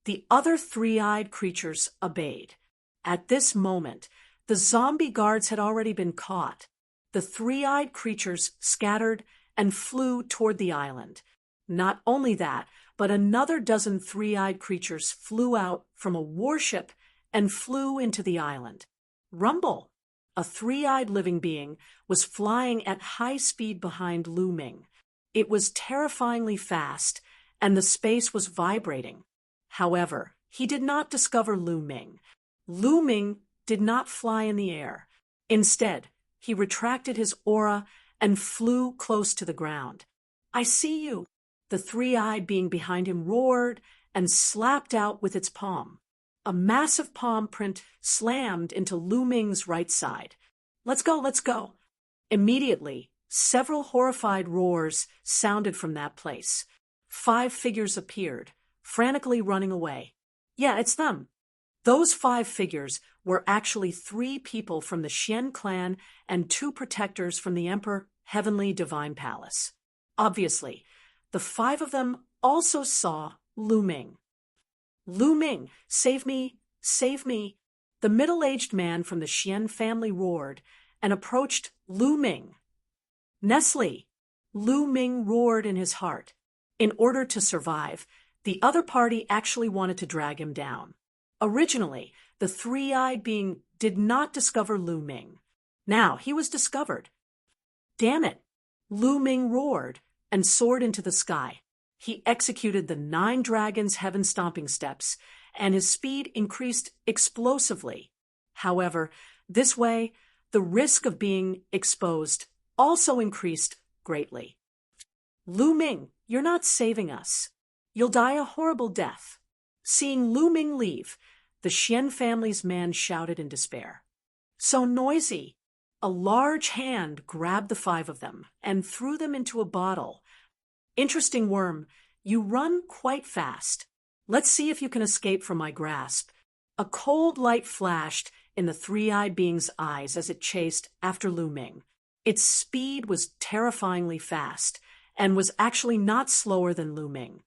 the other three-eyed creatures obeyed. At this moment, the zombie guards had already been caught. The three-eyed creatures scattered and flew toward the island. Not only that, but another dozen three-eyed creatures flew out from a warship and flew into the island. Rumble, a three-eyed living being, was flying at high speed behind Lu Ming. It was terrifyingly fast, and the space was vibrating. However, he did not discover Lu Ming. Lu Ming did not fly in the air. Instead, he retracted his aura and flew close to the ground. I see you. The three-eyed being behind him roared and slapped out with its palm. A massive palm print slammed into Lu Ming's right side. Let's go, let's go. Immediately, several horrified roars sounded from that place. 5 figures appeared, frantically running away. Yeah, it's them. Those 5 figures were actually 3 people from the Xian clan and 2 protectors from the Emperor Heavenly Divine Palace. Obviously, the 5 of them also saw Lu Ming. Lu Ming, save me, save me. The middle-aged man from the Xian family roared and approached Lu Ming. Nestle, Lu Ming roared in his heart. In order to survive, the other party actually wanted to drag him down. Originally, the three-eyed being did not discover Lu Ming. Now he was discovered. Damn it! Lu Ming roared and soared into the sky. He executed the 9 dragons' heaven-stomping steps, and his speed increased explosively. However, this way, the risk of being exposed also increased greatly. Lu Ming, you're not saving us. You'll die a horrible death. Seeing Lu Ming leave, the Xian family's man shouted in despair. So noisy! A large hand grabbed the 5 of them and threw them into a bottle. Interesting worm, you run quite fast. Let's see if you can escape from my grasp. A cold light flashed in the three-eyed being's eyes as it chased after Lu Ming. Its speed was terrifyingly fast, and was actually not slower than Lu Ming.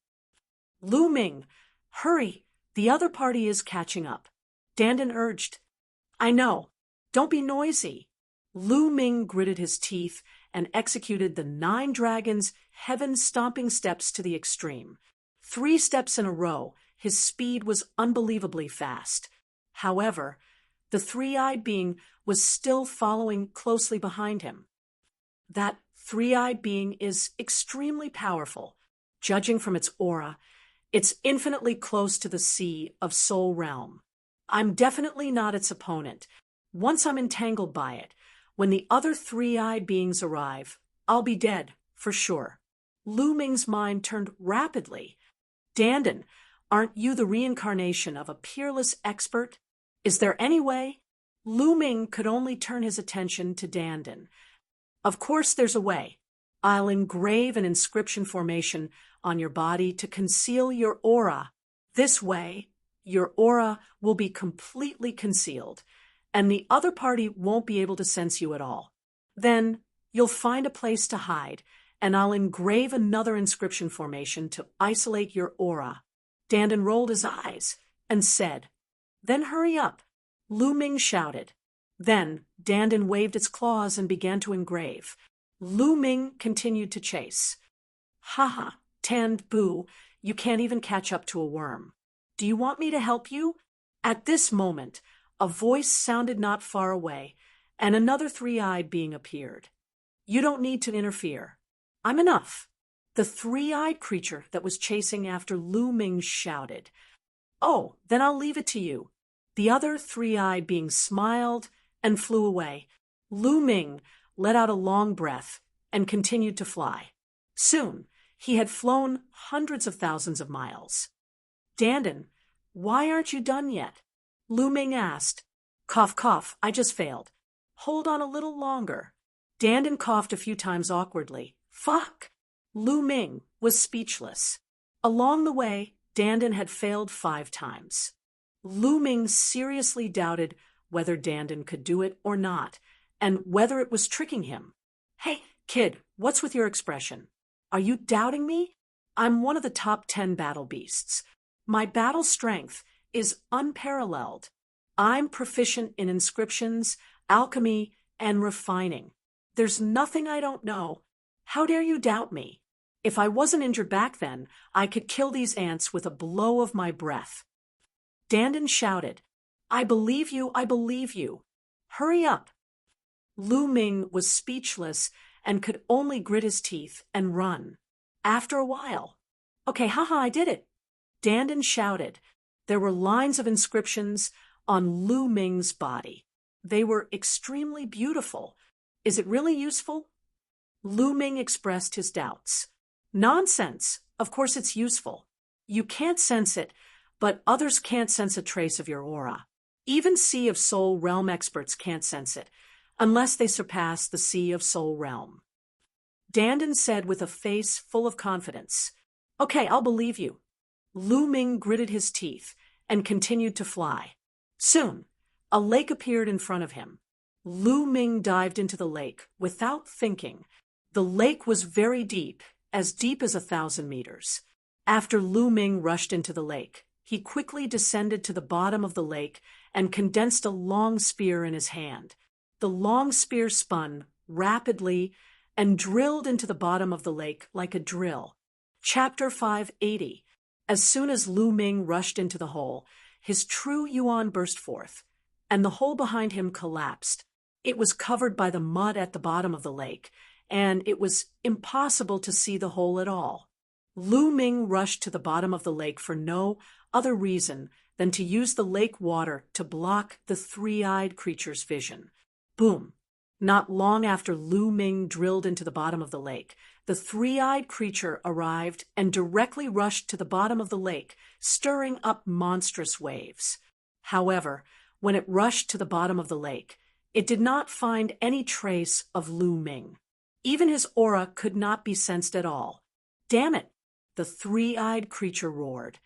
Lu Ming, hurry, the other party is catching up, Dandan urged. I know, don't be noisy. Lu Ming gritted his teeth and executed the 9 dragons' heaven-stomping steps to the extreme. 3 steps in a row, his speed was unbelievably fast. However, the three-eyed being was still following closely behind him. That three-eyed being is extremely powerful. Judging from its aura, it's infinitely close to the sea of Soul Realm. I'm definitely not its opponent. Once I'm entangled by it, when the other three-eyed beings arrive, I'll be dead, for sure. Lu Ming's mind turned rapidly. Dandan, aren't you the reincarnation of a peerless expert? Is there any way? Lu Ming could only turn his attention to Dandan. Of course there's a way. I'll engrave an inscription formation on your body to conceal your aura. This way, your aura will be completely concealed, and the other party won't be able to sense you at all. Then you'll find a place to hide, and I'll engrave another inscription formation to isolate your aura. Dandan rolled his eyes and said, Then hurry up. Lu Ming shouted. Then Dandan waved its claws and began to engrave. Lu Ming continued to chase. Ha ha, Tanned Boo, you can't even catch up to a worm. Do you want me to help you? At this moment, a voice sounded not far away, and another three-eyed being appeared. You don't need to interfere. I'm enough. The three-eyed creature that was chasing after Lu Ming shouted. Oh, then I'll leave it to you. The other three-eyed being smiled and flew away. Lu Ming let out a long breath and continued to fly. Soon, he had flown hundreds of thousands of miles. Dandan, why aren't you done yet? Lu Ming asked. Cough, cough, I just failed. Hold on a little longer. Dandan coughed a few times awkwardly. Fuck! Lu Ming was speechless. Along the way, Dandan had failed 5 times. Lu Ming seriously doubted whether Dandan could do it or not, and whether it was tricking him. Hey, kid, what's with your expression? Are you doubting me? I'm one of the top 10 battle beasts. My battle strength is unparalleled. I'm proficient in inscriptions, alchemy, and refining. There's nothing I don't know. How dare you doubt me? If I wasn't injured back then, I could kill these ants with a blow of my breath. Dandan shouted, I believe you, I believe you. Hurry up. Lu Ming was speechless and could only grit his teeth and run. After a while, okay, haha, I did it. Dandan shouted. There were lines of inscriptions on Lu Ming's body. They were extremely beautiful. Is it really useful? Lu Ming expressed his doubts. Nonsense. Of course it's useful. You can't sense it, but others can't sense a trace of your aura. Even Sea of Soul Realm experts can't sense it, unless they surpass the Sea of Soul Realm. Dandan said with a face full of confidence. Okay, I'll believe you. Lu Ming gritted his teeth and continued to fly. Soon, a lake appeared in front of him. Lu Ming dived into the lake without thinking. The lake was very deep as 1,000 meters. After Lu Ming rushed into the lake, he quickly descended to the bottom of the lake and condensed a long spear in his hand. The long spear spun rapidly and drilled into the bottom of the lake like a drill. Chapter 580. As soon as Lu Ming rushed into the hole, his true yuan burst forth, and the hole behind him collapsed. It was covered by the mud at the bottom of the lake, and it was impossible to see the hole at all. Lu Ming rushed to the bottom of the lake for no other reason than to use the lake water to block the three-eyed creature's vision. Boom! Not long after Lu Ming drilled into the bottom of the lake, the three-eyed creature arrived and directly rushed to the bottom of the lake, stirring up monstrous waves. However, when it rushed to the bottom of the lake, it did not find any trace of Lu Ming. Even his aura could not be sensed at all. Damn it! The three-eyed creature roared.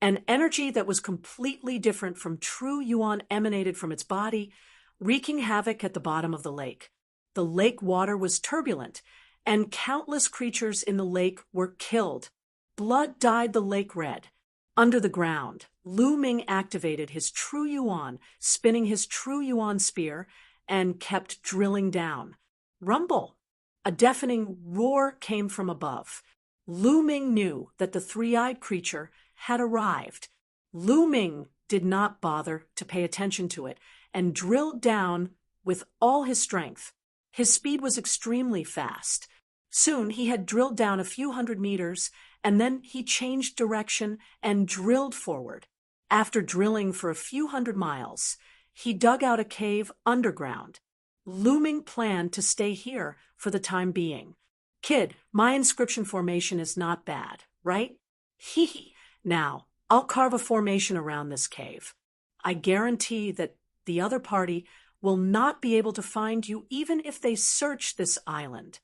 An energy that was completely different from true Yuan emanated from its body, wreaking havoc at the bottom of the lake. The lake water was turbulent, and countless creatures in the lake were killed. Blood dyed the lake red. Under the ground, Lu Ming activated his true Yuan, spinning his true Yuan spear, and kept drilling down. Rumble! A deafening roar came from above. Lu Ming knew that the three-eyed creature had arrived. Lu Ming did not bother to pay attention to it and drilled down with all his strength. His speed was extremely fast. Soon he had drilled down a few hundred meters, and then he changed direction and drilled forward. After drilling for a few hundred miles, he dug out a cave underground. Lu Ming planned to stay here for the time being. Kid, my inscription formation is not bad, right? Hee hee. Now, I'll carve a formation around this cave. I guarantee that the other party will not be able to find you even if they search this island.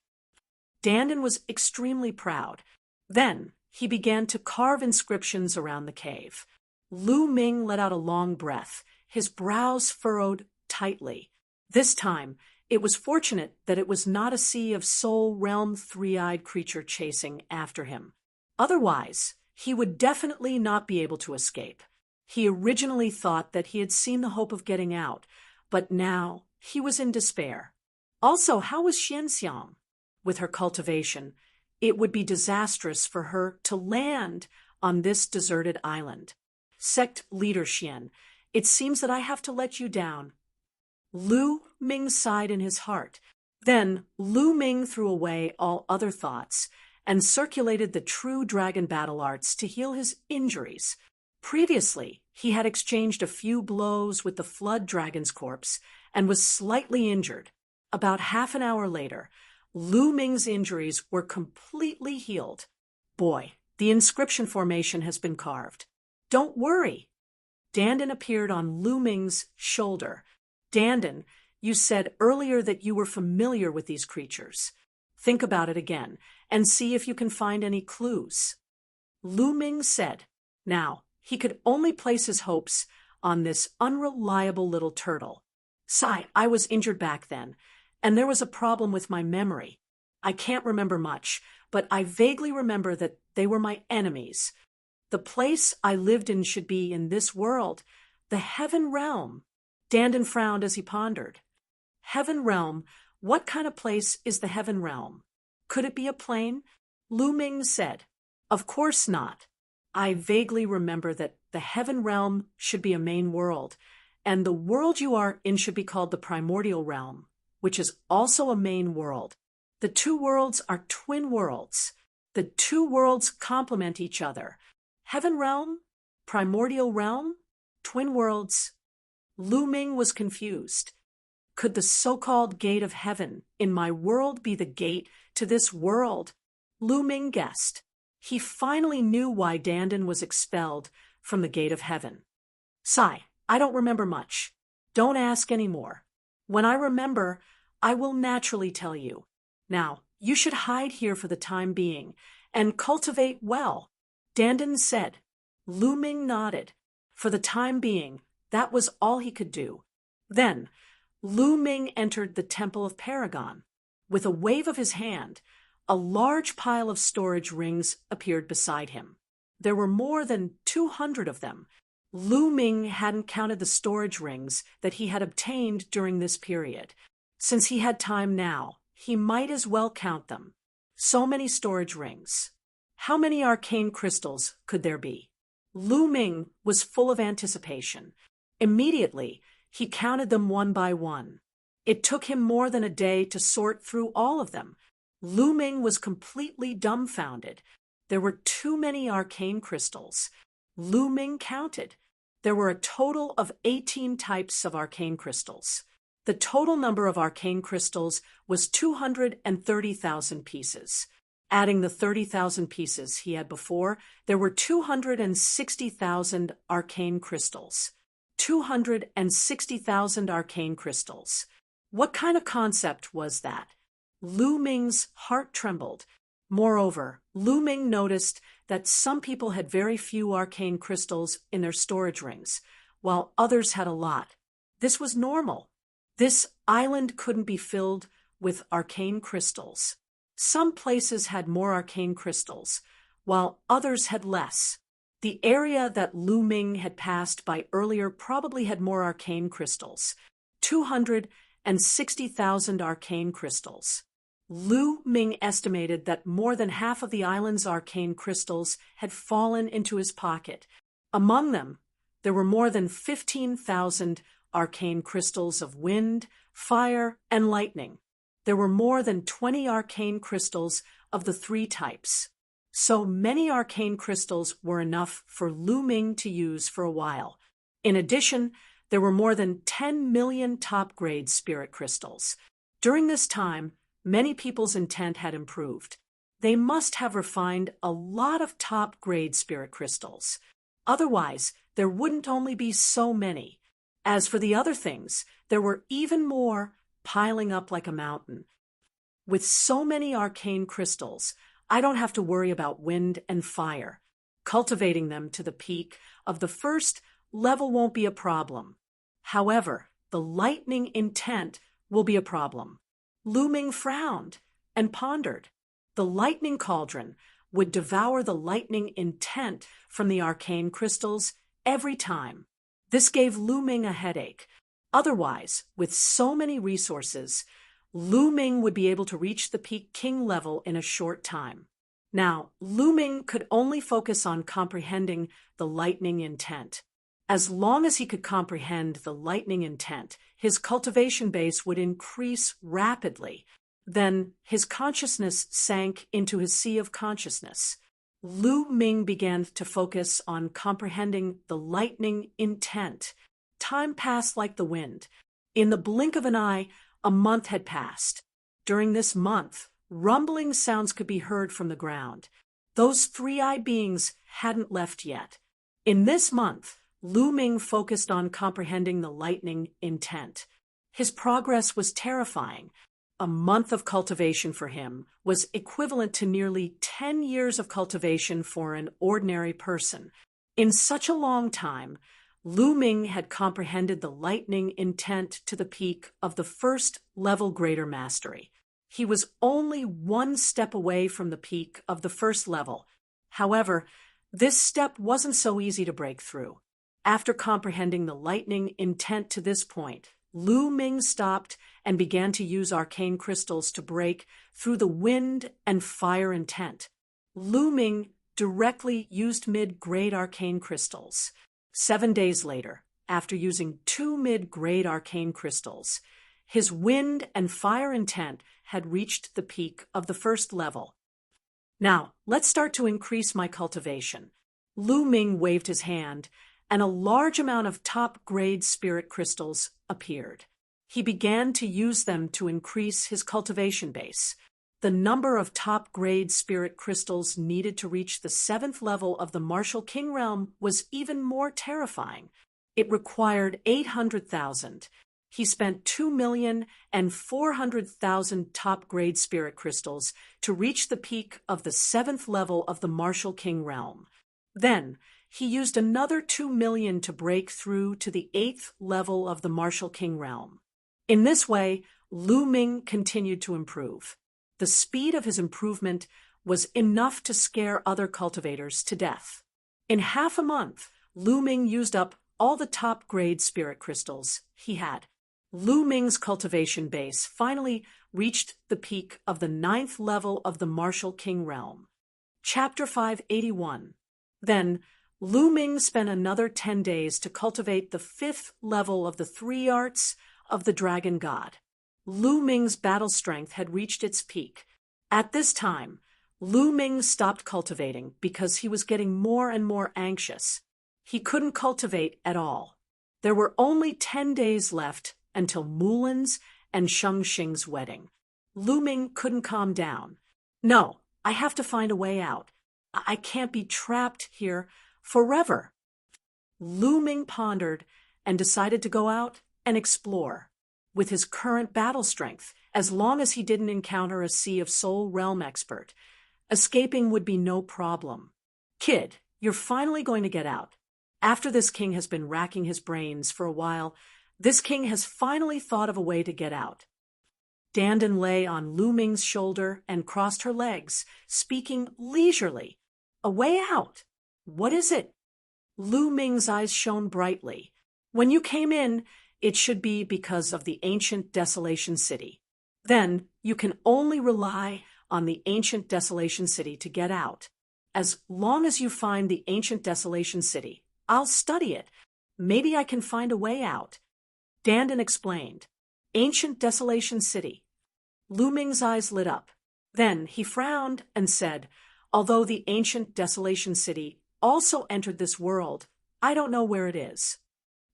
Dandin was extremely proud. Then he began to carve inscriptions around the cave. Lu Ming let out a long breath, his brows furrowed tightly. This time, it was fortunate that it was not a sea of soul realm three-eyed creature chasing after him. Otherwise, he would definitely not be able to escape. He originally thought that he had seen the hope of getting out, but now he was in despair. Also, how was Xianxiang? With her cultivation, it would be disastrous for her to land on this deserted island. Sect leader Xian, it seems that I have to let you down. Lu Ming sighed in his heart. Then Lu Ming threw away all other thoughts and circulated the true dragon battle arts to heal his injuries. Previously, he had exchanged a few blows with the flood dragon's corpse and was slightly injured. About half an hour later, Lu Ming's injuries were completely healed. Boy, the inscription formation has been carved. Don't worry. Dandin appeared on Lu Ming's shoulder. Dandin, you said earlier that you were familiar with these creatures. Think about it again and see if you can find any clues. Lu Ming said. Now, he could only place his hopes on this unreliable little turtle. Sigh, I was injured back then, and there was a problem with my memory. I can't remember much, but I vaguely remember that they were my enemies. The place I lived in should be in this world, the Heaven Realm. Dandin frowned as he pondered. Heaven Realm? What kind of place is the Heaven Realm? Could it be a plane? Lu Ming said. Of course not. I vaguely remember that the Heaven Realm should be a main world, and the world you are in should be called the Primordial Realm, which is also a main world. The two worlds are twin worlds. The two worlds complement each other. Heaven Realm? Primordial Realm? Twin worlds. Lu Ming was confused. Could the so-called gate of heaven in my world be the gate to this world? Lu Ming guessed. He finally knew why Dandin was expelled from the gate of heaven. Sigh, I don't remember much. Don't ask any more. When I remember, I will naturally tell you. Now, you should hide here for the time being and cultivate well. Dandin said. Lu Ming nodded. For the time being, that was all he could do. Then, Lu Ming entered the Temple of Paragon. With a wave of his hand, a large pile of storage rings appeared beside him. There were more than 200 of them. Lu Ming hadn't counted the storage rings that he had obtained during this period. Since he had time now, he might as well count them. So many storage rings. How many arcane crystals could there be? Lu Ming was full of anticipation. Immediately, he counted them one by one. It took him more than a day to sort through all of them. Lu Ming was completely dumbfounded. There were too many arcane crystals. Lu Ming counted. There were a total of 18 types of arcane crystals. The total number of arcane crystals was 230,000 pieces. Adding the 30,000 pieces he had before, there were 260,000 arcane crystals. 260,000 arcane crystals. What kind of concept was that? Lu Ming's heart trembled. Moreover, Lu Ming noticed that some people had very few arcane crystals in their storage rings, while others had a lot. This was normal. This island couldn't be filled with arcane crystals. Some places had more arcane crystals, while others had less. The area that Lu Ming had passed by earlier probably had more arcane crystals, 260,000 arcane crystals. Lu Ming estimated that more than half of the island's arcane crystals had fallen into his pocket. Among them, there were more than 15,000 arcane crystals of wind, fire, and lightning. There were more than 20 arcane crystals of the three types. So many arcane crystals were enough for Lu Ming to use for a while. In addition, there were more than 10 million top-grade spirit crystals. During this time, many people's intent had improved. They must have refined a lot of top-grade spirit crystals. Otherwise, there wouldn't only be so many. As for the other things, there were even more piling up like a mountain. With so many arcane crystals, I don't have to worry about wind and fire. Cultivating them to the peak of the first level won't be a problem. However, the lightning intent will be a problem. Lu Ming frowned and pondered. The lightning cauldron would devour the lightning intent from the arcane crystals every time. This gave Lu Ming a headache. Otherwise, with so many resources, Lu Ming would be able to reach the peak king level in a short time. Now, Lu Ming could only focus on comprehending the lightning intent. As long as he could comprehend the lightning intent, his cultivation base would increase rapidly. Then his consciousness sank into his sea of consciousness. Lu Ming began to focus on comprehending the lightning intent. Time passed like the wind. In the blink of an eye, a month had passed. During this month, rumbling sounds could be heard from the ground. Those three-eyed beings hadn't left yet. In this month, Lu Ming focused on comprehending the lightning intent. His progress was terrifying. A month of cultivation for him was equivalent to nearly 10 years of cultivation for an ordinary person. In such a long time, Lu Ming had comprehended the lightning intent to the peak of the first level greater mastery. He was only one step away from the peak of the first level. However, this step wasn't so easy to break through. After comprehending the lightning intent to this point, Lu Ming stopped and began to use arcane crystals to break through the wind and fire intent. Lu Ming directly used mid-grade arcane crystals. 7 days later, after using 2 mid-grade arcane crystals, his wind and fire intent had reached the peak of the first level. Now, let's start to increase my cultivation. Lu Ming waved his hand, and a large amount of top-grade spirit crystals appeared. He began to use them to increase his cultivation base. The number of top-grade spirit crystals needed to reach the 7th level of the Martial King realm was even more terrifying. It required 800,000. He spent 2,400,000 top-grade spirit crystals to reach the peak of the 7th level of the Martial King realm. Then, he used another 2 million to break through to the 8th level of the Martial King realm. In this way, Lu Ming continued to improve. The speed of his improvement was enough to scare other cultivators to death. In half a month, Lu Ming used up all the top-grade spirit crystals he had. Lu Ming's cultivation base finally reached the peak of the 9th level of the Martial King realm. Chapter 581. Then, Lu Ming spent another 10 days to cultivate the 5th level of the 3 arts of the Dragon God. Lu Ming's battle strength had reached its peak. At this time, Lu Ming stopped cultivating because he was getting more and more anxious. He couldn't cultivate at all. There were only 10 days left until Mulan's and Sheng Xing's wedding. Lu Ming couldn't calm down. No, I have to find a way out. I can't be trapped here forever. Lu Ming pondered and decided to go out and explore. With his current battle strength, as long as he didn't encounter a Sea of Soul realm expert, Escaping would be no problem. Kid, you're finally going to get out. After this king has been racking his brains for a while, this king has finally thought of a way to get out. Dandan lay on Lu Ming's shoulder and crossed her legs, speaking leisurely. A way out? What is it? Lu Ming's eyes shone brightly. When you came in, it should be because of the ancient Desolation City. Then you can only rely on the ancient Desolation City to get out. As long as you find the ancient Desolation City, I'll study it. Maybe I can find a way out. Dandan explained. Ancient Desolation City. Lu Ming's eyes lit up. Then he frowned and said, although the ancient Desolation City also entered this world, I don't know where it is.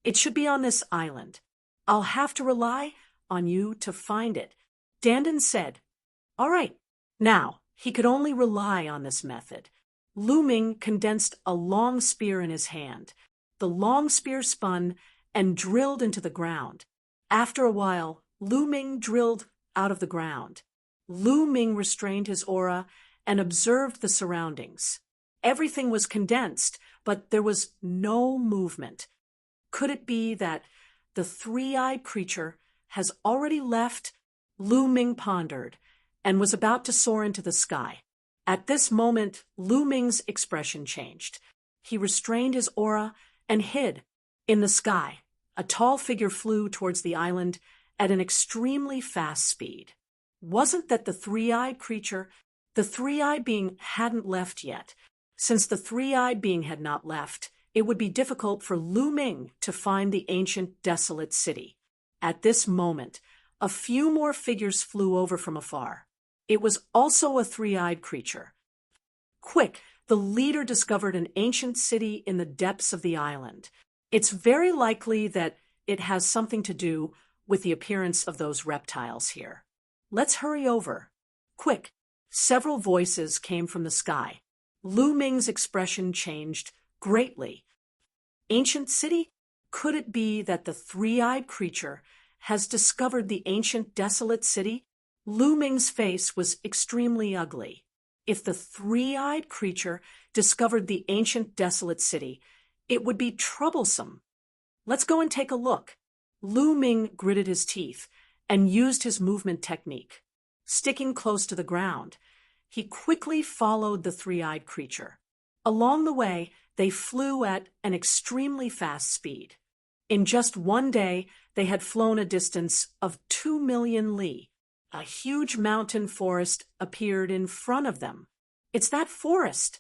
It should be on this island. I'll have to rely on you to find it. Dandan said, all right. Now, he could only rely on this method. Lu Ming condensed a long spear in his hand. The long spear spun and drilled into the ground. After a while, Lu Ming drilled out of the ground. Lu Ming restrained his aura and observed the surroundings. Everything was condensed, but there was no movement. Could it be that the three-eyed creature has already left? Lu Ming pondered and was about to soar into the sky. At this moment, Lu Ming's expression changed. He restrained his aura and hid. In the sky, a tall figure flew towards the island at an extremely fast speed. Wasn't that the three-eyed creature? The three-eyed being hadn't left yet. Since the three-eyed being had not left, it would be difficult for Lu Ming to find the ancient desolate city. At this moment, a few more figures flew over from afar. It was also a three-eyed creature. Quick, the leader discovered an ancient city in the depths of the island. It's very likely that it has something to do with the appearance of those reptiles here. Let's hurry over. Quick! Several voices came from the sky. Lu Ming's expression changed greatly. Ancient city? Could it be that the three-eyed creature has discovered the ancient desolate city? Lu Ming's face was extremely ugly. If the three-eyed creature discovered the ancient desolate city, it would be troublesome. Let's go and take a look. Lu Ming gritted his teeth and used his movement technique. Sticking close to the ground, he quickly followed the three-eyed creature. Along the way, they flew at an extremely fast speed. In just one day, they had flown a distance of 2 million li. A huge mountain forest appeared in front of them. It's that forest.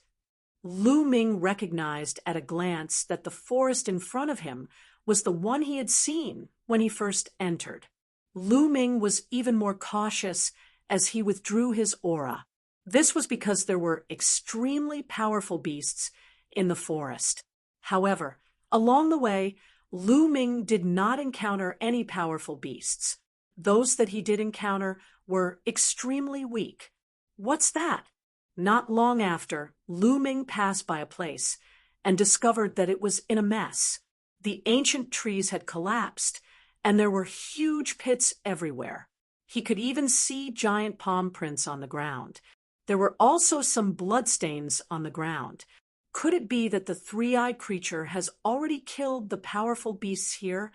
Lu Ming recognized at a glance that the forest in front of him was the one he had seen when he first entered. Lu Ming was even more cautious as he withdrew his aura. This was because there were extremely powerful beasts in the forest. However, along the way, Lu Ming did not encounter any powerful beasts. Those that he did encounter were extremely weak. What's that? Not long after, Lu Ming passed by a place and discovered that it was in a mess. The ancient trees had collapsed, and there were huge pits everywhere. He could even see giant palm prints on the ground. There were also some bloodstains on the ground. Could it be that the three-eyed creature has already killed the powerful beasts here?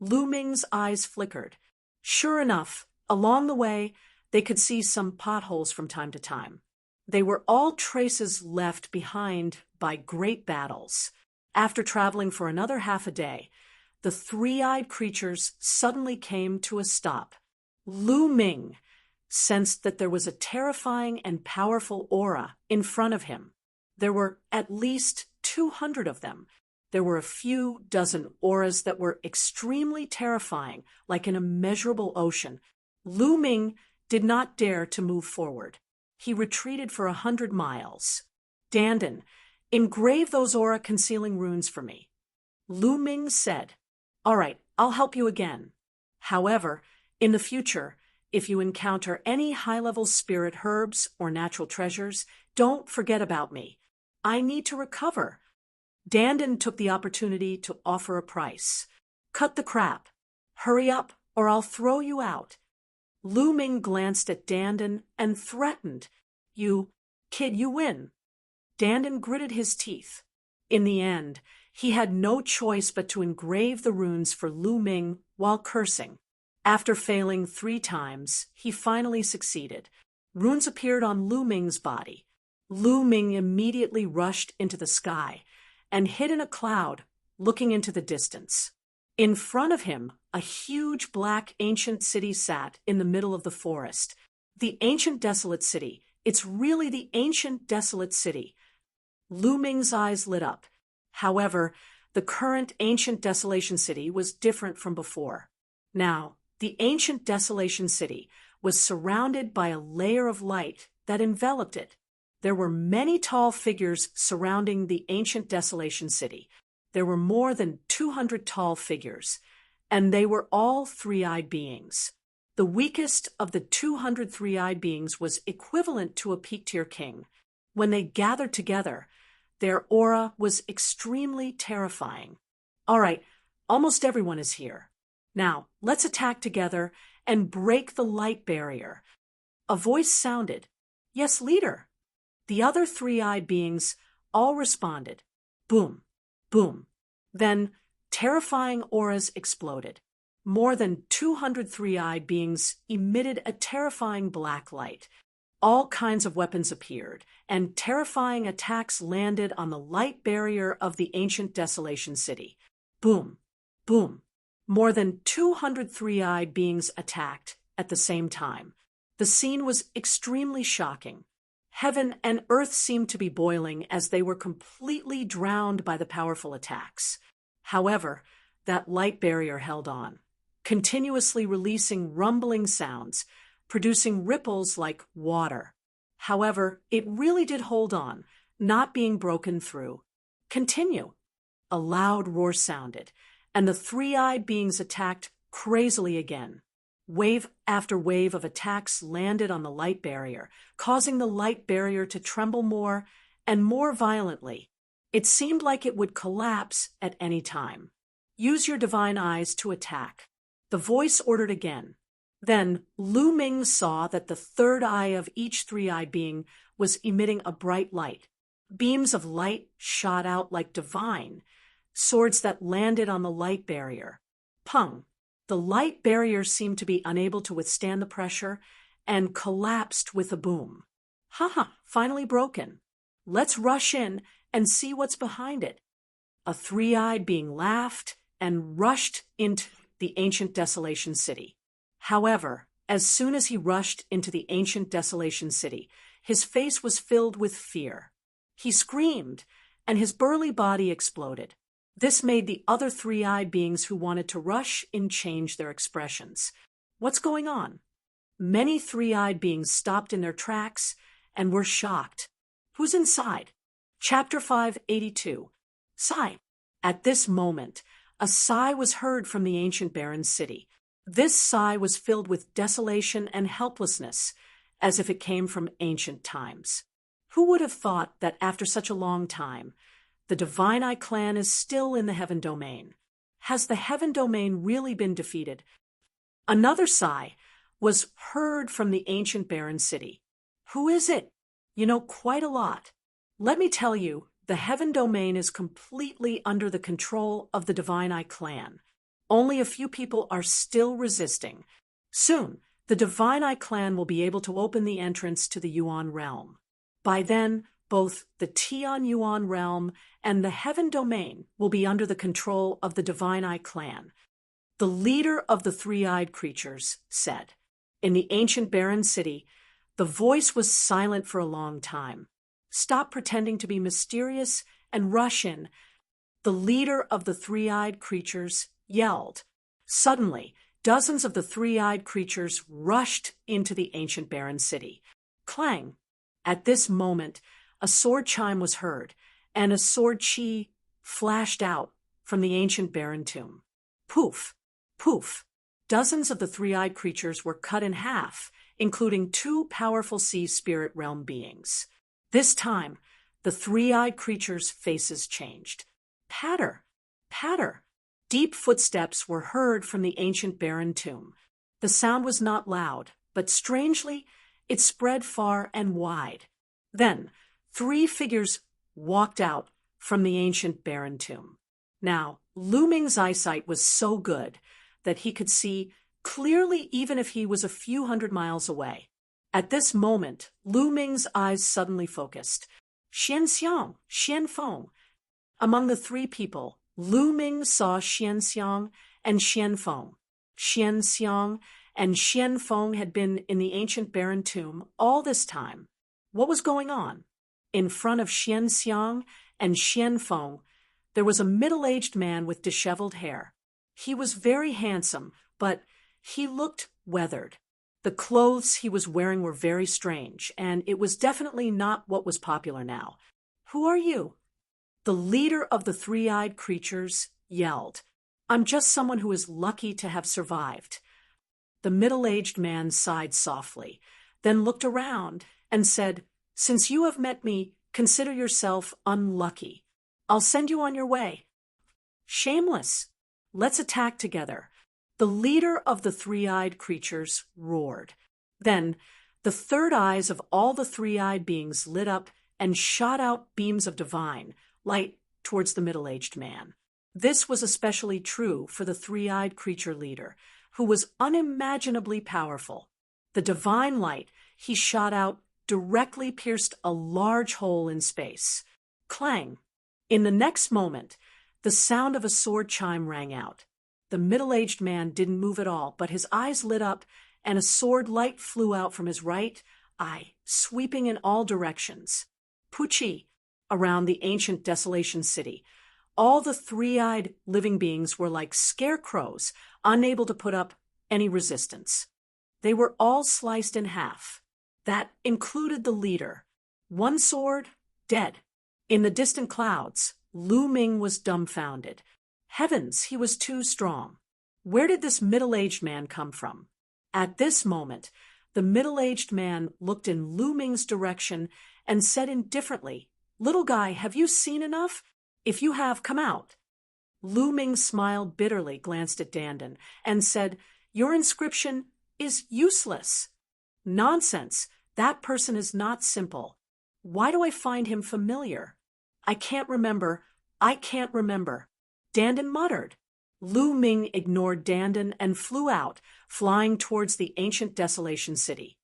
Lu Ming's eyes flickered. Sure enough, along the way, they could see some potholes from time to time. They were all traces left behind by great battles. After traveling for another half a day, the three-eyed creatures suddenly came to a stop. Lu Ming sensed that there was a terrifying and powerful aura in front of him. There were at least 200 of them. There were a few dozen auras that were extremely terrifying, like an immeasurable ocean. Lu Ming did not dare to move forward. He retreated for 100 miles. Dandan, engrave those aura-concealing runes for me. Lu Ming said, all right, I'll help you again. However, in the future, if you encounter any high-level spirit herbs or natural treasures, don't forget about me. I need to recover. Dandan took the opportunity to offer a price. Cut the crap. Hurry up, or I'll throw you out. Lu Ming glanced at Dandan and threatened. You Kid, you win. Dandin gritted his teeth. In the end, he had no choice but to engrave the runes for Lu Ming while cursing. After failing 3 times, he finally succeeded. Runes appeared on Lu Ming's body. Lu Ming immediately rushed into the sky and hid in a cloud, looking into the distance. In front of him, a huge black ancient city sat in the middle of the forest. The ancient desolate city. It's really the ancient desolate city. Lu Ming's eyes lit up. However, the current ancient desolation city was different from before. Now, the ancient desolation city was surrounded by a layer of light that enveloped it. There were many tall figures surrounding the ancient desolation city. There were more than 200 tall figures, and they were all three-eyed beings. The weakest of the 200 three-eyed beings was equivalent to a peak-tier king. When they gathered together, their aura was extremely terrifying. All right, almost everyone is here. Now, let's attack together and break the light barrier. A voice sounded. Yes, leader. The other three-eyed beings all responded. Boom, boom. Then, terrifying auras exploded. More than 200 three-eyed beings emitted a terrifying black light. All kinds of weapons appeared, and terrifying attacks landed on the light barrier of the ancient desolation city. Boom, boom. More than 200 three-eyed beings attacked at the same time. The scene was extremely shocking. Heaven and earth seemed to be boiling as they were completely drowned by the powerful attacks. However, that light barrier held on, continuously releasing rumbling sounds, producing ripples like water. However, it really did hold on, not being broken through. Continue. A loud roar sounded, and the three-eyed beings attacked crazily again. Wave after wave of attacks landed on the light barrier, causing the light barrier to tremble more and more violently. It seemed like it would collapse at any time. Use your divine eyes to attack. The voice ordered again. Then Lu Ming saw that the third eye of each three-eyed being was emitting a bright light. Beams of light shot out like divine swords that landed on the light barrier. Pung! The light barrier seemed to be unable to withstand the pressure and collapsed with a boom. Ha! Finally broken. Let's rush in and see what's behind it. A three-eyed being laughed and rushed into the ancient desolation city. However, as soon as he rushed into the ancient desolation city, his face was filled with fear. He screamed, and his burly body exploded. This made the other three-eyed beings who wanted to rush in change their expressions. What's going on? Many three-eyed beings stopped in their tracks and were shocked. Who's inside? Chapter 582. Sigh. At this moment, a sigh was heard from the ancient barren city. This sigh was filled with desolation and helplessness, as if it came from ancient times. Who would have thought that after such a long time, the Divine Eye clan is still in the Heaven Domain? Has the Heaven Domain really been defeated? Another sigh was heard from the ancient barren city. Who is it? You know quite a lot. Let me tell you, the Heaven Domain is completely under the control of the Divine Eye clan. Only a few people are still resisting. Soon, the Divine Eye clan will be able to open the entrance to the Yuan realm. By then, both the Tian Yuan realm and the Heaven Domain will be under the control of the Divine Eye clan. The leader of the three-eyed creatures said. In the ancient barren city, the voice was silent for a long time. Stop pretending to be mysterious and rush in. The leader of the three-eyed creatures yelled. Suddenly, dozens of the three-eyed creatures rushed into the ancient barren city. Clang! At this moment, a sword chime was heard, and a sword chi flashed out from the ancient barren tomb. Poof! Poof! Dozens of the three-eyed creatures were cut in half, including 2 powerful sea spirit realm beings. This time, the three-eyed creatures' faces changed. Patter! Patter! Deep footsteps were heard from the ancient barren tomb. The sound was not loud, but strangely, it spread far and wide. Then, three figures walked out from the ancient barren tomb. Now, Lu Ming's eyesight was so good that he could see clearly even if he was a few hundred miles away. At this moment, Lu Ming's eyes suddenly focused. Xian Xiang, Xian Feng. Among the three people, Lu Ming saw Xian Xiang and Xian Feng. Xian Xiang and Xian Feng had been in the ancient barren tomb all this time. What was going on? In front of Xian Xiang and Xian Feng, there was a middle-aged man with disheveled hair. He was very handsome, but he looked weathered. The clothes he was wearing were very strange, and it was definitely not what was popular now. "Who are you?" The leader of the three-eyed creatures yelled. "I'm just someone who is lucky to have survived." The middle-aged man sighed softly, then looked around and said, "Since you have met me, consider yourself unlucky. I'll send you on your way." "Shameless! Let's attack together." The leader of the three-eyed creatures roared. Then the third eyes of all the three-eyed beings lit up and shot out beams of divine light towards the middle-aged man. This was especially true for the three-eyed creature leader, who was unimaginably powerful. The divine light he shot out directly pierced a large hole in space. Clang! In the next moment, the sound of a sword chime rang out. The middle-aged man didn't move at all, but his eyes lit up, and a sword light flew out from his right eye, sweeping in all directions. Puchi! Around the ancient desolation city, all the three-eyed living beings were like scarecrows, unable to put up any resistance. They were all sliced in half. That included the leader. One sword, dead. In the distant clouds, Lu Ming was dumbfounded. Heavens, he was too strong. Where did this middle-aged man come from? At this moment, the middle-aged man looked in Lu Ming's direction and said indifferently, "Little guy, have you seen enough? If you have, come out." Lu Ming smiled bitterly, glanced at Dandan, and said, "Your inscription is useless." "Nonsense. That person is not simple. Why do I find him familiar?" I can't remember. Dandan muttered. Lu Ming ignored Dandan and flew out, flying towards the ancient desolation city.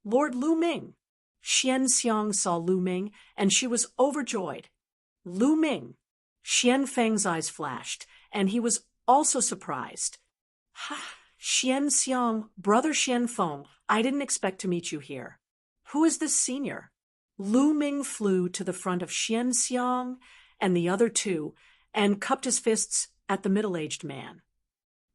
"Lord Lu Ming!" Xian Xiang saw Lu Ming, and she was overjoyed. "Lu Ming!" Xian Feng's eyes flashed, and he was also surprised. "Ha! Xian Xiang, brother Xian Feng, I didn't expect to meet you here. Who is this senior?" Lu Ming flew to the front of Xian Xiang and the other two and cupped his fists at the middle-aged man.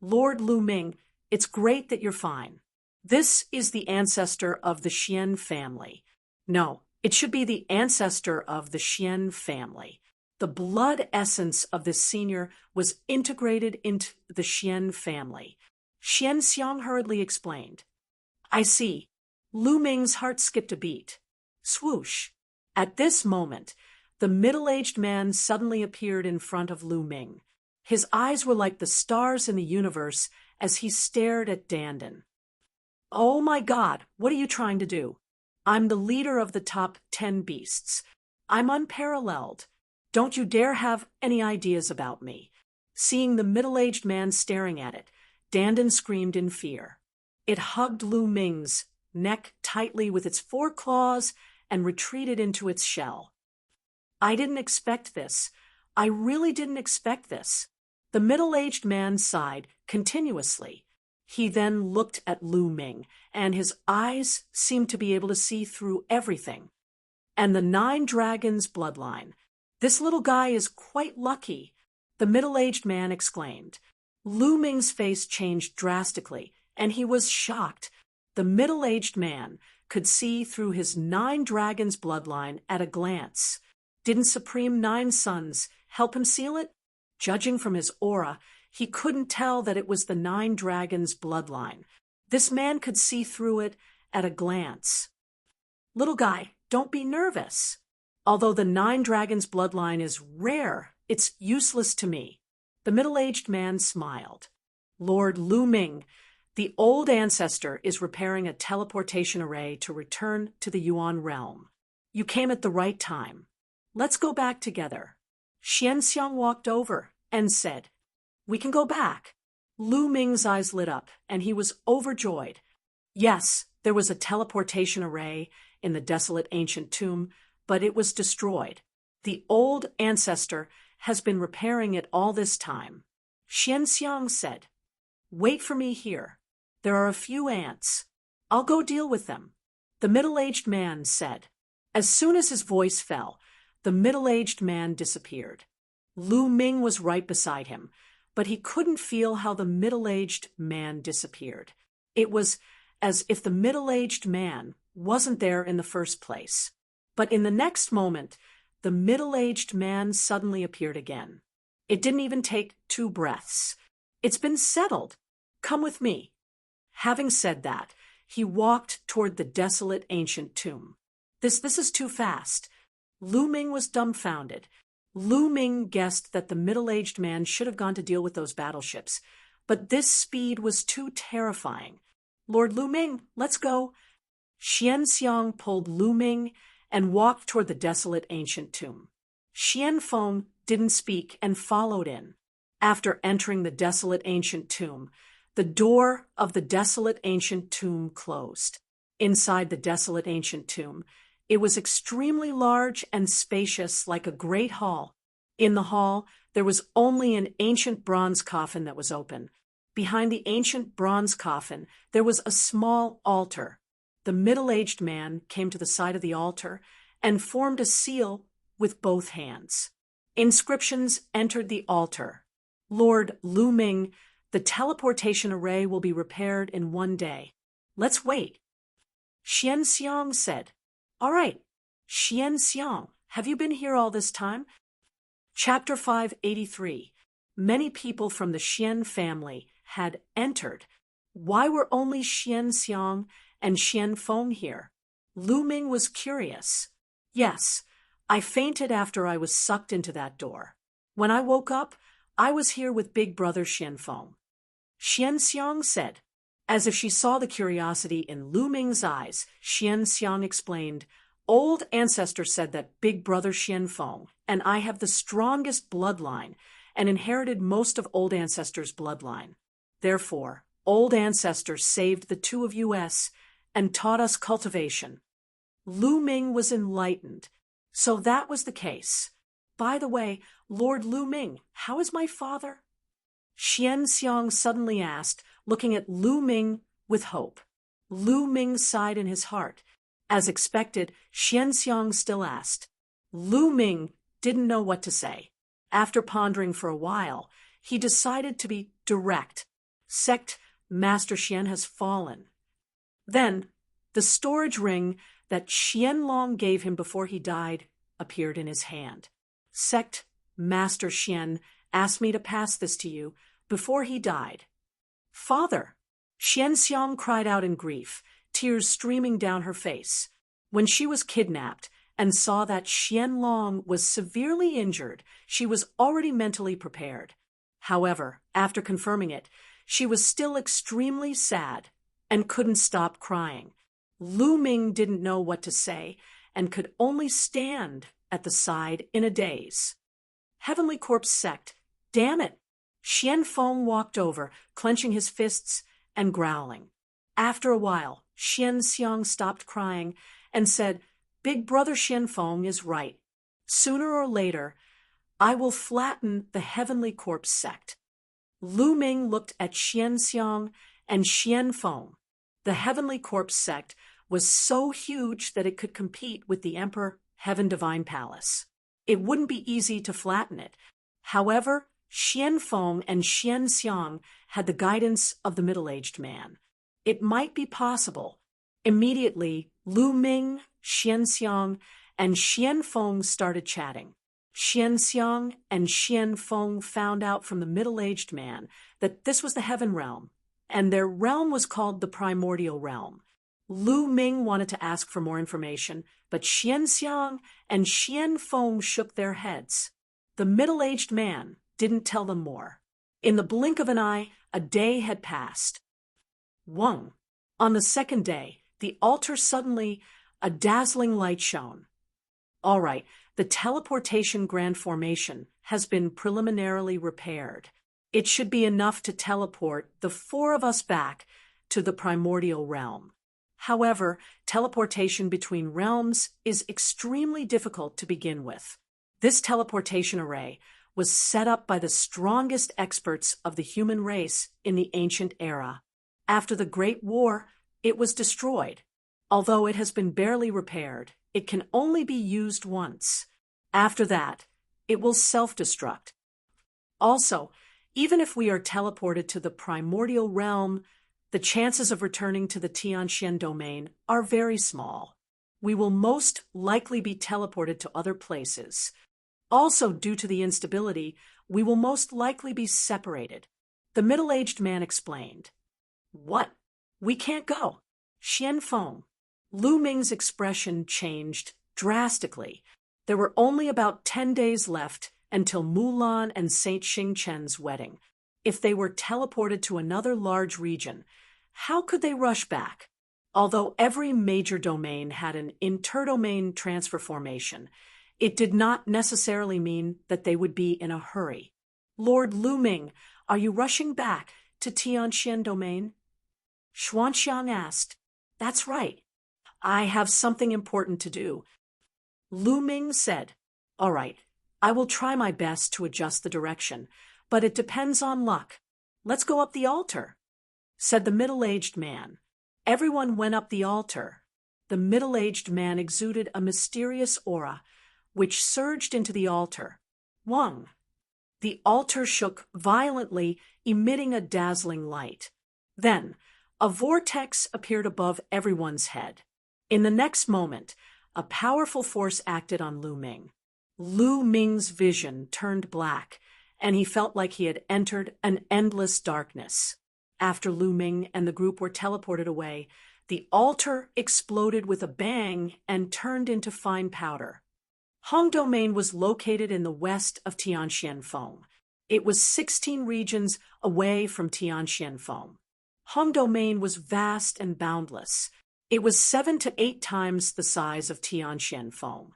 "Lord Lu Ming, it's great that you're fine. This is the ancestor of the Xian family. No, it should be the ancestor of the Xian family. The blood essence of this senior was integrated into the Xian family." Xian Xiang hurriedly explained. "I see." Lu Ming's heart skipped a beat. Swoosh! At this moment, the middle-aged man suddenly appeared in front of Lu Ming. His eyes were like the stars in the universe as he stared at Dandan. "Oh my God, what are you trying to do? I'm the leader of the top 10 beasts. I'm unparalleled. Don't you dare have any ideas about me." Seeing the middle-aged man staring at it, Dandan screamed in fear. It hugged Lu Ming's neck tightly with its 4 claws and retreated into its shell. "I didn't expect this. I really didn't expect this." The middle-aged man sighed continuously. He then looked at Lu Ming, and his eyes seemed to be able to see through everything. "And the 9 dragons bloodline. This little guy is quite lucky," the middle-aged man exclaimed. Lu Ming's face changed drastically, and he was shocked. The middle-aged man could see through his 9 dragons bloodline at a glance. Didn't Supreme 9 Sons help him seal it? Judging from his aura, he couldn't tell that it was the 9 dragons bloodline. This man could see through it at a glance. "Little guy, don't be nervous. Although the 9 dragons bloodline is rare, it's useless to me." The middle-aged man smiled. "Lord Lu Ming, the old ancestor is repairing a teleportation array to return to the Yuan realm. You came at the right time. Let's go back together. Xianxiang walked over and said, We can go back. Lu Ming's eyes lit up, and he was overjoyed. Yes, there was a teleportation array in the desolate ancient tomb, but it was destroyed. The old ancestor has been repairing it all this time. Xianxiang said, Wait for me here. There are a few ants. I'll go deal with them. The middle-aged man said. As soon as his voice fell, the middle-aged man disappeared. Lu Ming was right beside him, but he couldn't feel how the middle-aged man disappeared. It was as if the middle-aged man wasn't there in the first place. But in the next moment, the middle-aged man suddenly appeared again. It didn't even take 2 breaths. It's been settled. Come with me. Having said that, he walked toward the desolate ancient tomb. This is too fast. Lu Ming was dumbfounded. Lu Ming guessed that the middle-aged man should have gone to deal with those battleships, but this speed was too terrifying. Lord Lu Ming, let's go. Xianxiang pulled Lu Ming and walked toward the desolate ancient tomb. Xianfeng didn't speak and followed in. After entering the desolate ancient tomb, the door of the desolate ancient tomb closed. Inside the desolate ancient tomb, it was extremely large and spacious like a great hall. In the hall, there was only an ancient bronze coffin that was open. Behind the ancient bronze coffin, there was a small altar. The middle-aged man came to the side of the altar and formed a seal with both hands. Inscriptions entered the altar. Lord Lu Ming, the teleportation array will be repaired in 1 day. Let's wait. Xianxiang said, All right, Xianxiang, have you been here all this time? Chapter 583. Many people from the Xian family had entered. Why were only Xianxiang and Xianfeng here? Lu Ming was curious. Yes, I fainted after I was sucked into that door. When I woke up, I was here with big brother Xianfeng. Xianxiang said. As if she saw the curiosity in Lu Ming's eyes, Xianxiang explained, Old ancestor said that big brother Xianfeng and I have the strongest bloodline and inherited most of old ancestor's bloodline. Therefore, old ancestor saved the 2 of us and taught us cultivation. Lu Ming was enlightened. So that was the case. By the way, Lord Lu Ming, how is my father? Xianxiang suddenly asked, looking at Lu Ming with hope. Lu Ming sighed in his heart. As expected, Xianxiang still asked. Lu Ming didn't know what to say. After pondering for a while, he decided to be direct. Sect Master Xian has fallen. Then, the storage ring that Qianlong gave him before he died appeared in his hand. Sect Master Xian asked me to pass this to you before he died. Father! Xianxiang cried out in grief, tears streaming down her face. When she was kidnapped and saw that Qianlong was severely injured, she was already mentally prepared. However, after confirming it, she was still extremely sad and couldn't stop crying. Lu Ming didn't know what to say and could only stand at the side in a daze. Heavenly Corpse Sect, damn it! Xianfeng walked over, clenching his fists and growling. After a while, Xianxiang stopped crying and said, Big brother Xianfeng is right. Sooner or later, I will flatten the Heavenly Corpse Sect. Lu Ming looked at Xianxiang and Xianfeng. The Heavenly Corpse Sect was so huge that it could compete with the Emperor Heaven Divine Palace. It wouldn't be easy to flatten it. However, Xianfeng and Xianxiang had the guidance of the middle-aged man. It might be possible. Immediately, Lu Ming, Xianxiang, and Xianfeng started chatting. Xianxiang and Xianfeng found out from the middle-aged man that this was the Heaven Realm, and their realm was called the Primordial Realm. Lu Ming wanted to ask for more information, but Xianxiang and Xianfeng shook their heads. The middle-aged man didn't tell them more. In the blink of an eye, a day had passed. 1. On the second day, the altar suddenly, a dazzling light shone. All right, the teleportation grand formation has been preliminarily repaired. It should be enough to teleport the four of us back to the primordial realm. However, teleportation between realms is extremely difficult to begin with. This teleportation array was set up by the strongest experts of the human race in the ancient era. After the Great War, it was destroyed. Although it has been barely repaired, it can only be used once. After that, it will self-destruct. Also, even if we are teleported to the primordial realm, the chances of returning to the Tianxian domain are very small. We will most likely be teleported to other places. Also, due to the instability, we will most likely be separated. The middle-aged man explained. What? We can't go. Xian Feng. Lu Ming's expression changed drastically. There were only about 10 days left until Mulan and Saint Xingchen's wedding. If they were teleported to another large region, how could they rush back? Although every major domain had an interdomain transfer formation, it did not necessarily mean that they would be in a hurry. Lord Lu Ming, are you rushing back to Tianxian domain? Xuanxiang asked. That's right. I have something important to do. Lu Ming said, All right, I will try my best to adjust the direction, but it depends on luck. Let's go up the altar, said the middle-aged man. Everyone went up the altar. The middle-aged man exuded a mysterious aura, which surged into the altar. Wang. The altar shook violently, emitting a dazzling light. Then, a vortex appeared above everyone's head. In the next moment, a powerful force acted on Lu Ming. Lu Ming's vision turned black, and he felt like he had entered an endless darkness. After Lu Ming and the group were teleported away, the altar exploded with a bang and turned into fine powder. Hong Domain was located in the west of Tianxian Feng. It was 16 regions away from Tianxian Feng. Hong Domain was vast and boundless. It was 7 to 8 times the size of Tianxian Feng.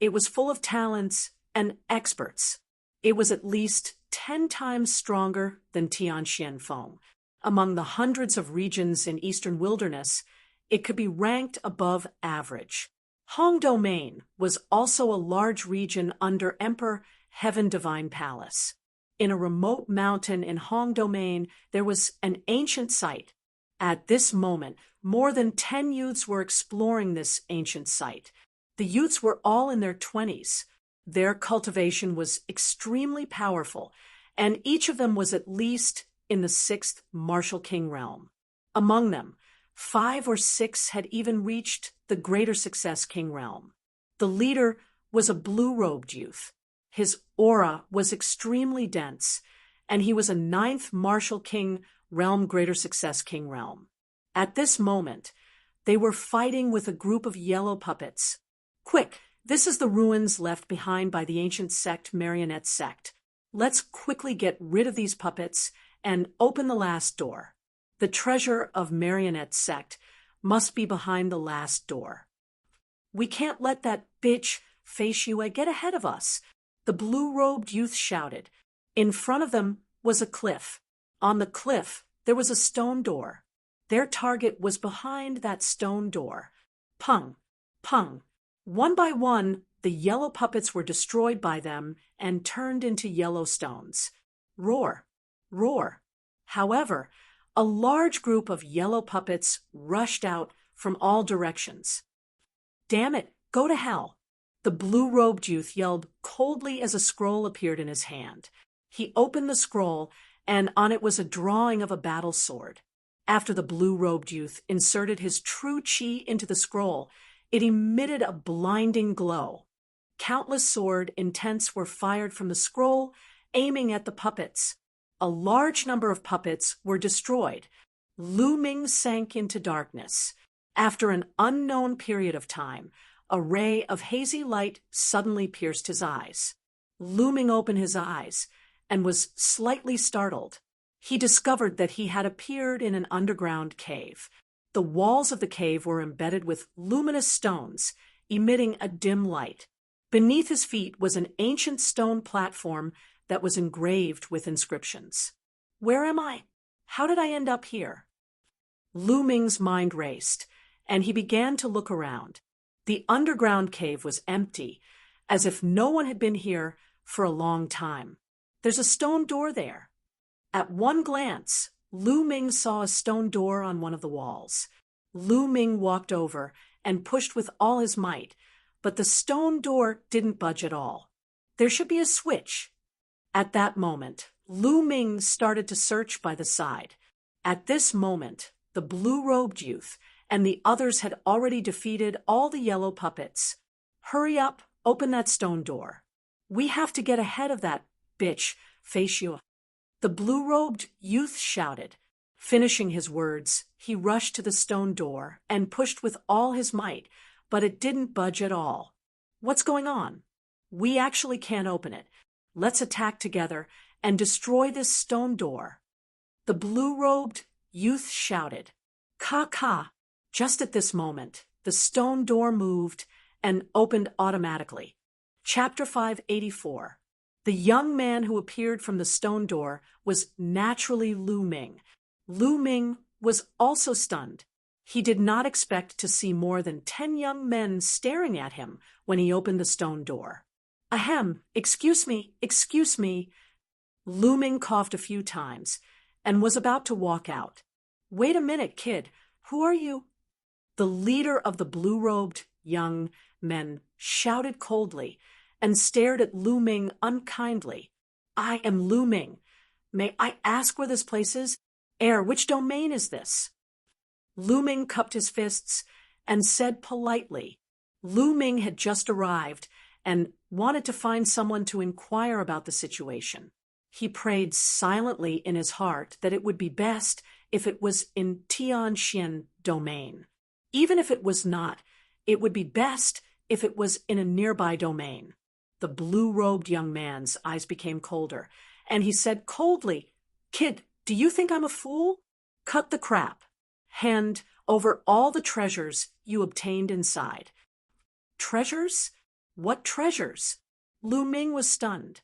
It was full of talents and experts. It was at least 10 times stronger than Tianxian Feng. Among the hundreds of regions in Eastern Wilderness, it could be ranked above average. Hong Domain was also a large region under Emperor Heaven Divine Palace. In a remote mountain in Hong Domain, there was an ancient site. At this moment, more than 10 youths were exploring this ancient site. The youths were all in their 20s. Their cultivation was extremely powerful, and each of them was at least in the 6th Martial King realm. Among them, 5 or 6 had even reached the Greater Success King realm. The leader was a blue-robed youth. His aura was extremely dense, and he was a 9th Martial King realm Greater Success King realm. At this moment, they were fighting with a group of yellow puppets. Quick, this is the ruins left behind by the ancient sect Marionette sect. Let's quickly get rid of these puppets and open the last door. The treasure of Marionette sect must be behind the last door. We can't let that bitch Fei Xue get ahead of us, the blue-robed youth shouted. In front of them was a cliff. On the cliff, there was a stone door. Their target was behind that stone door. Pung, pung. One by one, the yellow puppets were destroyed by them and turned into yellow stones. Roar, roar. However, a large group of yellow puppets rushed out from all directions. Damn it, go to hell. The blue-robed youth yelled coldly as a scroll appeared in his hand. He opened the scroll, and on it was a drawing of a battle sword. After the blue-robed youth inserted his true chi into the scroll, it emitted a blinding glow. Countless sword intents were fired from the scroll, aiming at the puppets. A large number of puppets were destroyed. Lu Ming sank into darkness. After an unknown period of time, a ray of hazy light suddenly pierced his eyes. Lu Ming opened his eyes and was slightly startled. He discovered that he had appeared in an underground cave. The walls of the cave were embedded with luminous stones, emitting a dim light. Beneath his feet was an ancient stone platform that was engraved with inscriptions. Where am I? How did I end up here? Lu Ming's mind raced, and he began to look around. The underground cave was empty, as if no one had been here for a long time. There's a stone door there. At one glance, Lu Ming saw a stone door on one of the walls. Lu Ming walked over and pushed with all his might, but the stone door didn't budge at all. There should be a switch. At that moment, Lu Ming started to search by the side. At this moment, the blue-robed youth and the others had already defeated all the yellow puppets. Hurry up, open that stone door. We have to get ahead of that bitch, Faciu. The blue-robed youth shouted. Finishing his words, he rushed to the stone door and pushed with all his might, but it didn't budge at all. What's going on? We actually can't open it. Let's attack together and destroy this stone door. The blue-robed youth shouted. Ka. Just at this moment, the stone door moved and opened automatically. Chapter 584. The young man who appeared from the stone door was naturally Lu Ming. Lu Ming was also stunned. He did not expect to see more than 10 young men staring at him when he opened the stone door. Ahem, excuse me. Lu Ming coughed a few times and was about to walk out. Wait a minute, kid. Who are you? The leader of the blue-robed young men shouted coldly and stared at Lu Ming unkindly. I am Lu Ming. May I ask where this place is? Which domain is this? Lu Ming cupped his fists and said politely. Lu Ming had just arrived and wanted to find someone to inquire about the situation. He prayed silently in his heart that it would be best if it was in Tianxian domain. Even if it was not, it would be best if it was in a nearby domain. The blue-robed young man's eyes became colder, and he said coldly, Kid, do you think I'm a fool? Cut the crap. Hand over all the treasures you obtained inside. Treasures? What treasures? Lu Ming was stunned.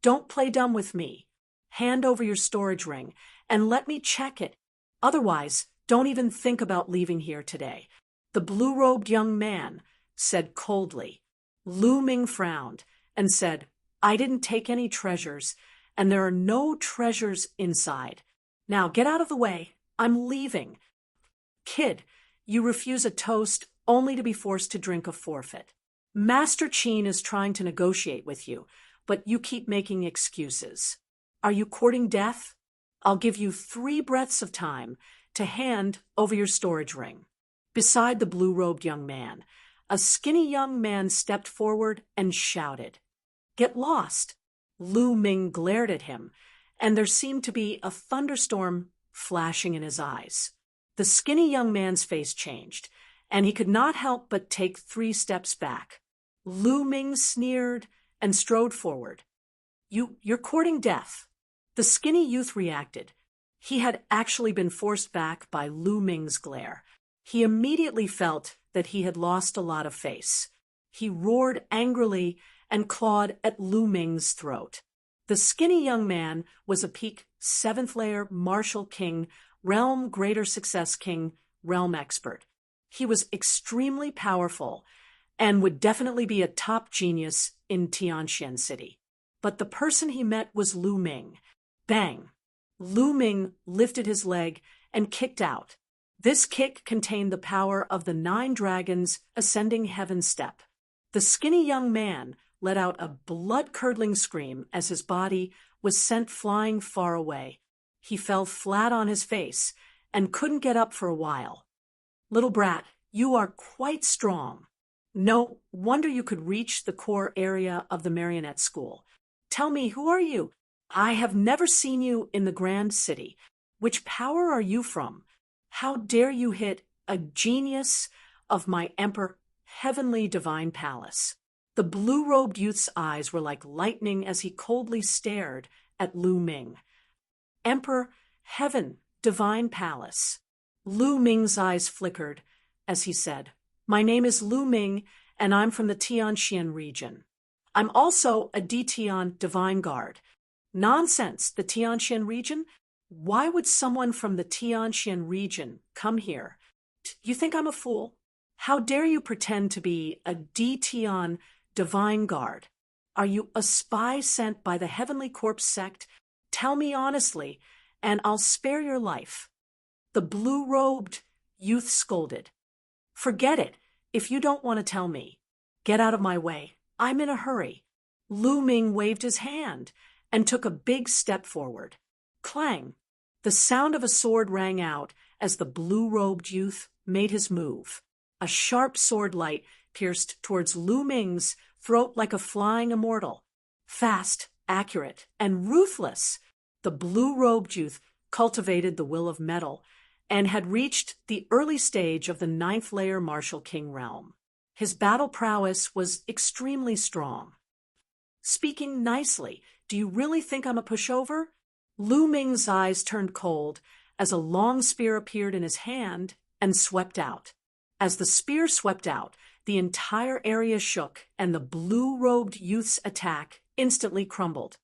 Don't play dumb with me. Hand over your storage ring and let me check it. Otherwise, don't even think about leaving here today. The blue-robed young man said coldly. Lu Ming frowned and said, I didn't take any treasures, and there are no treasures inside. Now get out of the way. I'm leaving. Kid, you refuse a toast only to be forced to drink a forfeit. Master Qin is trying to negotiate with you, but you keep making excuses. Are you courting death? I'll give you 3 breaths of time to hand over your storage ring. Beside the blue-robed young man, a skinny young man stepped forward and shouted, Get lost! Lu Ming glared at him, and there seemed to be a thunderstorm flashing in his eyes. The skinny young man's face changed, and he could not help but take 3 steps back. Lu Ming sneered and strode forward. You're courting death. The skinny youth reacted. He had actually been forced back by Lu Ming's glare. He immediately felt that he had lost a lot of face. He roared angrily and clawed at Lu Ming's throat. The skinny young man was a peak 7th layer martial king, realm greater success king, realm expert. He was extremely powerful and would definitely be a top genius in Tianxian City. But the person he met was Lu Ming. Bang! Lu Ming lifted his leg and kicked out. This kick contained the power of the 9 dragons ascending heaven step. The skinny young man let out a blood-curdling scream as his body was sent flying far away. He fell flat on his face and couldn't get up for a while. Little brat, you are quite strong. No wonder you could reach the core area of the marionette school. Tell me, who are you? I have never seen you in the Grand City. Which power are you from? How dare you hit a genius of my Emperor Heavenly Divine Palace? The blue-robed youth's eyes were like lightning as he coldly stared at Lu Ming. Emperor Heaven Divine Palace. Lu Ming's eyes flickered as he said, My name is Lu Ming, and I'm from the Tianxian region. I'm also a Detian divine guard. Nonsense, the Tianxian region? Why would someone from the Tianxian region come here? You think I'm a fool? How dare you pretend to be a Detian divine guard? Are you a spy sent by the Heavenly Corpse sect? Tell me honestly, and I'll spare your life. The blue-robed youth scolded. Forget it, if you don't want to tell me. Get out of my way. I'm in a hurry. Lu Ming waved his hand and took a big step forward. Clang! The sound of a sword rang out as the blue-robed youth made his move. A sharp sword light pierced towards Lu Ming's throat like a flying immortal. Fast, accurate, and ruthless, the blue-robed youth cultivated the will of metal and had reached the early stage of the 9th layer martial king realm. His battle prowess was extremely strong. Speaking nicely, do you really think I'm a pushover? Lu Ming's eyes turned cold as a long spear appeared in his hand and swept out. As the spear swept out, the entire area shook and the blue-robed youth's attack instantly crumbled.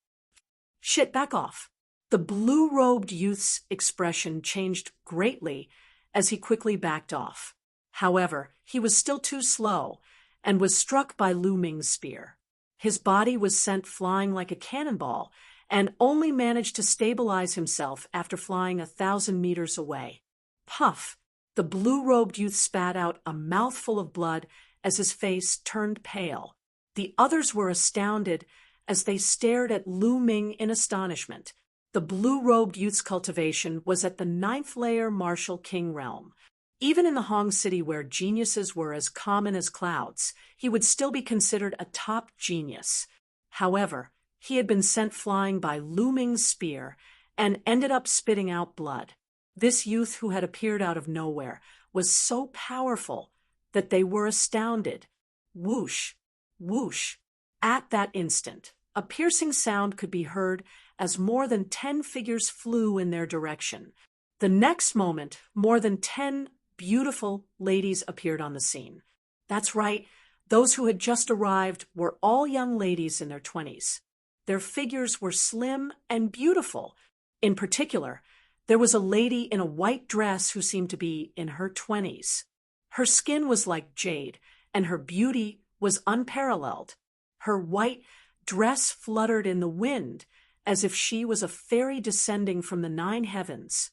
Shit, back off. The blue-robed youth's expression changed greatly as he quickly backed off. However, he was still too slow and was struck by Lu Ming's spear. His body was sent flying like a cannonball and only managed to stabilize himself after flying 1,000 meters away. Puff! The blue-robed youth spat out a mouthful of blood as his face turned pale. The others were astounded as they stared at Lu Ming in astonishment. The blue-robed youth's cultivation was at the 9th layer martial king realm. Even in the Hong City where geniuses were as common as clouds, he would still be considered a top genius. However, he had been sent flying by Lu Ming's spear and ended up spitting out blood. This youth who had appeared out of nowhere was so powerful that they were astounded. Whoosh! Whoosh! At that instant, a piercing sound could be heard as more than 10 figures flew in their direction. The next moment, more than 10 beautiful ladies appeared on the scene. That's right, those who had just arrived were all young ladies in their 20s. Their figures were slim and beautiful. In particular, there was a lady in a white dress who seemed to be in her 20s. Her skin was like jade, and her beauty was unparalleled. Her white dress fluttered in the wind as if she was a fairy descending from the 9 heavens.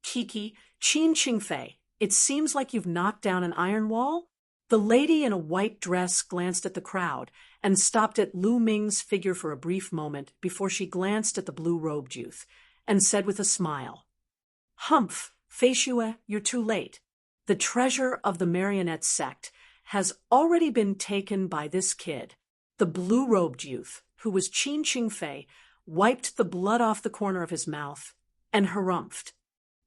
Kiki, Qin Qingfei, it seems like you've knocked down an iron wall? The lady in a white dress glanced at the crowd and stopped at Lu Ming's figure for a brief moment before she glanced at the blue-robed youth and said with a smile, "Humph, Fei Xue, you're too late. The treasure of the marionette sect has already been taken by this kid." The blue-robed youth, who was Qin Qingfei, wiped the blood off the corner of his mouth and harumphed.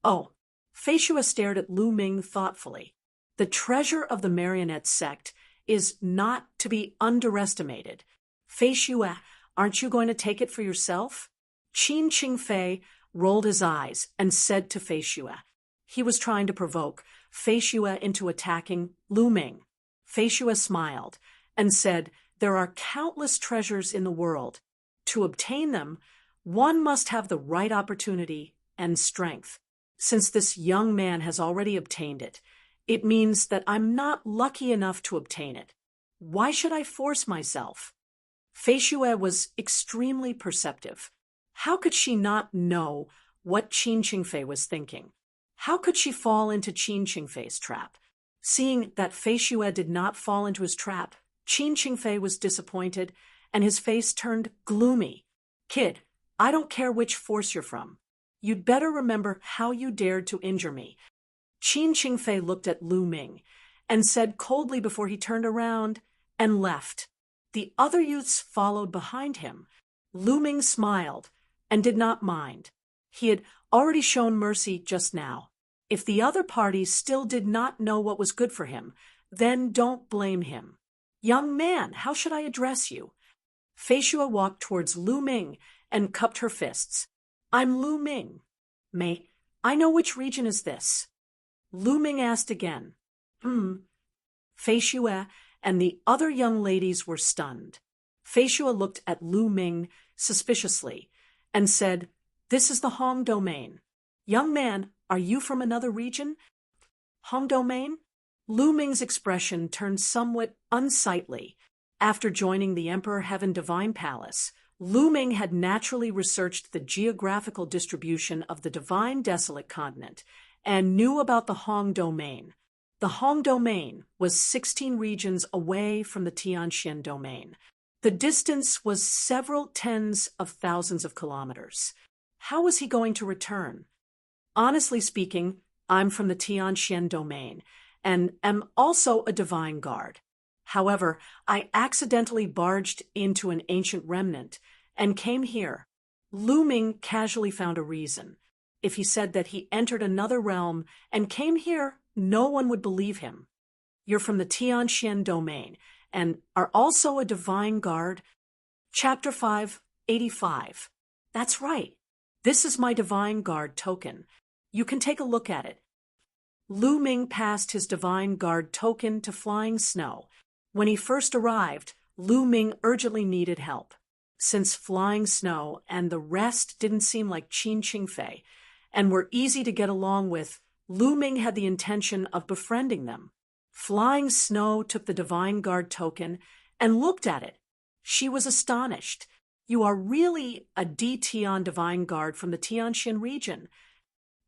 Oh, Fei Xue stared at Lu Ming thoughtfully. The treasure of the marionette sect is not to be underestimated. Fei Xue, aren't you going to take it for yourself? Qin Qingfei rolled his eyes and said to Fei Xue. He was trying to provoke Fei Xue into attacking Lu Ming. Fei Xue smiled and said, "There are countless treasures in the world. To obtain them, one must have the right opportunity and strength. Since this young man has already obtained it, it means that I'm not lucky enough to obtain it. Why should I force myself?" Fei Xue was extremely perceptive. How could she not know what Qin Qingfei was thinking? How could she fall into Qin Qingfei's trap? Seeing that Fei Xue did not fall into his trap, Qin Qingfei was disappointed, and his face turned gloomy. "Kid, I don't care which force you're from. You'd better remember how you dared to injure me." Qin Qingfei looked at Lu Ming and said coldly before he turned around and left. The other youths followed behind him. Lu Ming smiled and did not mind. He had already shown mercy just now. If the other party still did not know what was good for him, then don't blame him. "Young man, how should I address you?" Fei Xue walked towards Lu Ming and cupped her fists. "I'm Lu Ming. May I know which region is this?" Lu Ming asked again. Fei Xue and the other young ladies were stunned. Feishua looked at Lu Ming suspiciously and said, "This is the Hong domain. Young man, are you from another region?" "Hong domain?" Lu Ming's expression turned somewhat unsightly. After joining the Emperor Heaven Divine Palace, Lu Ming had naturally researched the geographical distribution of the Divine Desolate Continent and knew about the Hong domain. The Hong domain was 16 regions away from the Tianxian domain. The distance was several tens of thousands of kilometers. How was he going to return? "Honestly speaking, I'm from the Tianxian domain and am also a divine guard. However, I accidentally barged into an ancient remnant and came here." Lu Ming casually found a reason. If he said that he entered another realm and came here, no one would believe him. "You're from the Tianxian domain and are also a divine guard?" Chapter 585. "That's right. This is my divine guard token. You can take a look at it." Lu Ming passed his divine guard token to Flying Snow. When he first arrived, Lu Ming urgently needed help. Since Flying Snow and the rest didn't seem like Qin Qingfei and were easy to get along with, Lu Ming had the intention of befriending them. Flying Snow took the divine guard token and looked at it. She was astonished. "You are really a D Tian divine guard from the Tianxian region."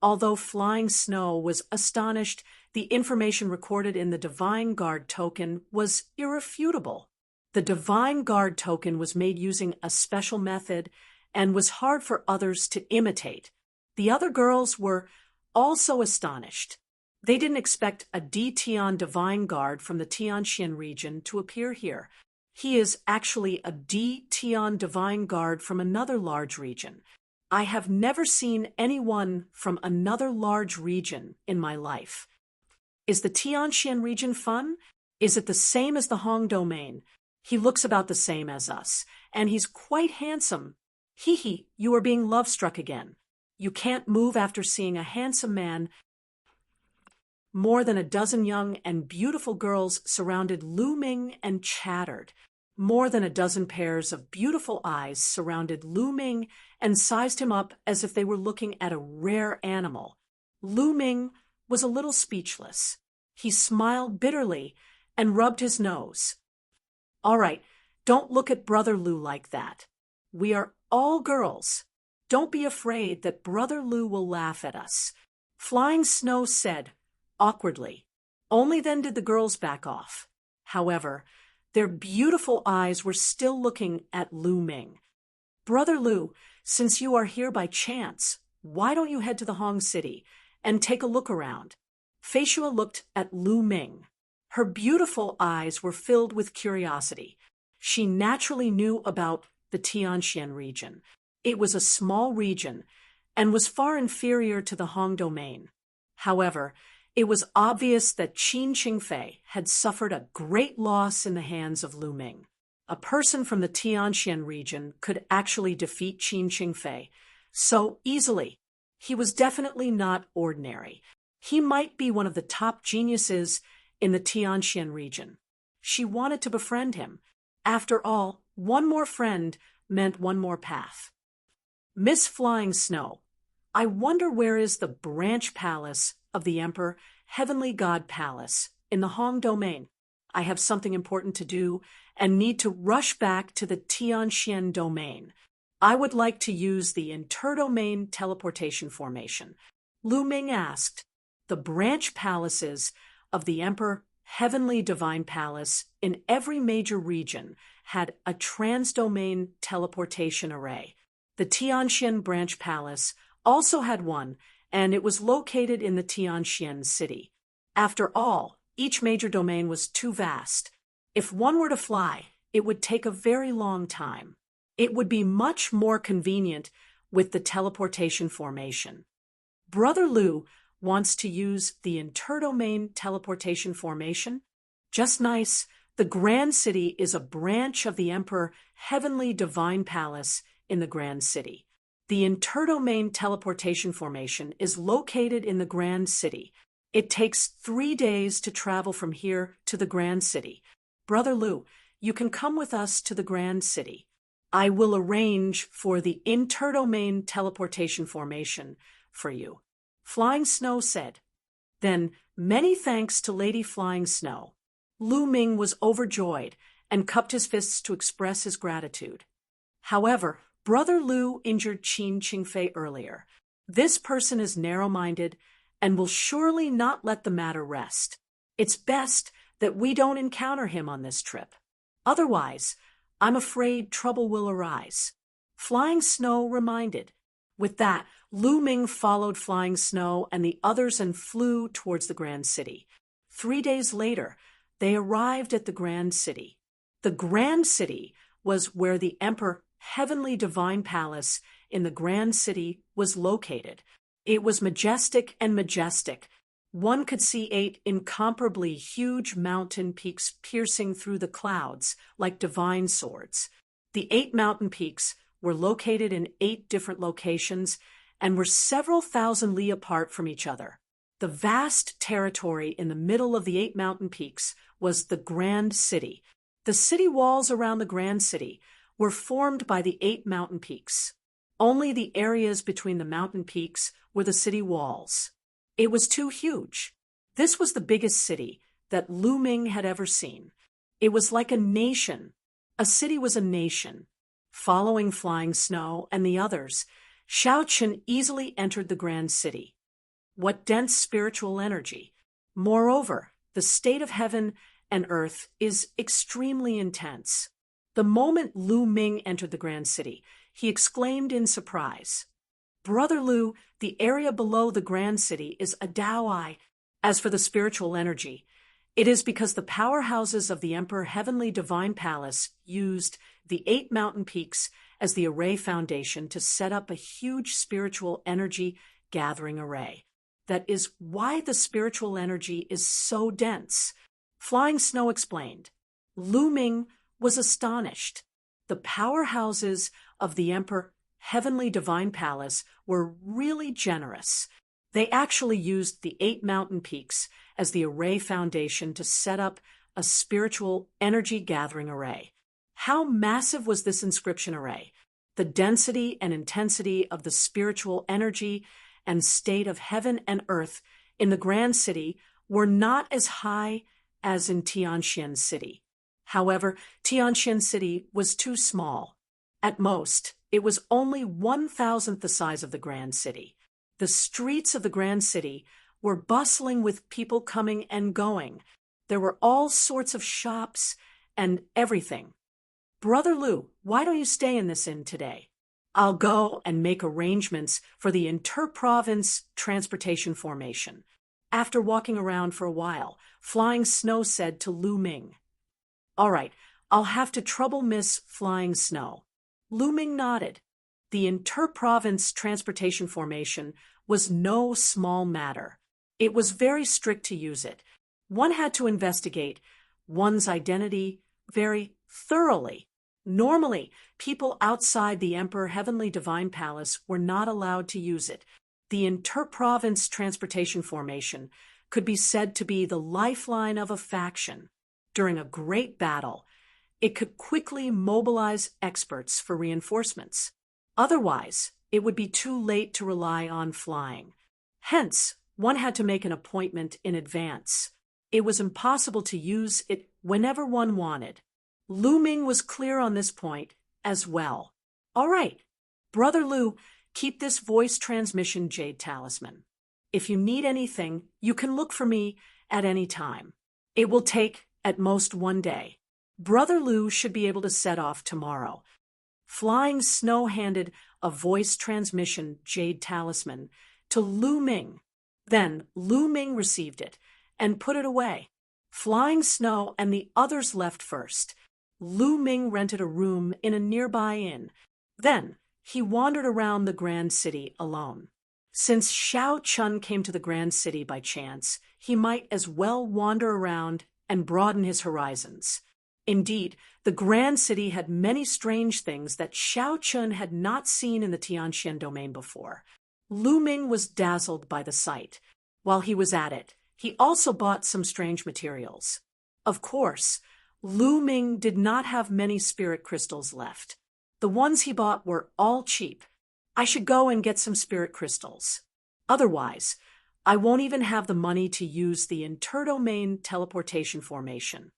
Although Flying Snow was astonished, the information recorded in the Divine Guard token was irrefutable. The Divine Guard token was made using a special method and was hard for others to imitate. The other girls were also astonished. They didn't expect a D Tian Divine Guard from the Tianxian region to appear here. He is actually a D Tian Divine Guard from another large region. I have never seen anyone from another large region in my life. "Is the Tianxian region fun? Is it the same as the Hong domain?" "He looks about the same as us, and he's quite handsome." "Hee, you are being love-struck again. You can't move after seeing a handsome man." More than a dozen young and beautiful girls surrounded Lu Ming and chattered. More than a dozen pairs of beautiful eyes surrounded Lu Ming and sized him up as if they were looking at a rare animal. Lu Ming was a little speechless. He smiled bitterly and rubbed his nose. "All right, don't look at Brother Lu like that. We are all girls. Don't be afraid that Brother Lu will laugh at us," Flying Snow said, awkwardly. Only then did the girls back off. However, their beautiful eyes were still looking at Lu Ming. "Brother Lu, since you are here by chance, why don't you head to the Hong City and take a look around?" Feishua looked at Lu Ming. Her beautiful eyes were filled with curiosity. She naturally knew about the Tianxian region. It was a small region and was far inferior to the Hong domain. However, it was obvious that Qin Qingfei had suffered a great loss in the hands of Lu Ming. A person from the Tianxian region could actually defeat Qin Qingfei so easily. He was definitely not ordinary. He might be one of the top geniuses in the Tianxian region. She wanted to befriend him. After all, one more friend meant one more path. "Miss Flying Snow, I wonder where is the branch palace of the Emperor Heavenly God Palace in the Hong domain. I have something important to do and need to rush back to the Tianxian domain. I would like to use the interdomain teleportation formation." Lu Ming asked. The branch palaces of the Emperor Heavenly Divine Palace in every major region had a transdomain teleportation array. The Tianxian branch palace also had one, and it was located in the Tianxian city. After all, each major domain was too vast. If one were to fly, it would take a very long time. It would be much more convenient with the teleportation formation. Brother Lu wants to use the interdomain teleportation formation. Just nice. The Grand City is a branch of the Emperor Heavenly Divine Palace in the Grand City. The interdomain teleportation formation is located in the Grand City. It takes 3 days to travel from here to the Grand City. Brother Lu, you can come with us to the Grand City. I will arrange for the interdomain teleportation formation for you. Flying Snow said. Then, many thanks to Lady Flying Snow. Lu Ming was overjoyed and cupped his fists to express his gratitude. However, Brother Lu injured Qin Qingfei earlier. This person is narrow-minded and will surely not let the matter rest. It's best that we don't encounter him on this trip. Otherwise, I'm afraid trouble will arise. Flying Snow reminded. With that, Lu Ming followed Flying Snow and the others and flew towards the Grand City. 3 days later, they arrived at the Grand City. The Grand City was where the Emperor Heavenly Divine Palace in the Grand City was located. It was majestic and majestic. One could see 8 incomparably huge mountain peaks piercing through the clouds like divine swords. The 8 mountain peaks were located in 8 different locations and were several thousand li apart from each other. The vast territory in the middle of the 8 mountain peaks was the Grand City. The city walls around the Grand City were formed by the 8 mountain peaks. Only the areas between the mountain peaks were the city walls. It was too huge. This was the biggest city that Lu Ming had ever seen. It was like a nation. A city was a nation. Following Flying Snow and the others, Xiao Chen easily entered the Grand City. What dense spiritual energy! Moreover, the state of heaven and earth is extremely intense. The moment Lu Ming entered the Grand City, he exclaimed in surprise, "Brother Lu, the area below the Grand City is a Daoi." As for the spiritual energy, it is because the powerhouses of the Emperor Heavenly Divine Palace used the 8 mountain peaks as the array foundation to set up a huge spiritual energy gathering array. That is why the spiritual energy is so dense. Flying Snow explained. Lu Ming was astonished. The powerhouses of the Emperor Heavenly Divine Palace were really generous. They actually used the 8 mountain peaks as the array foundation to set up a spiritual energy gathering array. How massive was this inscription array? The density and intensity of the spiritual energy and state of heaven and earth in the Grand City were not as high as in Tianxian City. However, Tianxian City was too small. At most, it was only 1,000th the size of the Grand City. The streets of the Grand City were bustling with people coming and going. There were all sorts of shops and everything. "Brother Lu, why don't you stay in this inn today? I'll go and make arrangements for the inter-province transportation formation." After walking around for a while, Flying Snow said to Lu Ming, "All right, I'll have to trouble Miss Flying Snow." Lu Ming nodded. The inter-province transportation formation was no small matter. It was very strict to use it. One had to investigate one's identity very thoroughly. Normally, people outside the Emperor Heavenly Divine Palace were not allowed to use it. The inter-province transportation formation could be said to be the lifeline of a faction. During a great battle, it could quickly mobilize experts for reinforcements. Otherwise, it would be too late to rely on flying. Hence, one had to make an appointment in advance. It was impossible to use it whenever one wanted. Lu Ming was clear on this point as well. "All right, Brother Lu, keep this voice transmission jade talisman. If you need anything, you can look for me at any time. It will take at most 1 day. Brother Lu should be able to set off tomorrow." Flying Snow handed a voice transmission jade talisman to Lu Ming. Then Lu Ming received it and put it away. Flying Snow and the others left first. Lu Ming rented a room in a nearby inn. Then he wandered around the Grand City alone. Since Xiao Chun came to the Grand City by chance, he might as well wander around and broaden his horizons. Indeed, the Grand City had many strange things that Xiao Chun had not seen in the Tianxian domain before. Lu Ming was dazzled by the sight. While he was at it, he also bought some strange materials. Of course, Lu Ming did not have many spirit crystals left. The ones he bought were all cheap. I should go and get some spirit crystals. Otherwise, I won't even have the money to use the interdomain teleportation formation.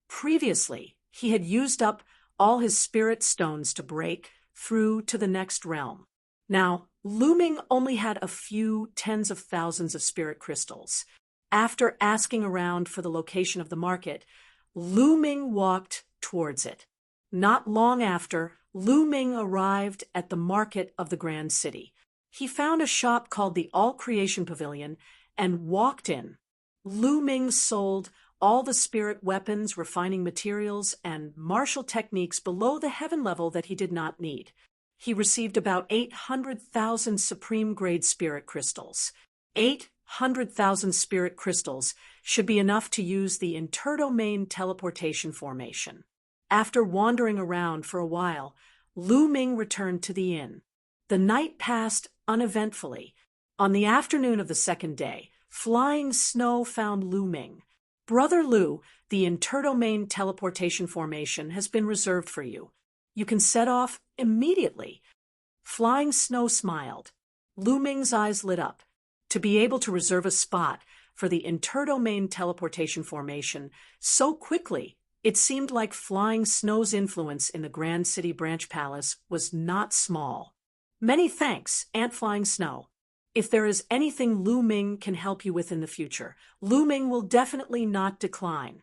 Previously, he had used up all his spirit stones to break through to the next realm. Now, Lu Ming only had a few tens of thousands of spirit crystals. After asking around for the location of the market, Lu Ming walked towards it. Not long after, Lu Ming arrived at the market of the Grand City. He found a shop called the All Creation Pavilion and walked in. Lu Ming sold all the spirit weapons, refining materials, and martial techniques below the heaven level that he did not need. He received about 800,000 supreme-grade spirit crystals. 800,000 spirit crystals should be enough to use the interdomain teleportation formation. After wandering around for a while, Lu Ming returned to the inn. The night passed uneventfully. On the afternoon of the second day, flying snow found Lu Ming. Brother Lu, the interdomain teleportation formation has been reserved for you. You can set off immediately. Flying Snow smiled. Lu Ming's eyes lit up. To be able to reserve a spot for the interdomain teleportation formation so quickly, it seemed like Flying Snow's influence in the Grand City Branch Palace was not small. Many thanks, Aunt Flying Snow. If there is anything Lu Ming can help you with in the future, Lu Ming will definitely not decline.